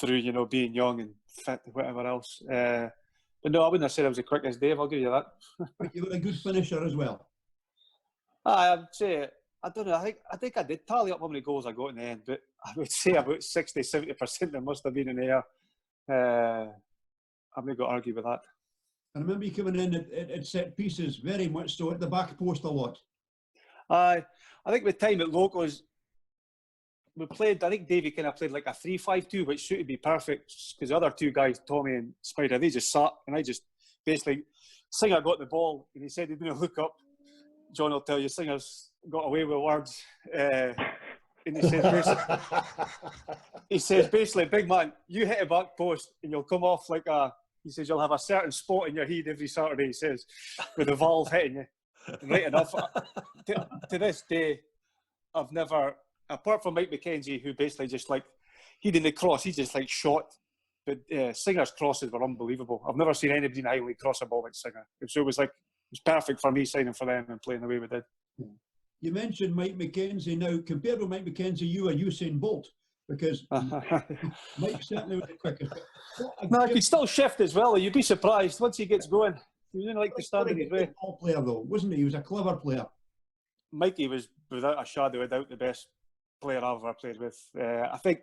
through being young and fit and whatever else. But no, I wouldn't have said I was the quickest, Dave. I'll give you that. But you were a good finisher as well. I'd say, I don't know, I think I did tally up how many goals I got in the end, but I would say about 60-70% there must have been in the air. I've not got to argue with that. I remember you coming in at set pieces, very much so, at the back post a lot. I think with time at Locos, we played, I think Davey kind of played like a 3-5-2, which suited me perfect, because the other two guys, Tommy and Spider, they just sat, and I just basically, Singer got the ball, and he said he didn't look up. John will tell you, Singer's got away with words. And he says basically, big man, you hit a back post, and you'll come off like he says, you'll have a certain spot in your head every Saturday, he says, with a valve hitting you. And right enough, to this day, I've never, apart from Mike McKenzie, who basically just he didn't cross, he just shot. But Singer's crosses were unbelievable. I've never seen anybody in Highland cross a ball like Singer. So it was perfect for me signing for them and playing the way we did. You mentioned Mike McKenzie. Now, compared with Mike McKenzie, you are Usain Bolt, because Mike certainly was the quickest. No, he could still shift as well. You'd be surprised once he gets going. He didn't like to stand in his way. Ball player though, wasn't he? He was a clever player. Mikey was, without a shadow of doubt, the best player I've ever played with. I think,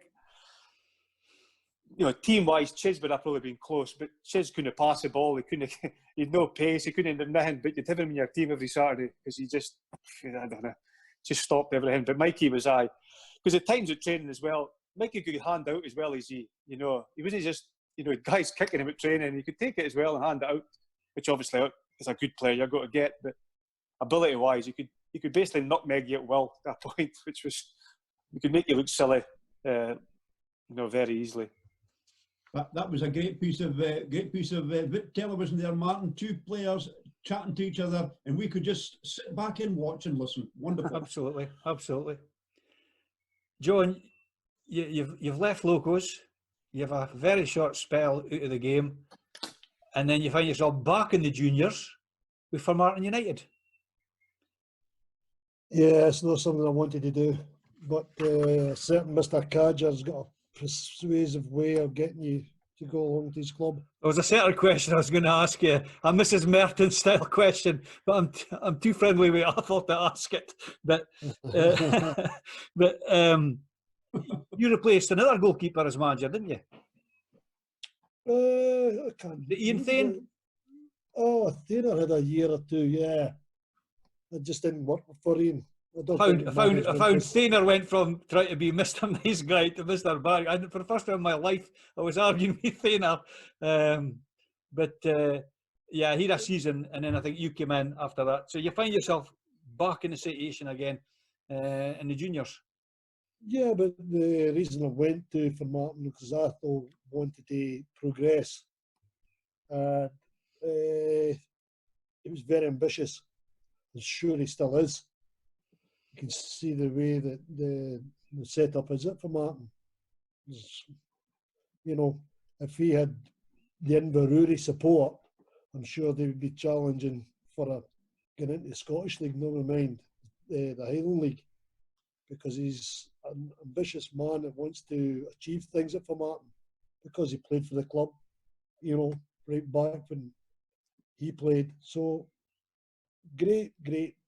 team-wise, Chiz would have probably been close, but Chiz couldn't pass the ball. He had no pace. He couldn't do nothing. But you'd have him in your team every Saturday because he just, I don't know, just stopped everything. But Mikey was because at times at training as well, Mikey could hand out as well as he wasn't just, guys kicking him at training. He could take it as well and hand it out, which obviously as a good player you're going to get. But ability-wise, he could basically nutmeg you at will at that point, which was, he could make you look silly, very easily. That was a great piece of television there, Martin. Two players chatting to each other, and we could just sit back and watch and listen. Wonderful. Absolutely, absolutely. John, you've left Locos. You have a very short spell out of the game, and then you find yourself back in the juniors with Formartine United. Yeah, it's not something I wanted to do, but certain Mr. Cadger's got a persuasive way of getting you to go along to his club. There was a certain question I was going to ask you, a Mrs. Merton style question, but I'm too friendly with Athol to ask it. But you replaced another goalkeeper as manager, didn't you? I can't. The Ian Thane? Oh, Thaner had a year or two, yeah. It just didn't work for Ian. I found Thaner went from trying to be Mr. Nice Guy to Mr. Barry. And for the first time in my life, I was arguing with Thaner. Yeah, he had a season, and then I think you came in after that. So you find yourself back in the situation again in the juniors. Yeah, but the reason I went to Formartine because I thought wanted to progress. He was very ambitious. I'm sure he still is. You can see the way that the setup is at Formartine. You know, if he had the Inverurie support, I'm sure they would be challenging for getting into the Scottish League, never mind the Highland League, because he's an ambitious man that wants to achieve things at Formartine because he played for the club, you know, right back when he played. So great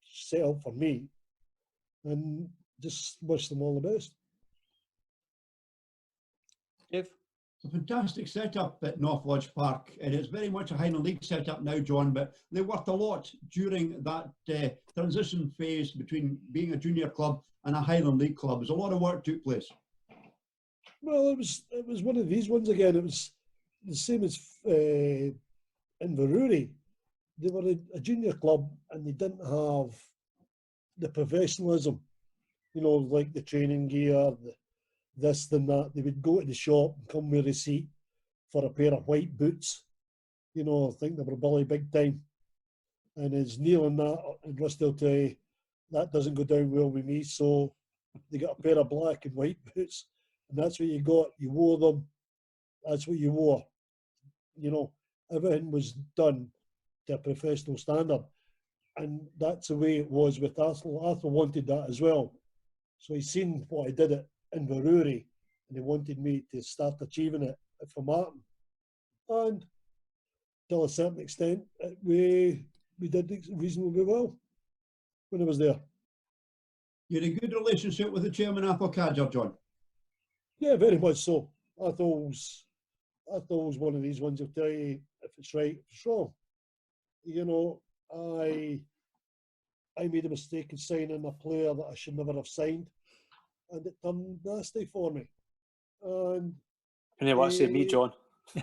setup for me, and just wish them all the best. If It's a fantastic setup at North Lodge Park, and it's very much a Highland League setup now, John, but they worked a lot during that transition phase between being a junior club and a Highland League club. There's a lot of work took place. Well, it was one of these ones again. It was the same as Inverurie. They were a junior club and they didn't have the professionalism, you know, like the training gear, this and that. They would go to the shop and come with a receipt for a pair of white boots. You know, I think they were Billy Big Time. And as Neil and that and Russ will tell you, that doesn't go down well with me. So they got a pair of black and white boots. And that's what you got. You wore them. That's what you wore. You know, everything was done to a professional standard. And that's the way it was with Athol. Athol wanted that as well. So he's seen what I did at Inverurie, and he wanted me to start achieving it at Formartine. And to a certain extent, we did reasonably well when I was there. You had a good relationship with the chairman, Athol Cadger, John? Yeah, very much so. Athol's one of these ones who'll tell you if it's right, if it's wrong. You know, I made a mistake in signing a player that I should never have signed, and it turned nasty for me. And you want to say me, John? I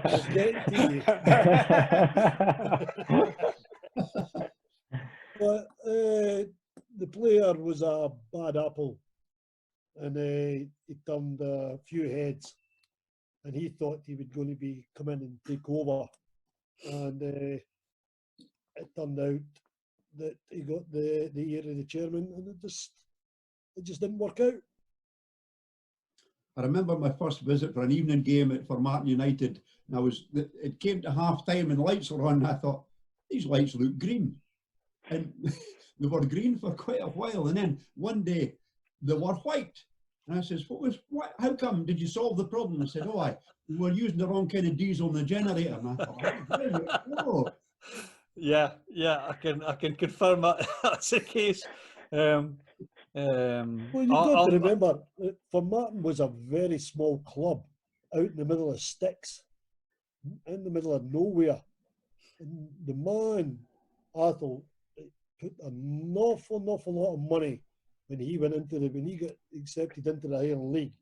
was getting to you. But the player was a bad apple, and he turned a few heads, and he thought he was going to be come in and take over, and it turned out that he got the ear of the chairman, and it just didn't work out. I remember my first visit for an evening game at Formartine United, and it came to half time and lights were on, and I thought, these lights look green. And they were green for quite a while, and then one day they were white. And I says, how come? Did you solve the problem? I said, we were using the wrong kind of diesel in the generator. And I thought, oh. Yeah, I can confirm that that's the case. Well, you've got to remember, Formartine was a very small club out in the middle of sticks, in the middle of nowhere. And the man, Athol, put an awful lot of money when he got accepted into the Highland League.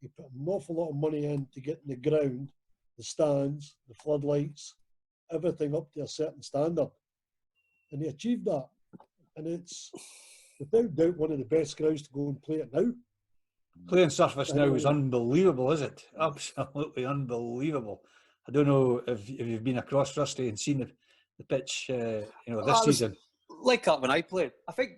He put an awful lot of money in to get in the ground, the stands, the floodlights, everything up to a certain standard. And he achieved that. And it's without doubt one of the best grounds to go and play it now. Playing surface I now know. is unbelievable, is it? Absolutely unbelievable. I don't know if you've been across Rusty and seen the pitch, this I was season. like that when I played. I think,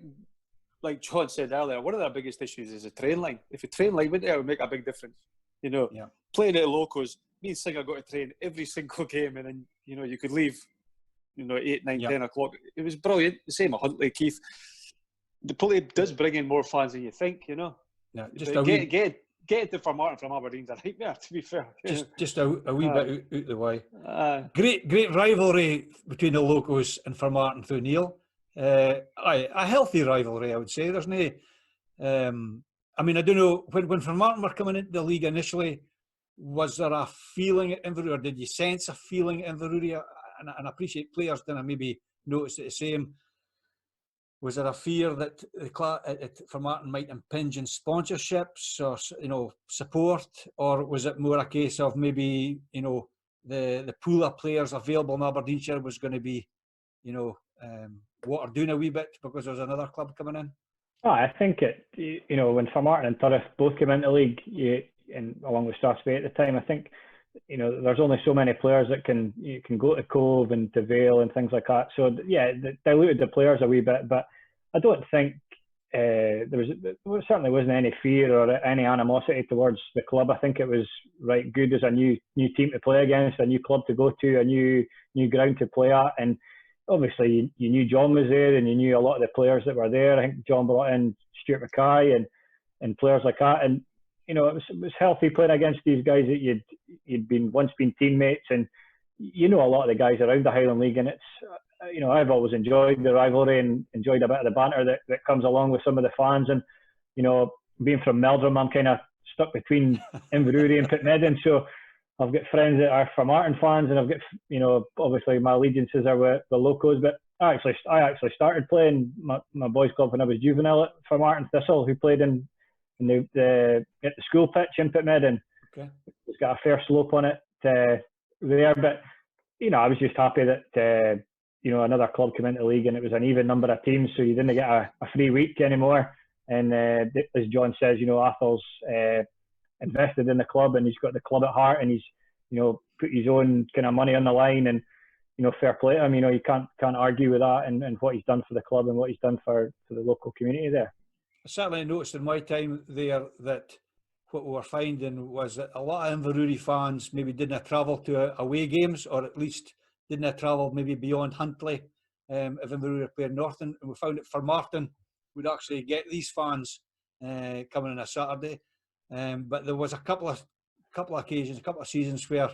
like John said earlier, one of the biggest issues is the train line. If the train line went there, it would make a big difference. Yeah. Playing at the locals, me and Singer got to train every single game, and then you could leave, 8, 9, Yeah. 10 o'clock. It was brilliant. The same at Huntly, Keith. The play does bring in more fans than you think. Yeah, just But a wee, getting to Formartine from Aberdeen's a nightmare, to be fair. just a wee bit out the way. Aye. Great rivalry between the locals and Formartine through Neil. A healthy rivalry, I would say. There's no. I don't know when Formartine were coming into the league initially. Was there a feeling at Inverurie, or did you sense a feeling at Inverurie? And I appreciate players didn't maybe notice it the same. Was there a fear that Formartine might impinge on sponsorships or support, or was it more a case of maybe the pool of players available in Aberdeenshire was going to be watered down a wee bit because there was another club coming in? I think when Formartine and Turriff both came into the league, and along with Strathspey at the time, I think there's only so many players that can go to Cove and to Vale and things like that. So yeah, it diluted the players a wee bit, but I don't think there certainly wasn't any fear or any animosity towards the club. I think it was right good as a new team to play against, a new club to go to, a new ground to play at, and obviously you knew John was there and you knew a lot of the players that were there. I think John brought in Stuart Mackay and players like that, and it was healthy playing against these guys that you'd once been teammates, and a lot of the guys around the Highland League, and it's I've always enjoyed the rivalry and enjoyed a bit of the banter that comes along with some of the fans, and being from Meldrum, I'm kind of stuck between Inverurie and Pitmedden, so I've got friends that are Formartine fans, and I've got obviously my allegiances are with the locals, but I actually started playing my boys club when I was juvenile at Formartine Thistle, who played at the school pitch in Pitmedden. Okay. It's got a fair slope on it there, but I was just happy that another club came into the league and it was an even number of teams, so you didn't get a free week anymore. And as John says, Athel's invested in the club and he's got the club at heart, and he's put his own kind of money on the line, and fair play to him. You can't argue with that and what he's done for the club and what he's done for the local community there. I certainly noticed in my time there that what we were finding was that a lot of Inverurie fans maybe didn't travel to away games, or at least didn't travel maybe beyond Huntly if Inverurie were playing Northern. And we found that Formartine would actually get these fans coming on a Saturday. But there was a couple of occasions, a couple of seasons where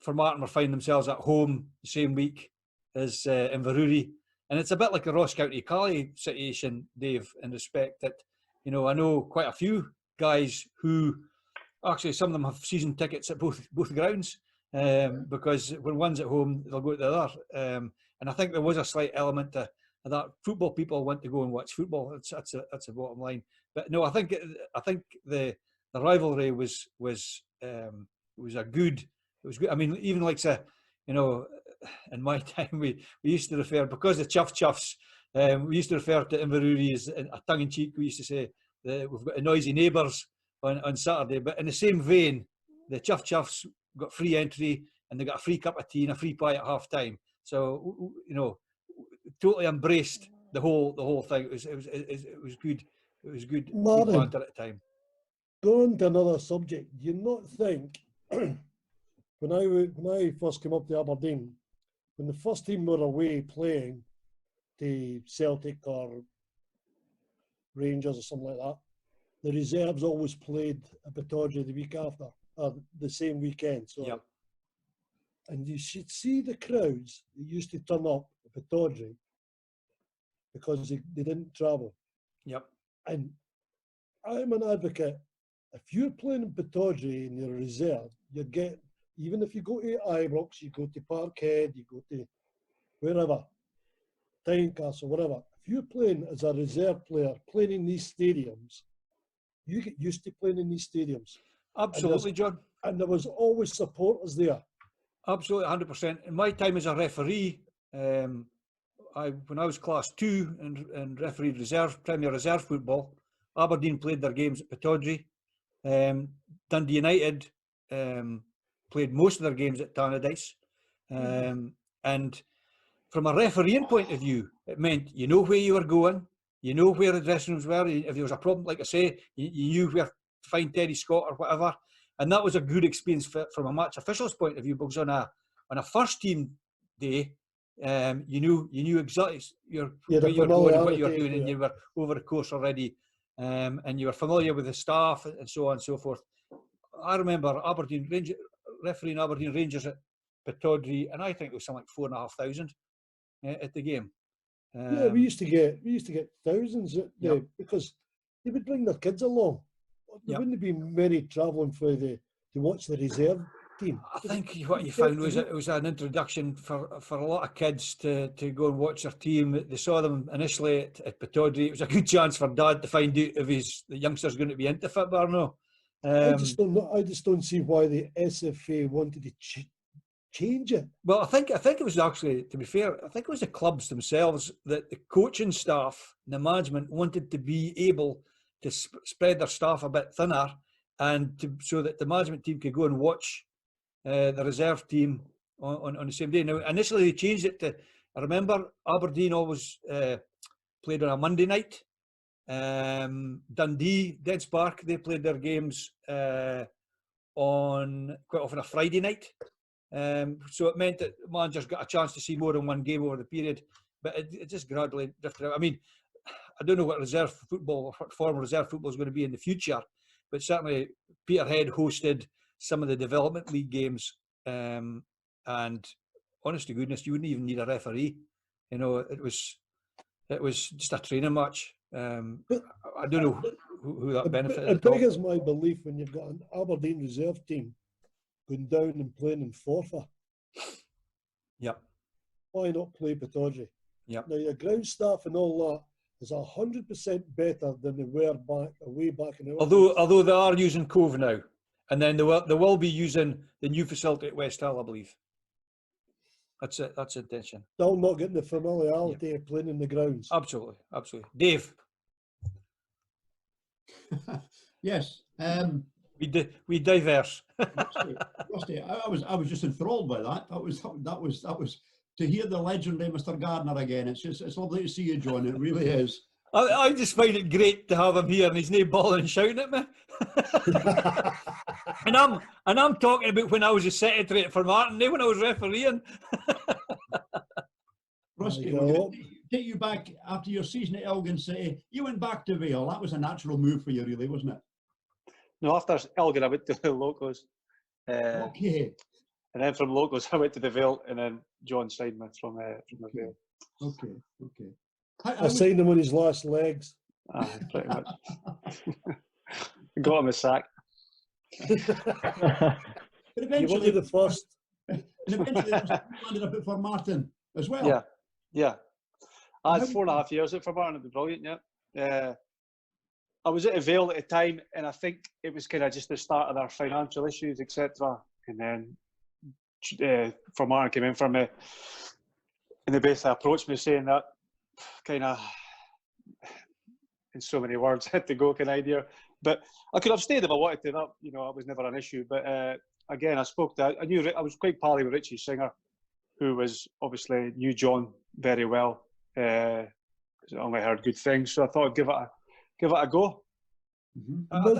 Formartine were finding themselves at home the same week as Inverurie. And it's a bit like a Ross County Cali situation, Dave, in respect that, I know quite a few guys who actually, some of them have season tickets at both grounds, because when one's at home, they'll go to the other. And I think there was a slight element to that. Football people want to go and watch football. That's a bottom line. But no, I think the rivalry was a good. It was good. I mean, even like say, in my time we used to refer, because the chuffs, we used to refer to Inverurie as a tongue in cheek. We used to say that we've got noisy neighbours on Saturday. But in the same vein, the chuffs got free entry and they got a free cup of tea and a free pie at half time. So totally embraced the whole thing. It was good. It was good banter at the time. Going to another subject, do you not think when I first came up to Aberdeen, when the first team were away playing to Celtic or Rangers or something like that, the reserves always played at Pittodrie the week after, or the same weekend. So, Yep. And you should see the crowds that used to turn up at Pittodrie because they didn't travel. Yep. And I'm an advocate. If you're playing in Pittodrie in your reserve, you get, even if you go to Ibrox, you go to Parkhead, you go to wherever, Tynecastle, whatever. If you're playing as a reserve player, playing in these stadiums, you get used to playing in these stadiums. Absolutely, John. And there was always supporters there. Absolutely, 100%. In my time as a referee, when I was class 2 and refereed Premier Reserve football, Aberdeen played their games at Pittodrie. Dundee United played most of their games at Tannadice. And from a refereeing point of view, it meant you know where you were going, you know where the dressing rooms were. If there was a problem, like I say, you knew where to find Terry Scott or whatever. And that was a good experience from a match official's point of view, because on a first team day, you knew exactly where you were going and what you were doing, and you were over the course already, and you were familiar with the staff and so on and so forth. I remember Aberdeen refereeing Aberdeen Rangers at Pittodrie, and I think it was something like 4,500 at the game. Yeah, we used to get thousands because they would bring their kids along. There wouldn't be many travelling to watch the reserve team. I think what you found was it was an introduction for a lot of kids to go and watch their team. They saw them initially at Pittodrie. It was a good chance for Dad to find out if the youngster's going to be into football or no. I just don't see why the SFA wanted to change it. Well, I think it was actually, to be fair, I think it was the clubs themselves, that the coaching staff, the management wanted to be able to spread their staff a bit thinner, and so that the management team could go and watch the reserve team on the same day. Now, initially they changed it to, I remember Aberdeen always played on a Monday night. Dundee, Dead Spark, they played their games on quite often a Friday night. So it meant that managers got a chance to see more than one game over the period, but it just gradually drifted out. I mean, I don't know what reserve football or what form reserve football is going to be in the future, but certainly Peterhead hosted some of the development league games, and honest to goodness, you wouldn't even need a referee. You know, it was just a training match. I don't know who that benefited. As big as my belief, when you've got an Aberdeen reserve team going down and playing in Forfar. Yep. Why not play Pittodrie? Yep. Now your ground staff and all that is 100% better than they were way back in the although they are using Cove now, and then they will be using the new facility at West Hill, I believe. That's it. That's the intention. Still not getting the familiarity of playing in the grounds. Absolutely, absolutely. Dave. Yes. We diverse. Rusty, I was just enthralled by that. That was to hear the legendary Mr. Gardner again. It's lovely to see you, John. It really is. I just find it great to have him here, and he's no bawling and shouting at me. and I'm talking about when I was a secretary for Martin, not when I was refereeing. Rusty, we'll take you back after your season at Elgin City. You went back to Vale. That was a natural move for you, really, wasn't it? No, after Elgin, I went to the Locos. Okay. And then from Locos, I went to the Vale, and then John signed me from the Vale. Okay. I signed him on his last legs. Pretty much. Got him a sack. But eventually, you were the first. And eventually, you ended up for Martin as well. Yeah. I had 4.5 years at for Martin. It was brilliant. Yeah. I was at a Vale at the time, and I think it was kind of just the start of their financial issues, etc. And then for Martin came in for me, and they basically approached me saying that kind of, in so many words, had to go kind of idea. But I could have stayed if I wanted to. That, you know, it was never an issue. But again, I was quite pally with Richie Singer, who was obviously knew John very well. I only heard good things, so I thought I'd give it a go. Mm-hmm.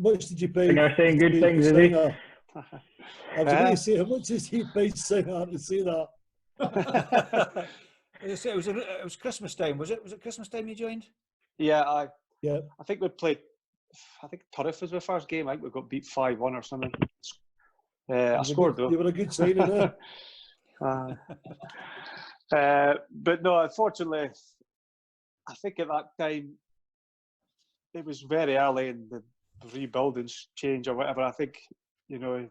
Much did you pay? Singer saying good things, is he? I was going to say, how much did he pay Singer to say that? It was Christmas time, was it? Was it Christmas time you joined? Yeah, I think we played. I think Turriff was the first game. I think we got beat 5-1 or something. I scored though. You were a good signing there. But no, unfortunately, I think at that time it was very early in the rebuilding change or whatever. I think, you know,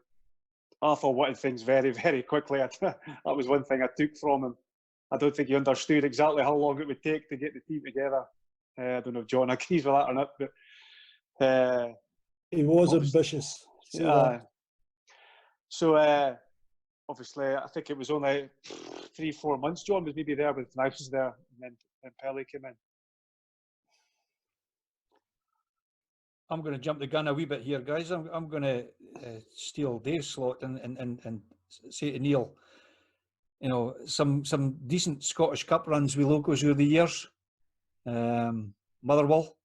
Arthur wanted things very, very quickly. That was one thing I took from him. I don't think he understood exactly how long it would take to get the team together. I don't know if John agrees with that or not, but he was ambitious. So obviously, I think it was only 3-4 months. John was maybe there, but I was there, and then Pelly came in. I'm going to jump the gun a wee bit here, guys. I'm going to steal Dave's slot and say to Neil, you know, some decent Scottish Cup runs with locals over the years. Motherwell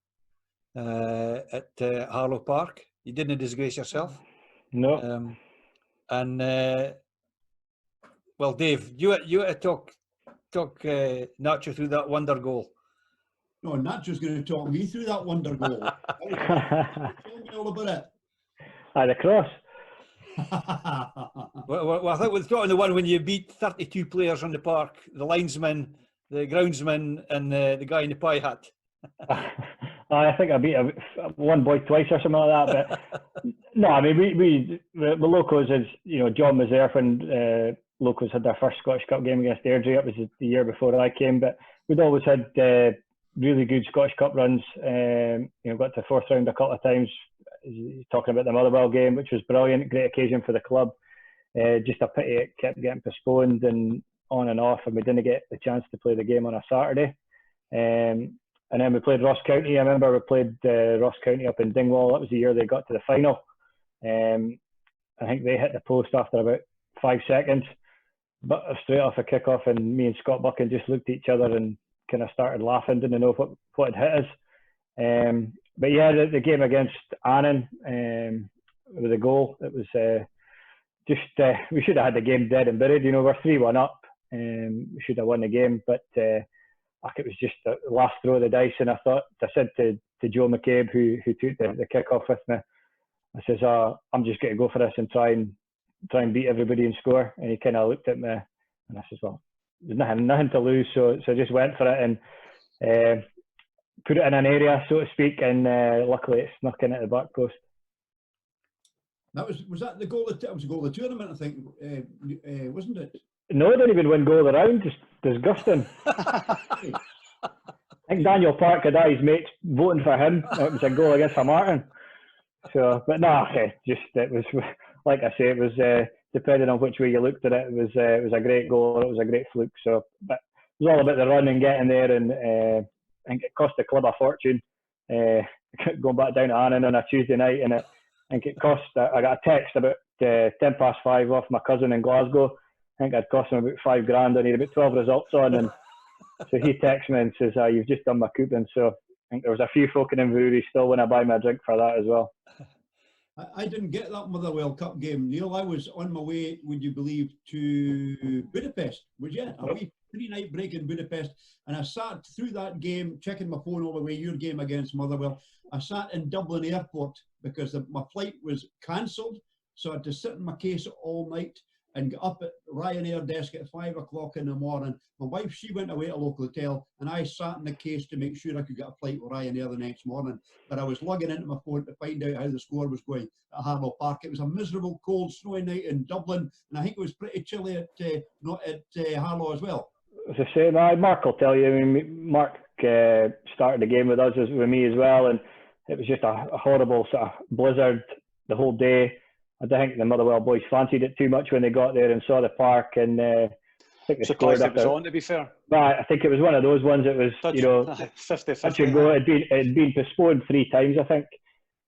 at Harlow Park. You didn't disgrace yourself. No. Well, Dave, you had to talk Nacho through that wonder goal. No, Nacho's going to talk me through that wonder goal. Tell me all about it. The cross. Well, I think we're talking the one when you beat 32 players on the park, the linesman, the groundsman, and the guy in the pie hat. I think I beat one boy twice or something like that. But no, I mean, the locals, is, you know, John was there when locals had their first Scottish Cup game against Airdrie. It was the year before I came, but we'd always had really good Scottish Cup runs. You know, got to the fourth round a couple of times. Talking about the Motherwell game, which was brilliant, great occasion for the club. Just a pity it kept getting postponed and on and off, and we didn't get the chance to play the game on a Saturday. And then we played Ross County. I remember we played Ross County up in Dingwall. That was the year they got to the final. I think they hit the post after about 5 seconds, but straight off a kickoff, and me and Scott Buchan just looked at each other and kind of started laughing, didn't know what had hit us. But yeah, the game against Annan with a goal, it was we should have had the game dead and buried. You know, we're 3-1 up. We should have won the game, but it was just the last throw of the dice. And I said to Joe McCabe, who took the kick-off with me, I says, I'm just going to go for this and try and beat everybody and score. And he kind of looked at me, and I says, well, there's nothing to lose, so I just went for it and put it in an area, so to speak, and luckily it snuck in at the back post. Was that the goal? It was a goal of the tournament, I think, wasn't it? No, I didn't even win goal of the round. Just disgusting. I think Daniel Park had his mates voting for him. It was a goal against Martin. So, but no, it was like I say, it was depending on which way you looked at it. It was a great goal. It was a great fluke. So, but it was all about the run and getting there, and I think it cost the club a fortune. Going back down to Annan on a Tuesday night, and I think it cost. I got a text about 5:10 off my cousin in Glasgow. I think I'd cost him about $5,000, and he had about 12 results on, and so he texts me and says, "You've just done my coupon." So I think there was a few folk in Inverurie still when I buy me a drink for that as well. I didn't get that Motherwell Cup game, Neil. I was on my way, would you believe, to Budapest. Was you? A wee 3-night break in Budapest, and I sat through that game, checking my phone all the way. Your game against Motherwell. I sat in Dublin Airport because my flight was cancelled, so I had to sit in my case all night and get up at Ryanair desk at 5 o'clock in the morning. My wife, she went away to a local hotel, and I sat in the case to make sure I could get a flight with Ryanair the next morning. But I was logging into my phone to find out how the score was going at Harlow Park. It was a miserable, cold, snowy night in Dublin, and I think it was pretty chilly at Harlow as well. It's the same. Mark will tell you. I mean, Mark started the game with us, with me as well, and it was just a horrible sort of blizzard the whole day. I don't think the Motherwell boys fancied it too much when they got there and saw the park, and I think they surprised scored it was on, to be fair. But I think it was one of those ones. It was 50-50. Go. It had been postponed 3 times, I think,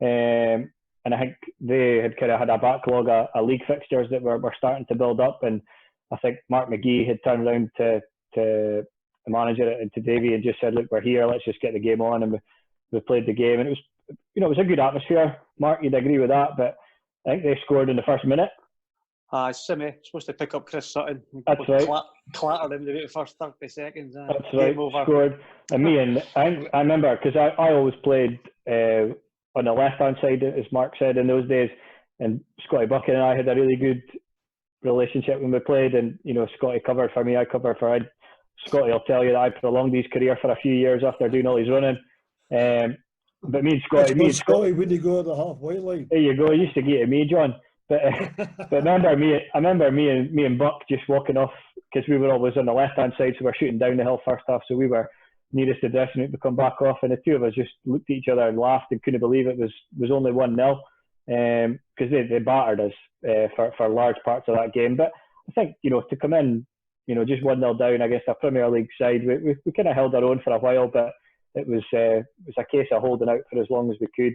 and I think they had kind of had a backlog of league fixtures that were starting to build up, and I think Mark McGee had turned around to the manager and to Davy and just said, "Look, we're here. Let's just get the game on," and we played the game, and it was a good atmosphere. Mark, you'd agree with that, but I think they scored in the first minute. Simi supposed to pick up Chris Sutton. That's right. Clattered him the first 30 seconds. That's right. Over. Scored. And I remember, because I always played on the left-hand side, as Mark said, in those days. And Scotty Buchan and I had a really good relationship when we played. And, you know, Scotty covered for me, I covered for Ed. Scotty will tell you that I prolonged his career for a few years after doing all his running. But me and Scotty, when you go to the halfway line. There you go. He used to get to me, John. But I remember me and Buck just walking off, because we were always on the left-hand side, so we were shooting down the hill first half, so we were nearest the dressing room to come back off, and the two of us just looked at each other and laughed and couldn't believe it was only 1-0, because they battered us for large parts of that game. But I think, you know, to come in, you know, just 1-0 down against a Premier League side, we kind of held our own for a while, but it was a case of holding out for as long as we could.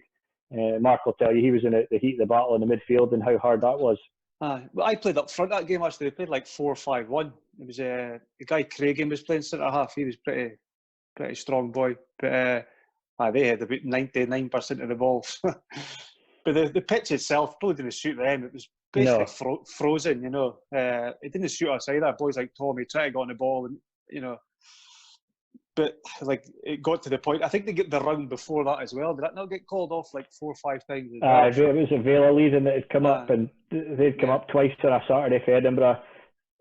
Mark will tell you he was in the heat of the battle in the midfield and how hard that was. Well, I played up front that game actually. We played like 4-5-1. It was the guy Craigan was playing centre half. He was pretty strong boy. But they had about 99% of the balls. But the pitch itself probably didn't suit them. It was basically frozen, you know. It didn't suit us either. Boys like Tommy try to get on the ball, and you know. But like it got to the point. I think they get the round before that as well. Did that not get called off like 4 or 5 times? As well? It was a Vela leading that had come up, and they'd come up twice on a Saturday for Edinburgh.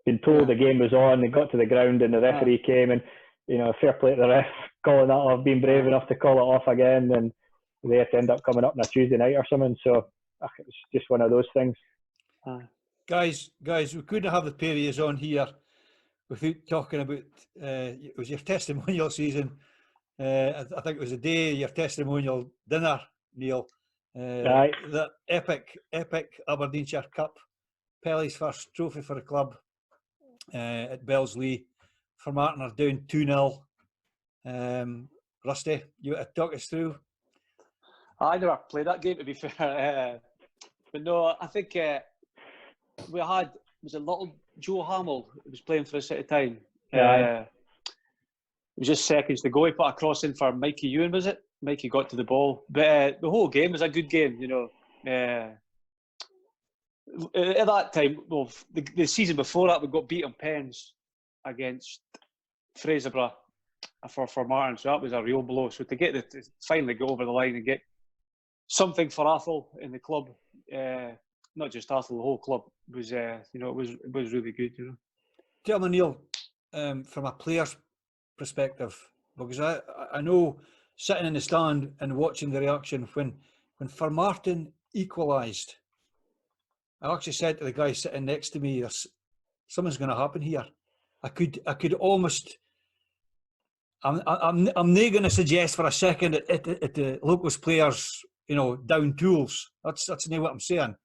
Been told the game was on. They got to the ground, and the referee came, and you know, fair play to the ref calling that off, being brave enough to call it off again, and they had to end up coming up on a Tuesday night or something. So it was just one of those things. Guys, we couldn't have the pair of yous on here without talking about it was your testimonial season. I think it was the day of your testimonial dinner, Neil. Right. The epic Aberdeenshire Cup, Pelly's first trophy for the club at Bellsleigh. Formartine are down 2-0. Rusty, you want to talk us through? I never played that game, to be fair. But no, I think we had, was it little Joe Hamill who was playing for us at the time? It was just seconds to go. He put a cross in for Mikey Ewan, was it? Mikey got to the ball. But the whole game was a good game, you know. At that time, well, the season before that, we got beat on pens against Fraserburgh for Martin, so that was a real blow. So to finally get over the line and get something for Athol in the club, not just Athol, the whole club was, it was really good. You know. Tell me, Neil, from a player's perspective, because I know sitting in the stand and watching the reaction when Formartine equalised, I actually said to the guy sitting next to me, something's going to happen here. I could almost. I'm not going to suggest for a second that the Locos players, down tools. That's not what I'm saying.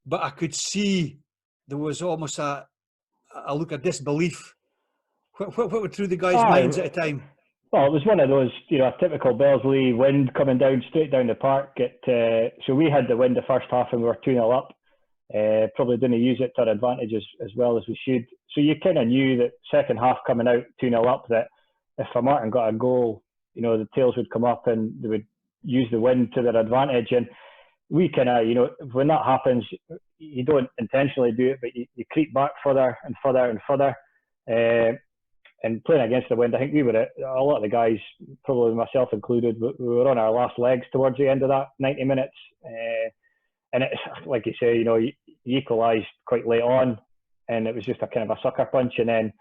But I could see there was almost a look of disbelief. What went through the guys' minds at the time? Well, it was one of those, a typical Bellsleigh wind coming down straight down the park. So we had the wind the first half and we were 2-0 up. Probably didn't use it to our advantage as well as we should. So you kind of knew that second half coming out 2-0 up, that if Formartine got a goal, the tails would come up and they would use the wind to their advantage. And we kind of, when that happens, you don't intentionally do it, but you creep back further and further and further. And playing against the wind, I think we were, a lot of the guys, probably myself included, we were on our last legs towards the end of that 90 minutes. And it's like you say, you equalised quite late on, and it was just a kind of a sucker punch, and then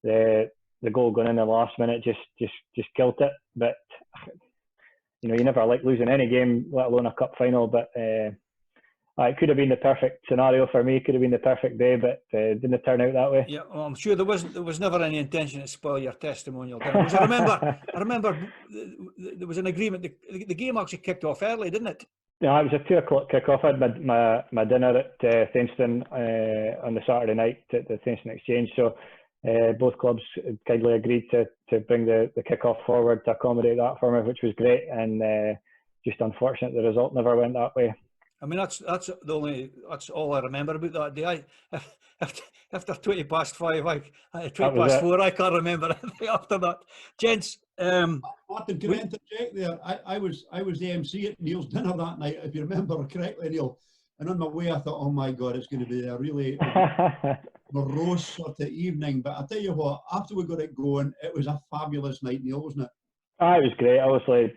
the goal going in the last minute just killed it. But you never like losing any game, let alone a cup final. But it could have been the perfect scenario for me. It could have been the perfect day, but it didn't turn out that way. Yeah, well, I'm sure there was never any intention to spoil your testimonial. Because I remember there was an agreement. The game actually kicked off early, didn't it? Yeah, it was a 2:00 kick-off. I had my dinner at Thainston on the Saturday night at the Thainston Exchange. So both clubs kindly agreed to bring the kick-off forward to accommodate that for me, which was great. And just unfortunate the result never went that way. I mean, that's all I remember about that day. After 20 past 5, 20 past 4, I can't remember anything after that. Gents, Martin, can I interject there? I was the MC at Neil's dinner that night, if you remember correctly, Neil. And on my way, I thought, oh my God, it's going to be a really morose sort of evening. But I tell you what, after we got it going, it was a fabulous night, Neil, wasn't it? It was great. Obviously,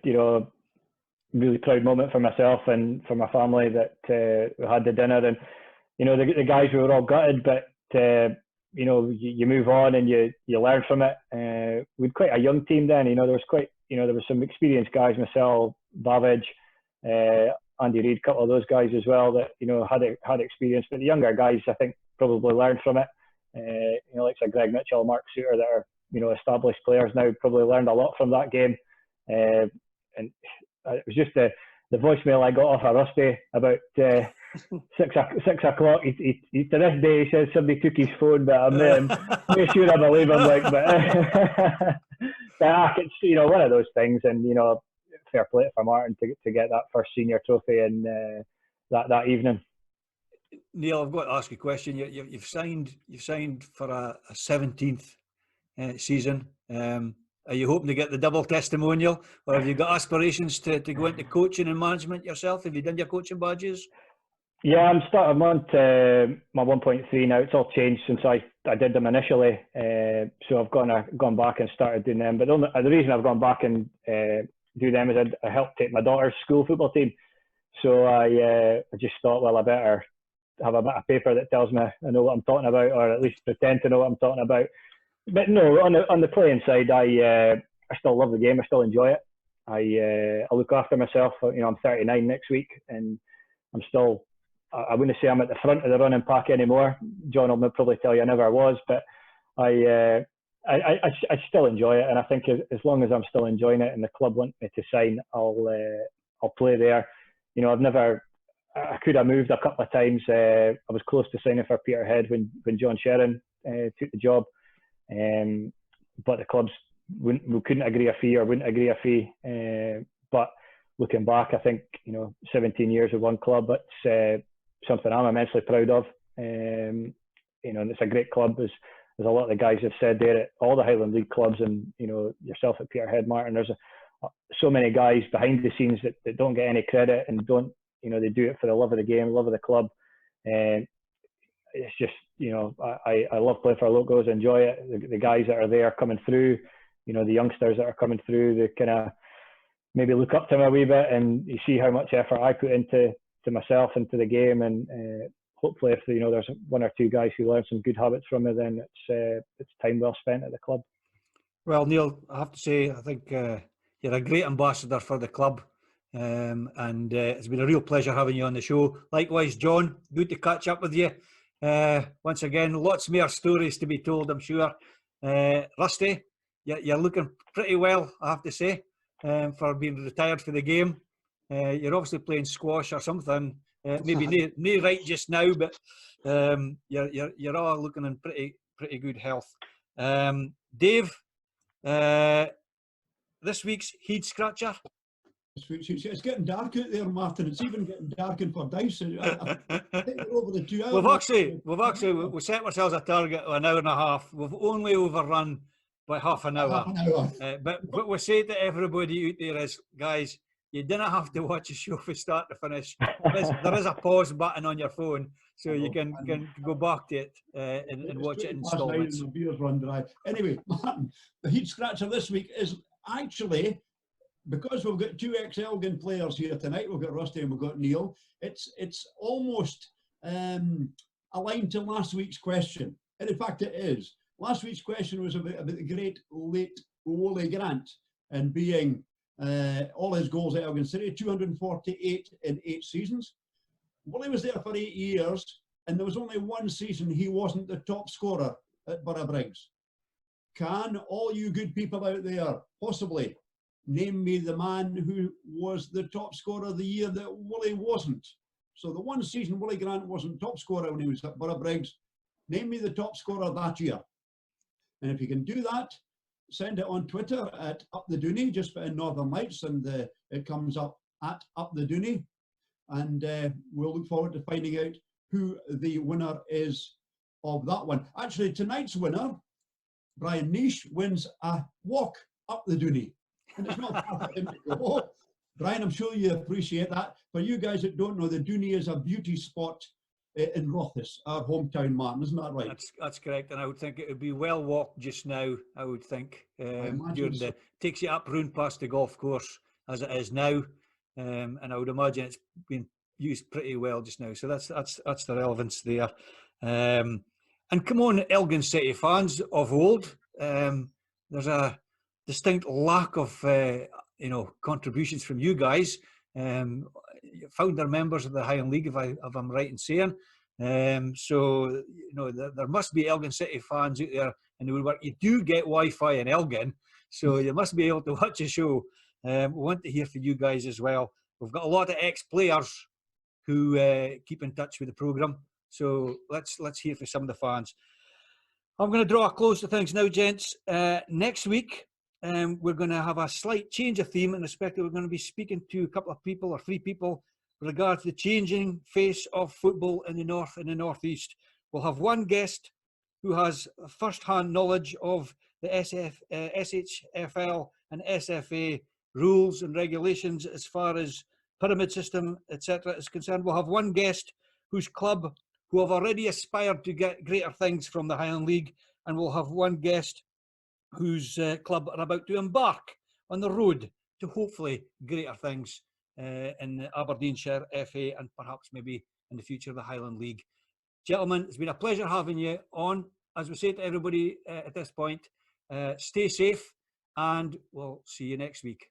really proud moment for myself and for my family that we had the dinner. And the guys, we were all gutted, but you move on and you learn from it. We had quite a young team then. There was some experienced guys, myself, Babbage, Andy Reid, a couple of those guys as well that had experience. But the younger guys, I think, probably learned from it. Like Greg Mitchell, Mark Suter, that are established players now, probably learned a lot from that game. And it was just the voicemail I got off of Rusty about 6 o'clock. He to this day he says somebody took his phone, but I'm not sure I believe him. But it's one of those things, and fair play for Martin to get that first senior trophy in that evening. Neil, I've got to ask you a question. You've signed for a 17th season. Are you hoping to get the double testimonial, or have you got aspirations to go into coaching and management yourself? Have you done your coaching badges? Yeah, I'm on to my 1.3 now. It's all changed since I did them initially. So I've gone back and started doing them. But the reason I've gone back and do them is I helped take my daughter's school football team. So I just thought, well, I better have a bit of paper that tells me I know what I'm talking about, or at least pretend to know what I'm talking about. But no, on the playing side, I still love the game. I still enjoy it. I look after myself. You know, I'm 39 next week, and I'm still. I wouldn't say I'm at the front of the running pack anymore. John will probably tell you I never was, but I still enjoy it, and I think as long as I'm still enjoying it and the club want me to sign, I'll play there. You know, I could have moved a couple of times. I was close to signing for Peterhead when John Sheeran took the job, but the clubs we couldn't agree a fee or wouldn't agree a fee. But looking back, I think 17 years with one club, it's something I'm immensely proud of. And it's a great club, as a lot of the guys have said there at all the Highland League clubs, and yourself at Peterhead, Martin. There's so many guys behind the scenes that don't get any credit and don't, they do it for the love of the game, love of the club. And it's just, I love playing for Locos, enjoy it. The guys that are there coming through, the youngsters that are coming through, they kind of maybe look up to me a wee bit, and you see how much effort I put into myself, into the game, and hopefully if there's one or two guys who learn some good habits from me, then it's time well spent at the club. Well, Neil, I have to say, I think you're a great ambassador for the club, and it's been a real pleasure having you on the show. Likewise, John, good to catch up with you. Once again, lots more stories to be told, I'm sure. Rusty, you're looking pretty well, I have to say, for being retired for the game. You're obviously playing squash or something. Maybe no right just now, but you're all looking in pretty good health. Dave, this week's heat scratcher. It's getting dark out there, Martin. It's even getting dark in Fordyce. I think we're over the 2 hours. We set ourselves a target of an hour and a half. We've only overrun by half an hour. But what we say to everybody out there is, guys, you didn't have to watch a show from start to finish. There is a pause button on your phone, so you can go back to it and watch it in installments. The beers run dry. Anyway, Martin, the heat scratcher this week is actually, because we've got two ex-Elgin players here tonight, we've got Rusty and we've got Neil, it's almost aligned to last week's question. And in fact, it is. Last week's question was about the great late Woolley Grant and being all his goals at Elgin City, 248 in 8 seasons. Woolley was there for 8 years, and there was only one season he wasn't the top scorer at Borough Briggs. Can all you good people out there possibly name me the man who was the top scorer the year that Woolley wasn't? So the one season Woolley Grant wasn't top scorer when he was at Borough Briggs, name me the top scorer that year. And if you can do that, send it on Twitter at Up the Dooney, just put in Northern Lights, and it comes up at Up the Dooney. And we'll look forward to finding out who the winner is of that one. Actually, tonight's winner, Brian Nish, wins a walk up the Dooney. And it's not far for him to go. Brian, I'm sure you appreciate that. For you guys that don't know, the Dooney is a beauty spot in Rothes, our hometown, Martin, isn't that right? That's correct, and I would think it would be well walked just now. I would think takes you up round past the golf course as it is now, and I would imagine it's been used pretty well just now. So that's the relevance there. And come on, Elgin City fans of old, there's a distinct lack of contributions from you guys. Founder members of the Highland League, if I'm right in saying. So there must be Elgin City fans out there in the woodwork. You do get Wi-Fi in Elgin, so you must be able to watch a show. We want to hear from you guys as well. We've got a lot of ex-players who keep in touch with the programme, so let's hear from some of the fans. I'm going to draw a close to things now, gents. Next week, we're going to have a slight change of theme in respect that we're going to be speaking to a couple of people or 3 people with regard to the changing face of football in the north and the northeast. We'll have one guest who has first-hand knowledge of the SHFL and SFA rules and regulations as far as pyramid system, etc. is concerned. We'll have one guest whose club who have already aspired to get greater things from the Highland League, and we'll have one guest whose club are about to embark on the road to hopefully greater things in the Aberdeenshire FA and perhaps maybe in the future the Highland League. Gentlemen, it's been a pleasure having you on. As we say to everybody at this point, stay safe and we'll see you next week.